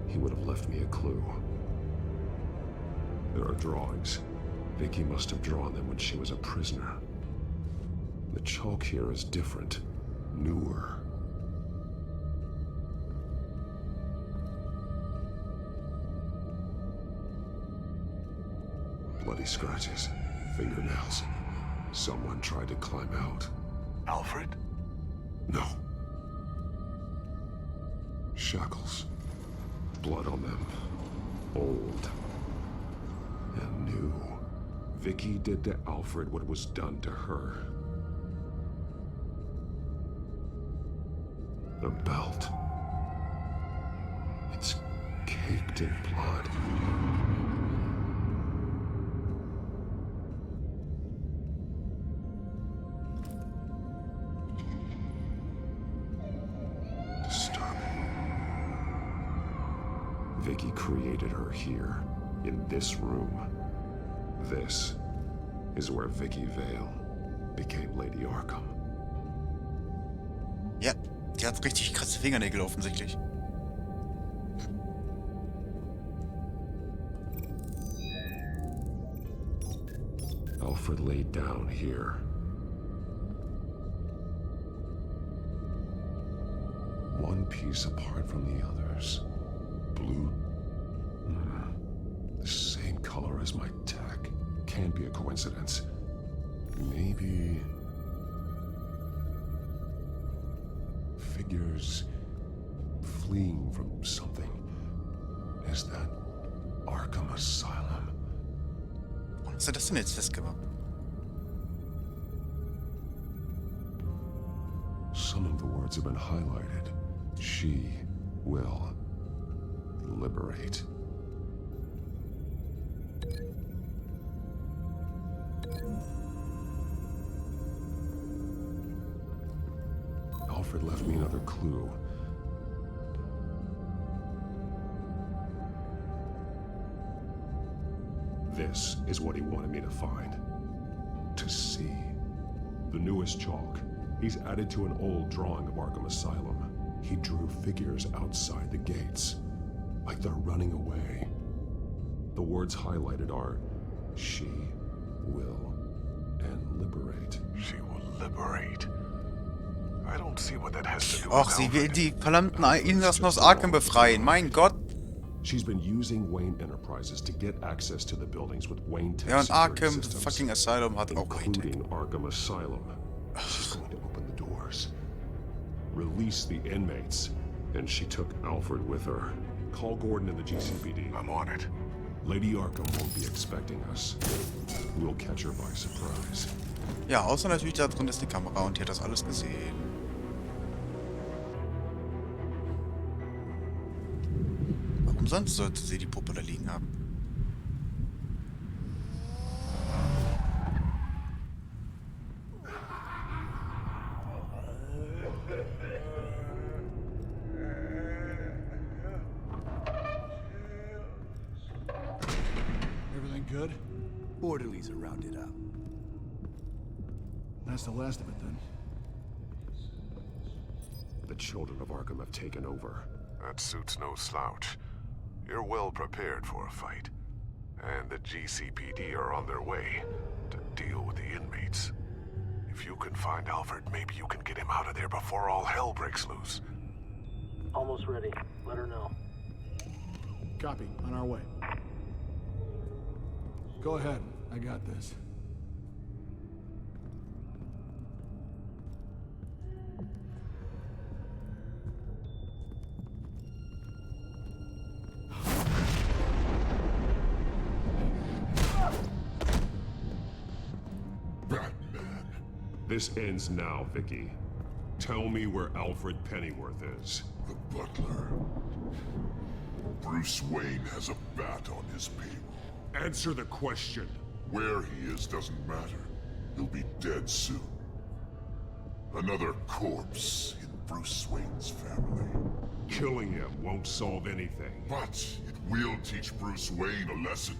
Speaker 1: he would have left me a clue. There are drawings. Vicky must have drawn them when she was a prisoner. The chalk here is different, newer. Bloody scratches, fingernails. Someone tried to climb out.
Speaker 12: Alfred?
Speaker 1: No. Shackles. Blood on them. Old. And new. Vicky did to Alfred what was done to her. The belt. It's caked in blood. Vicky created her here, in this room. This is where Vicky Vale became Lady Arkham.
Speaker 17: Ja, die hat richtig krasse Fingernägel offensichtlich.
Speaker 1: Alfred laid down here. One piece apart from the others. Blue. The same color as my tech. Can't be a coincidence. Maybe... figures fleeing from something. Is that Arkham Asylum?
Speaker 17: Warum hast du das denn jetzt festgemacht?
Speaker 1: Some of the words have been highlighted. She will liberate. Alfred left me another clue. This is what he wanted me to find. To see. The newest chalk. He's added to an old drawing of Arkham Asylum. He drew figures outside the gates, like they're running away. The words highlighted are, she will and liberate.
Speaker 12: She will liberate. I don't see what that has to do
Speaker 17: Och,
Speaker 12: with
Speaker 17: sie will
Speaker 12: Alfred.
Speaker 17: die verdammten Insassen aus Arkham befreien. Mein Gott.
Speaker 1: She's been using Wayne Enterprises to get access to the buildings with Wayne Tech
Speaker 17: Ja, und
Speaker 1: security
Speaker 17: Arkham
Speaker 1: systems,
Speaker 17: fucking Asylum hat auch Wayne Tech.
Speaker 1: including Arkham Asylum. She's going to open the doors, release the inmates, and she took Alfred with her. Call Gordon and the GCPD.
Speaker 12: I'm on it.
Speaker 1: Lady Arkham won't be expecting us. We'll catch her by surprise.
Speaker 17: Ja, außer natürlich da drin ist die Kamera und die hat das alles gesehen. Warum sonst sollte sie die Puppe da liegen haben?
Speaker 10: Everything good?
Speaker 6: Orderlies are rounded up.
Speaker 10: That's the last of it, then.
Speaker 1: The children of Arkham have taken over.
Speaker 12: That suit's no slouch. You're well prepared for a fight. And the GCPD are on their way to deal with the inmates. If you can find Alfred, maybe you can get him out of there before all hell breaks loose.
Speaker 6: Almost ready. Let her know.
Speaker 10: Copy. On our way. Go ahead. I got this.
Speaker 7: This ends now, Vicky. Tell me where Alfred Pennyworth is. The butler. Bruce Wayne has a bat on his payroll. Answer the question. Where he is doesn't matter. He'll be dead soon. Another corpse in Bruce Wayne's family. Killing him won't solve anything. But it will teach Bruce Wayne a lesson.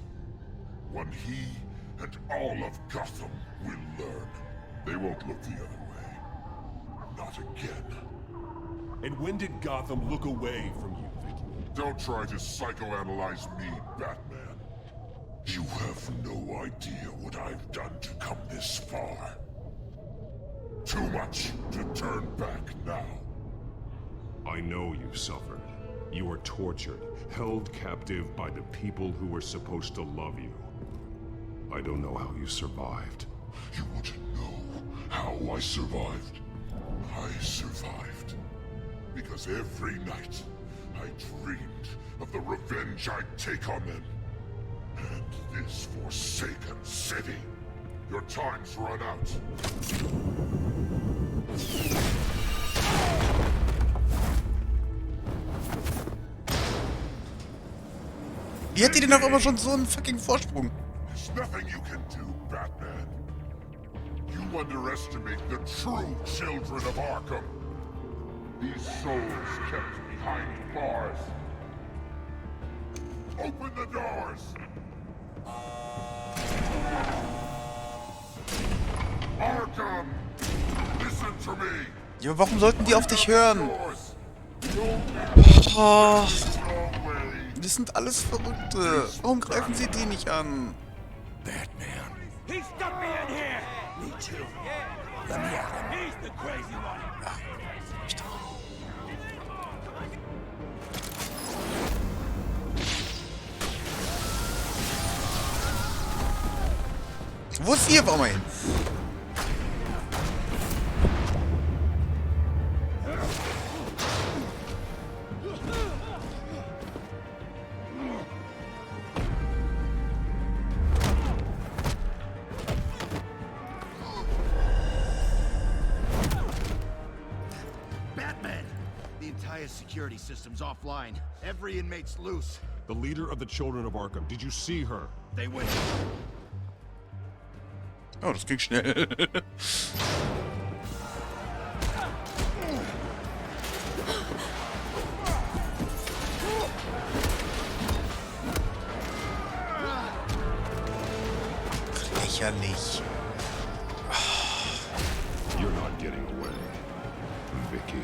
Speaker 7: One he and all of Gotham will learn. They won't look the other way. Not again. And when did Gotham look away from you, Vicky? Don't try to psychoanalyze me, Batman. You have no idea what I've done to come this far. Too much to turn back now. I know you suffered. You were tortured, held captive by the people who were supposed to love you. I don't know how you survived. You want to know how I survived? I survived because every night I dreamed of the revenge I'd take on them. And this forsaken city. Your time's run out.
Speaker 17: Wie hat die denn auf einmal schon so einen fucking Vorsprung?
Speaker 7: There's nothing you can do, Batman. You underestimate the true children of Arkham. These souls kept behind bars. Open the doors! Arkham! Listen to me!
Speaker 17: Ja, warum sollten die auf dich hören? Oh, das sind alles Verrückte. Warum greifen sie die nicht an?
Speaker 10: Batman. He stuck me in here! Me too. Let me out. He's the crazy one.
Speaker 17: Wo ist sie auf einmal hin?
Speaker 21: Batman! The entire security system's offline. Every inmate's loose.
Speaker 7: The leader of the Children of Arkham. Did you see her?
Speaker 21: They went.
Speaker 17: Oh, das ging schnell. Lächerlich.
Speaker 7: You're not getting away, Vicky.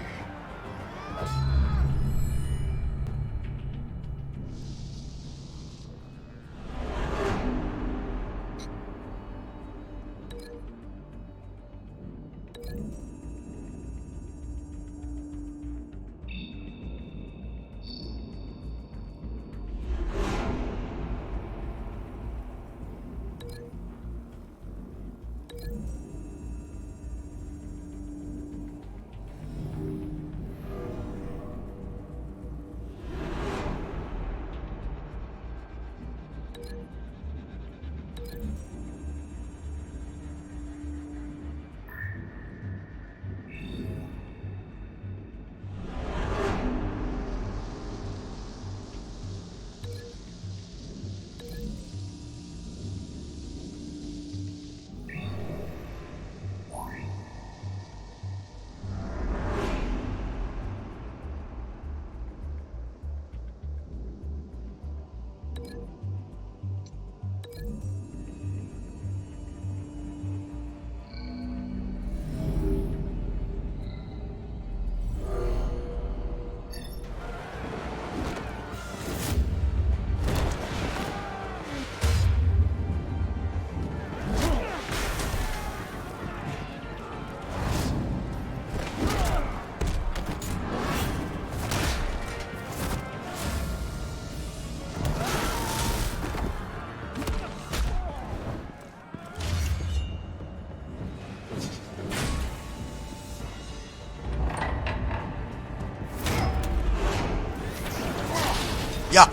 Speaker 17: Ja,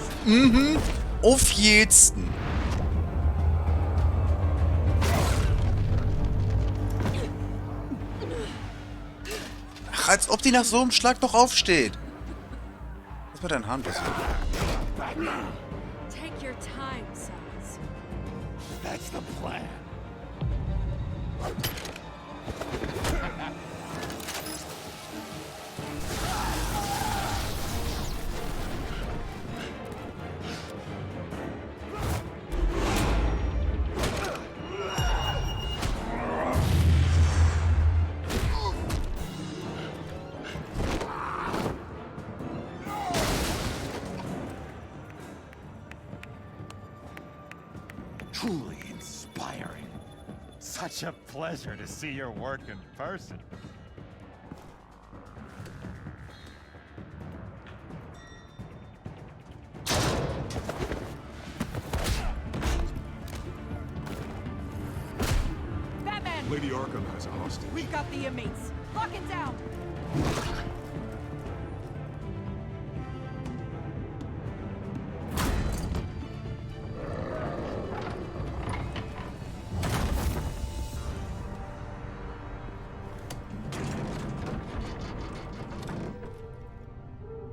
Speaker 17: auf jeden. Ach, als ob die nach so einem Schlag noch aufsteht. Was war dein Hahn passiert?
Speaker 4: Take your time, sons.
Speaker 10: That's the plan.
Speaker 13: Truly inspiring. Such a pleasure to see your work in person.
Speaker 22: Batman!
Speaker 1: Lady Arkham has a hostage.
Speaker 22: We've got the inmates. Lock it down!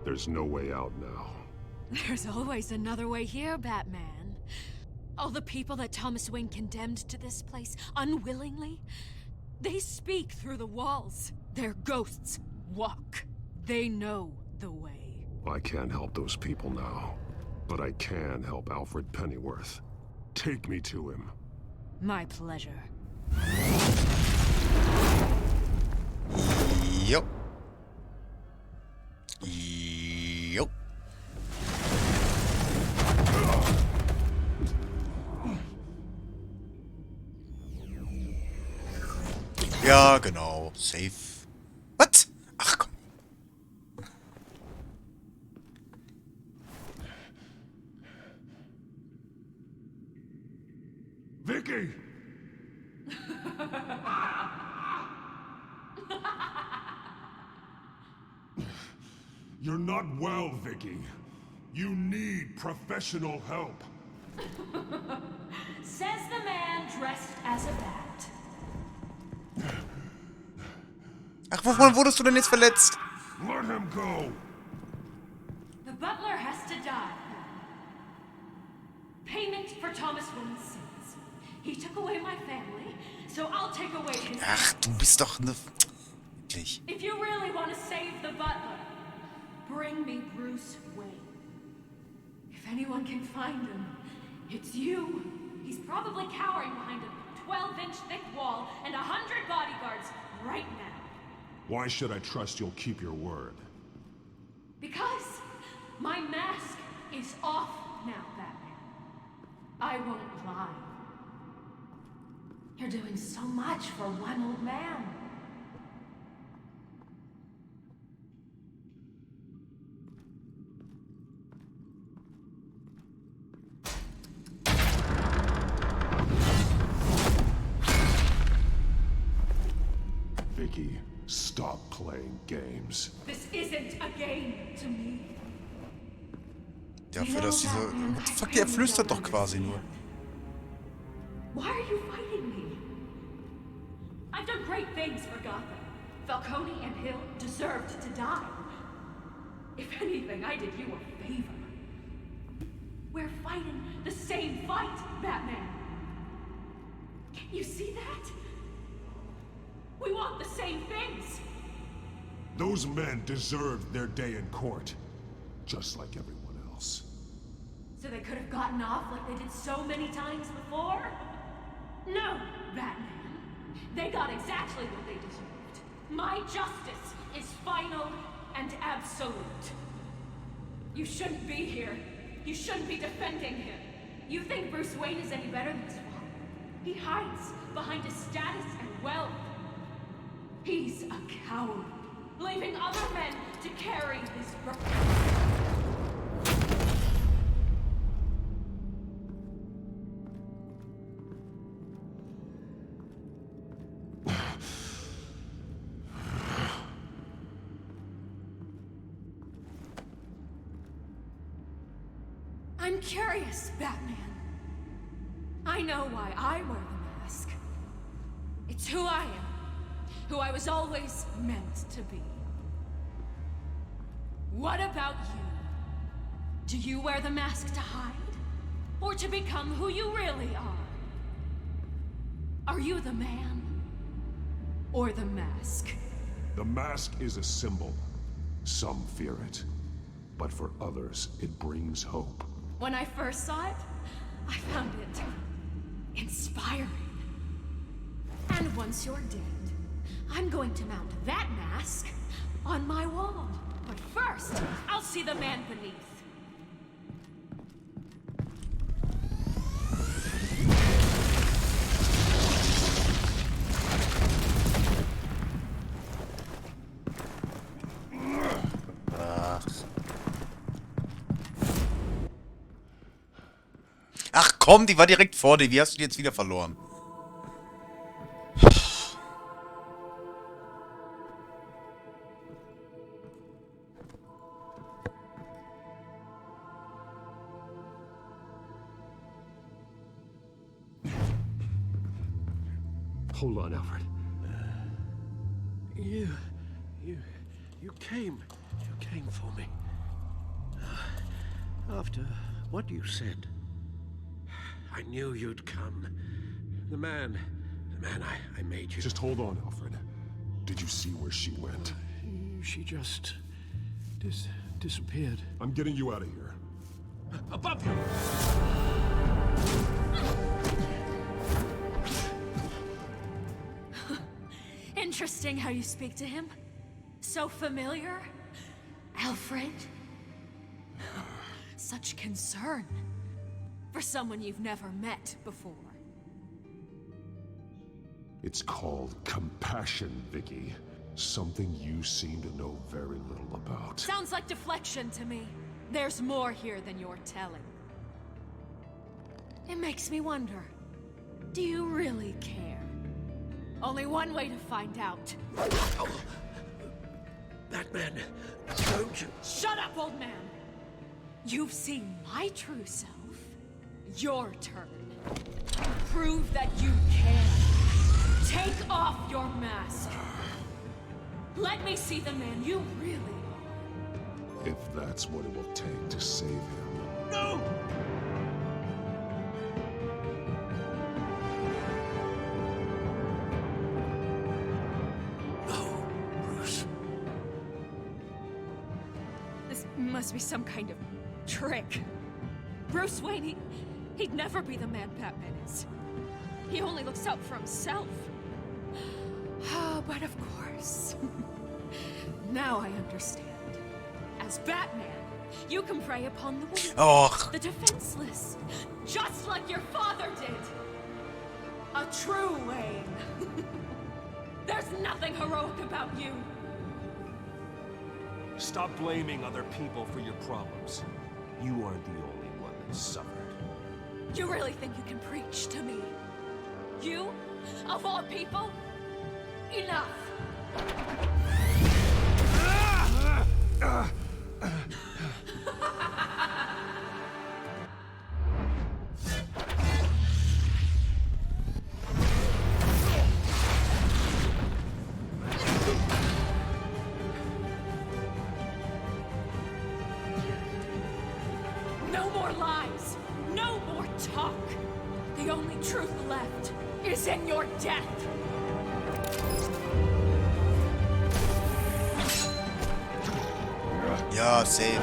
Speaker 1: There's no way out now.
Speaker 4: There's always another way here, Batman. All the people that Thomas Wayne condemned to this place unwillingly, they speak through the walls. Their ghosts walk. They know the way.
Speaker 1: I can't help those people now, but I can help Alfred Pennyworth. Take me to him.
Speaker 4: My pleasure.
Speaker 17: Yep. Yep. Ja, genau. Safe. Was? Ach komm.
Speaker 1: Vicky! You're not well, Vicky. You need professional help.
Speaker 23: Says the man dressed as a bat.
Speaker 17: Ach, wovon wurdest du denn jetzt verletzt?
Speaker 1: Let him go.
Speaker 23: The butler has to die. Payment for Thomas Wayne's sins. He took away my family, so I'll take away his.
Speaker 17: Ach, du bist doch eine... Wirklich.
Speaker 23: If you really want to save the butler, bring me Bruce Wayne. If anyone can find him, it's you. He's probably cowering behind a 12-inch thick wall and 100 bodyguards right now.
Speaker 1: Why should I trust you'll keep your word?
Speaker 23: Because my mask is off now, Batman. I won't lie. You're doing so much for one old man.
Speaker 1: Vicky, stop playing games.
Speaker 23: This isn't a game to me.
Speaker 17: Ja, für das diese... What the fuck, er flüstert doch quasi nur.
Speaker 23: Why are you fighting me? I've done great things for Gotham. Falcone and Hill deserved to die. If anything, I did you a favor. We're fighting the same fight, Batman. Can't you see that? We want the same things.
Speaker 1: Those men deserved their day in court, just like everyone else.
Speaker 23: So they could have gotten off like they did so many times before? No, Batman. They got exactly what they deserved. My justice is final and absolute. You shouldn't be here. You shouldn't be defending him. You think Bruce Wayne is any better than his father? He hides behind his status and wealth. He's a coward, leaving other men to carry his burden. I'm curious, Batman. I know why I wear the mask. It's who I am. Who I was always meant to be.
Speaker 4: What about you? Do you wear the mask to hide? Or to become who you really are? Are you the man? Or the mask?
Speaker 2: The mask is a symbol. Some fear it. But for others, it brings hope.
Speaker 4: When I first saw it, I found it inspiring. And once you're dead, I'm going to mount that mask on my wall. But first, I'll see the man beneath.
Speaker 17: Ach komm, die war direkt vor dir. Wie hast du die jetzt wieder verloren?
Speaker 3: Hold on, Alfred. You came for me. After what you said, I knew you'd come. The man I made you.
Speaker 2: Just hold on, Alfred. Did you see where she went?
Speaker 3: She just disappeared.
Speaker 2: I'm getting you out of here.
Speaker 3: Above you!
Speaker 4: Interesting how you speak to him. So familiar. Alfred. Such concern. For someone you've never met before.
Speaker 2: It's called compassion, Vicky. Something you seem to know very little about.
Speaker 4: Sounds like deflection to me. There's more here than you're telling. It makes me wonder. Do you really care? Only one way to find out.
Speaker 3: Oh. Batman, don't you...
Speaker 4: Shut up, old man! You've seen my true self. Your turn. Prove that you can. Take off your mask. Let me see the man you really are.
Speaker 2: If that's what it will take to save him.
Speaker 3: No! No, Bruce.
Speaker 4: This must be some kind of trick. Bruce Wayne, he'd never be the man Batman is. He only looks out for himself. But of course. Now I understand. As Batman, you can prey upon the weak, the defenseless, just like your father did. A true Wayne. There's nothing heroic about you.
Speaker 10: Stop blaming other people for your problems. You aren't the only one that suffered.
Speaker 4: You really think you can preach to me? You? Of all people? Enough! No more lies! No more talk! The only truth left is in your death!
Speaker 17: Ja, same.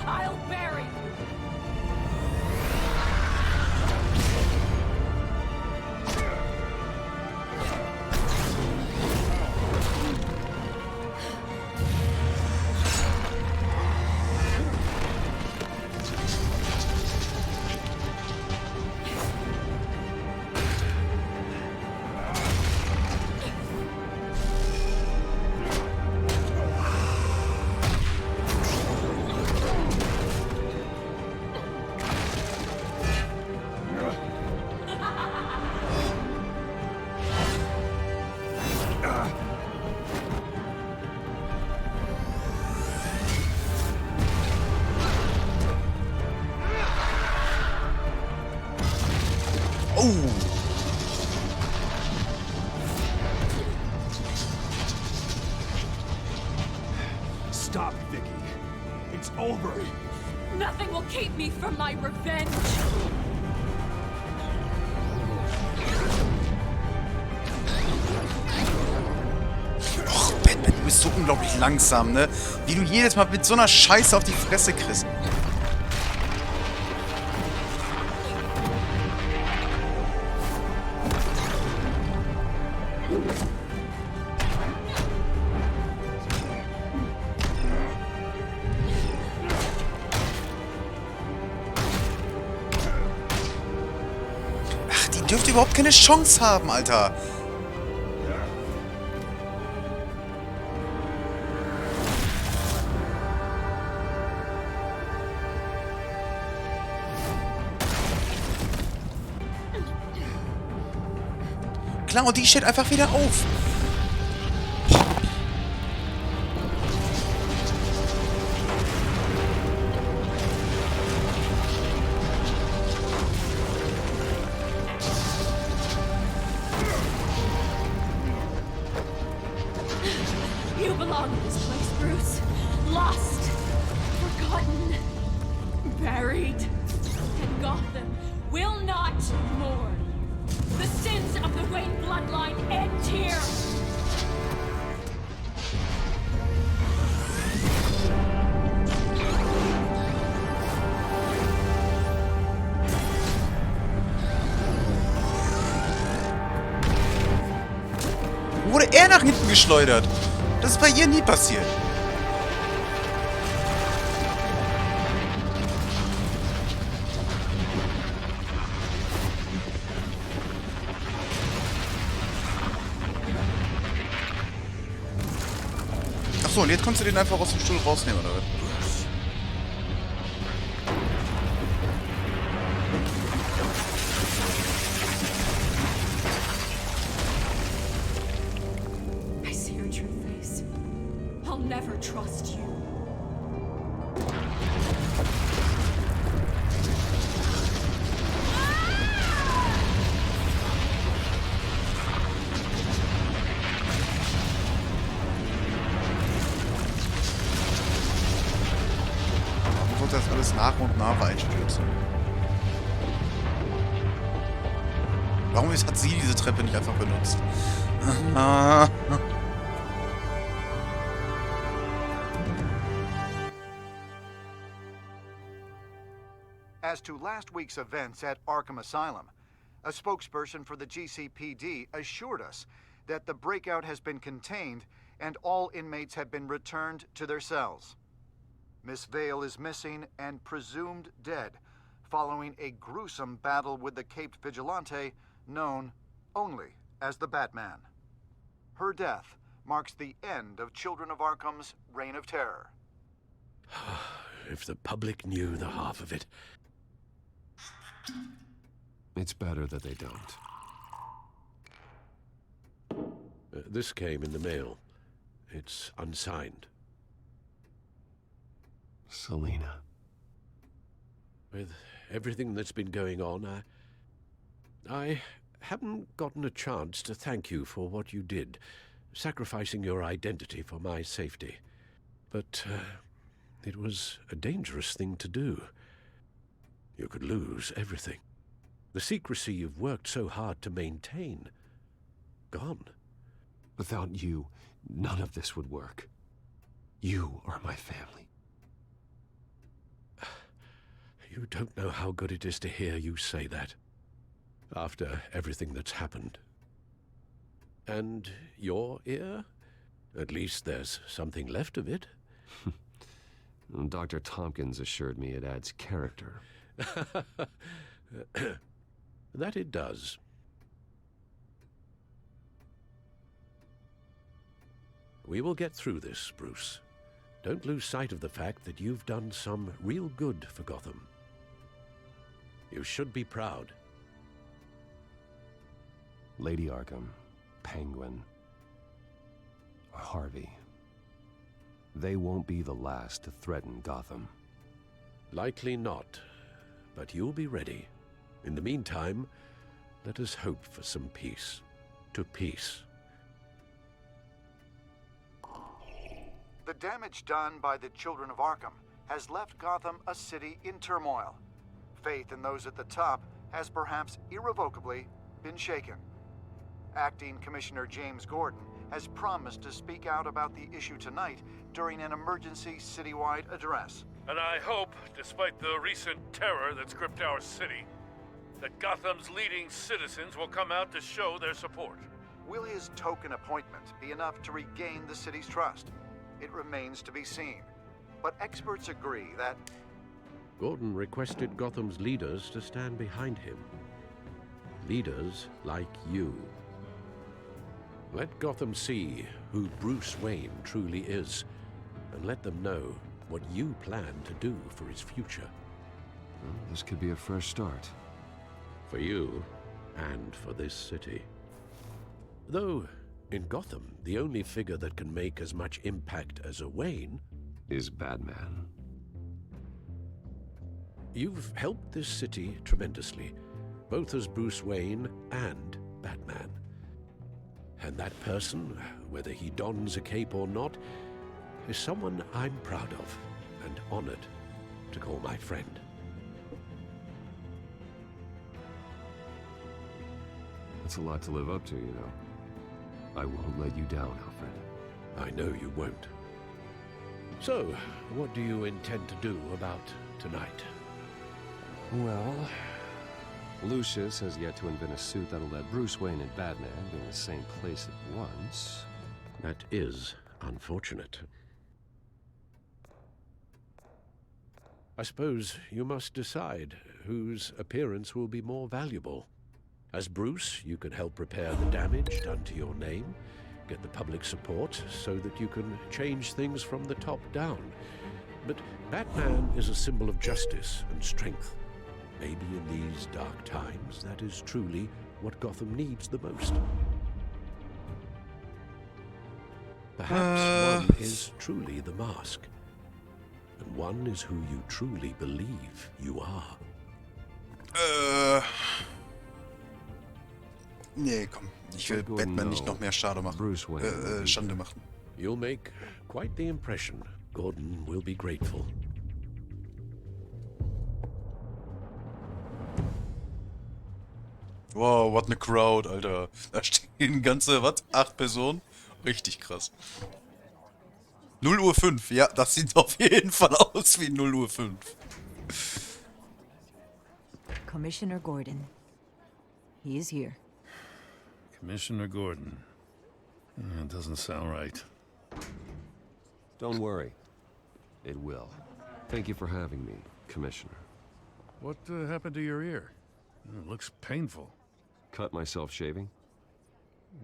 Speaker 4: I'll bury you!
Speaker 3: Stop, Vicky. It's over.
Speaker 4: Nothing will keep me from my revenge.
Speaker 17: Och, Batman, du bist so unglaublich langsam, ne? Wie du jedes Mal mit so einer Scheiße auf die Fresse kriegst. Ach, die dürfte überhaupt keine Chance haben, Alter. Klar, und die steht einfach wieder auf.
Speaker 4: You belong in this place, Bruce. Lost, forgotten, buried. And Gotham will not mourn. The sins of the Wayne bloodline end here.
Speaker 17: Wurde er nach hinten geschleudert? Das ist bei ihr nie passiert. Achso, und jetzt kannst du den einfach aus dem Stuhl rausnehmen, oder was?
Speaker 4: I see your true face. I'll never trust you.
Speaker 17: Warum wird das alles nach und nach einstürzen? Warum hat sie diese Treppe nicht einfach benutzt?
Speaker 15: As to last week's events at Arkham Asylum, a spokesperson for the GCPD assured us that the breakout has been contained and all inmates have been returned to their cells. Miss Vale is missing and presumed dead following a gruesome battle with the caped vigilante known only as the Batman. Her death marks the end of Children of Arkham's reign of terror.
Speaker 16: If the public knew the half of it.
Speaker 3: It's better that they don't.
Speaker 16: This came in the mail. It's unsigned.
Speaker 3: Selena.
Speaker 16: With everything that's been going on, I haven't gotten a chance to thank you for what you did, sacrificing your identity for my safety. But it was a dangerous thing to do. You could lose everything. The secrecy you've worked so hard to maintain. Gone.
Speaker 3: Without you, none of this would work. You are my family.
Speaker 16: You don't know how good it is to hear you say that. After everything that's happened. And your ear? At least there's something left of it.
Speaker 3: Dr. Tompkins assured me it adds character.
Speaker 16: That it does. We will get through this, Bruce. Don't lose sight of the fact that you've done some real good for Gotham. You should be proud.
Speaker 3: Lady Arkham, Penguin, or Harvey. They won't be the last to threaten Gotham.
Speaker 16: Likely not, but you'll be ready. In the meantime, let us hope for some peace. To peace.
Speaker 15: The damage done by the Children of Arkham has left Gotham a city in turmoil. Faith in those at the top has perhaps irrevocably been shaken. Acting Commissioner James Gordon has promised to speak out about the issue tonight during an emergency citywide address.
Speaker 11: And I hope, despite the recent terror that's gripped our city, that Gotham's leading citizens will come out to show their support.
Speaker 15: Will his token appointment be enough to regain the city's trust? It remains to be seen. But experts agree that
Speaker 16: Gordon requested Gotham's leaders to stand behind him. Leaders like you. Let Gotham see who Bruce Wayne truly is, and let them know what you plan to do for his future.
Speaker 8: Well, this could be a fresh start.
Speaker 16: For you, and for this city. Though, in Gotham, the only figure that can make as much impact as a Wayne
Speaker 8: is Batman.
Speaker 16: You've helped this city tremendously, both as Bruce Wayne and Batman. And that person, whether he dons a cape or not, is someone I'm proud of and honored to call my friend.
Speaker 8: That's a lot to live up to, you know. I won't let you down, Alfred.
Speaker 16: I know you won't. So, what do you intend to do about tonight?
Speaker 8: Well, Lucius has yet to invent a suit that'll let Bruce Wayne and Batman be in the same place at once.
Speaker 16: That is unfortunate. I suppose you must decide whose appearance will be more valuable. As Bruce, you can help repair the damage done to your name, get the public support so that you can change things from the top down. But Batman is a symbol of justice and strength. Maybe in these dark times, that is truly what Gotham needs the most. Perhaps one is truly the mask, and one is who you truly believe you are.
Speaker 17: Nee, komm. Ich will Batman nicht noch mehr Schande machen. Schande machen.
Speaker 16: You'll make quite the impression. Gordon will be grateful.
Speaker 17: Wow, what a crowd, Alter. Da stehen ganze, was? 8 Personen? Richtig krass. 0:05. Ja, das sieht auf jeden Fall aus wie 0:05.
Speaker 18: Commissioner Gordon. He is here.
Speaker 11: Commissioner Gordon. That doesn't sound right.
Speaker 8: Don't worry. It will. Thank you for having me, Commissioner.
Speaker 11: What happened to your ear? It looks painful.
Speaker 8: Cut myself shaving?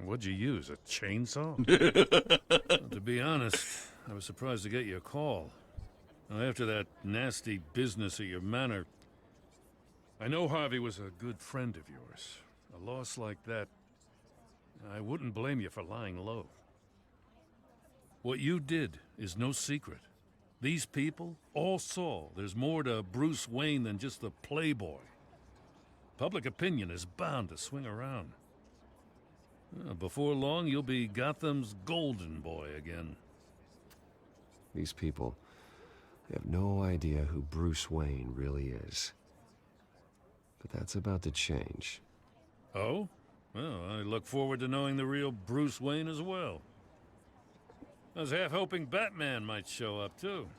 Speaker 11: What'd you use, a chainsaw? Well, to be honest, I was surprised to get your call. Now, after that nasty business at your manor, I know Harvey was a good friend of yours. A loss like that, I wouldn't blame you for lying low. What you did is no secret. These people all saw there's more to Bruce Wayne than just the playboy. Public opinion is bound to swing around. Before long, you'll be Gotham's golden boy again.
Speaker 8: These people, they have no idea who Bruce Wayne really is. But that's about to change.
Speaker 11: Oh? Well, I look forward to knowing the real Bruce Wayne as well. I was half hoping Batman might show up, too.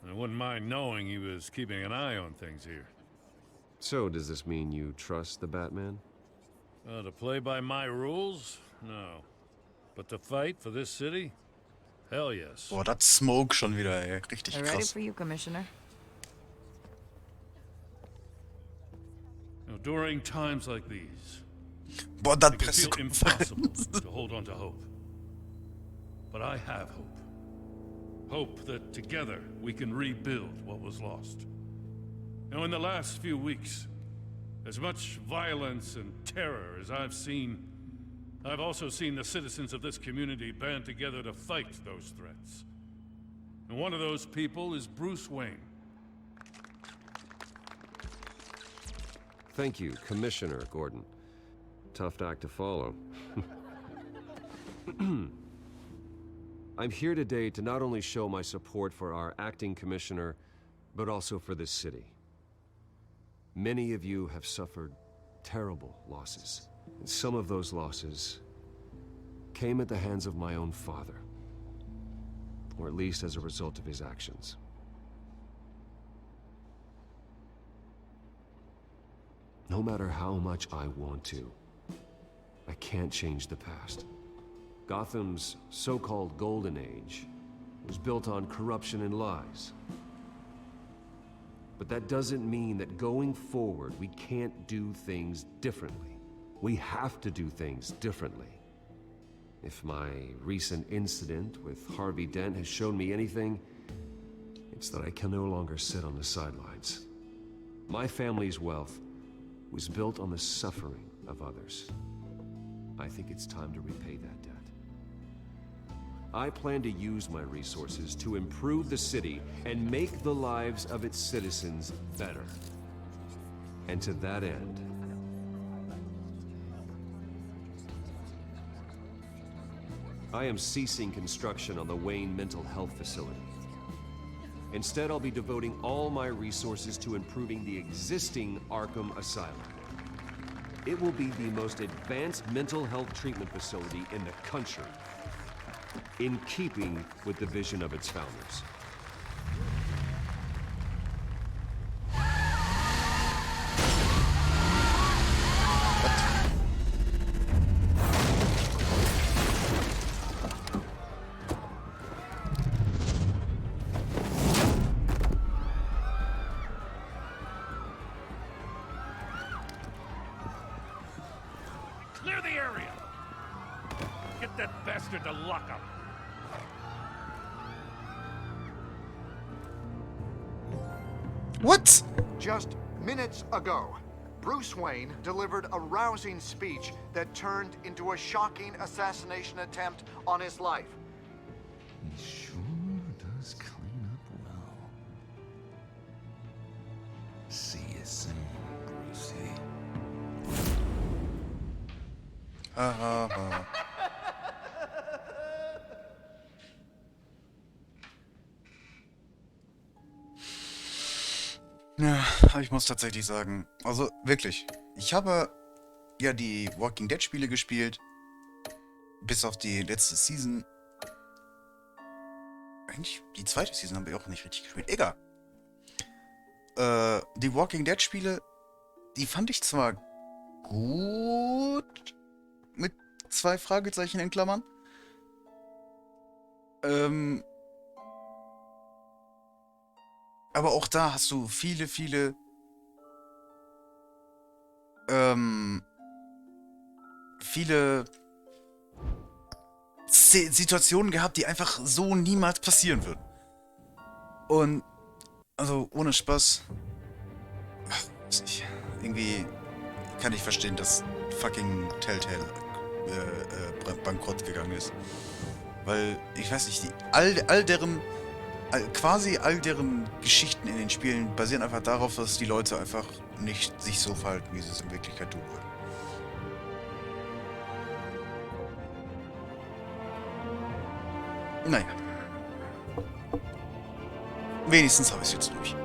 Speaker 11: I wouldn't mind knowing he was keeping an eye on things here.
Speaker 8: So, does this mean you trust the Batman?
Speaker 11: To play by my rules? No. But to fight for this city? Hell yes.
Speaker 17: Boah, das Smoke schon wieder, ey. Richtig
Speaker 18: Ready
Speaker 17: krass.
Speaker 18: for you, Commissioner.
Speaker 11: During times like these,
Speaker 17: Boah, das
Speaker 11: it can feel
Speaker 17: Pressekonferenz.
Speaker 11: impossible to hold on to hope. But I have hope. Hope that together we can rebuild what was lost. Now, in the last few weeks, as much violence and terror as I've seen, I've also seen the citizens of this community band together to fight those threats. And one of those people is Bruce Wayne.
Speaker 8: Thank you, Commissioner Gordon. Tough act to follow. I'm here today to not only show my support for our acting commissioner, but also for this city. Many of you have suffered terrible losses. And some of those losses came at the hands of my own father. Or at least as a result of his actions. No matter how much I want to, I can't change the past. Gotham's so-called Golden Age was built on corruption and lies. But that doesn't mean that going forward, we can't do things differently. We have to do things differently. If my recent incident with Harvey Dent has shown me anything, it's that I can no longer sit on the sidelines. My family's wealth was built on the suffering of others. I think it's time to repay that debt. I plan to use my resources to improve the city and make the lives of its citizens better. And to that end, I am ceasing construction on the Wayne Mental Health Facility. Instead, I'll be devoting all my resources to improving the existing Arkham Asylum. It will be the most advanced mental health treatment facility in the country, in keeping with the vision of its founders.
Speaker 11: Clear the area! Get that bastard to lock up!
Speaker 17: What?
Speaker 15: Just minutes ago, Bruce Wayne delivered a rousing speech that turned into a shocking assassination attempt on his life.
Speaker 5: He sure does clean up well. See you soon, Brucey.
Speaker 17: Ja, ich muss tatsächlich sagen, also wirklich, ich habe ja die Walking Dead Spiele gespielt, bis auf die letzte Season. Eigentlich, die zweite Season haben wir auch nicht richtig gespielt, egal. Die Walking Dead Spiele, die fand ich zwar gut, mit 2 Fragezeichen in Klammern, aber auch da hast du viele Situationen gehabt, die einfach so niemals passieren würden. Und, also, ohne Spaß, weiß nicht, irgendwie kann ich verstehen, dass fucking Telltale bankrott gegangen ist. Weil, ich weiß nicht, quasi all deren Geschichten in den Spielen basieren einfach darauf, dass die Leute einfach nicht sich so verhalten, wie sie es in Wirklichkeit tun würden. Naja. Wenigstens habe ich es jetzt durch.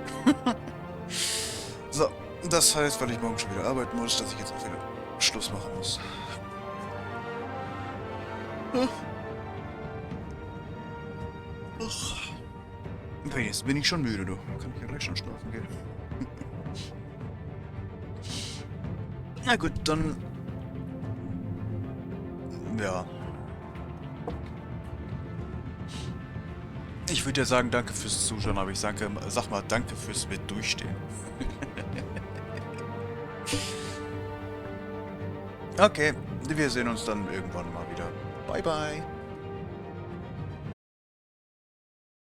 Speaker 17: So, das heißt, weil ich morgen schon wieder arbeiten muss, dass ich jetzt auch wieder Schluss machen muss. Jetzt bin ich schon müde, du. Kann ich ja gleich schon schlafen gehen. Na gut, dann... Ja. Ich würde ja sagen, danke fürs Zuschauen, aber ich sag mal danke fürs mit Durchstehen. Okay, wir sehen uns dann irgendwann mal wieder. Bye, bye.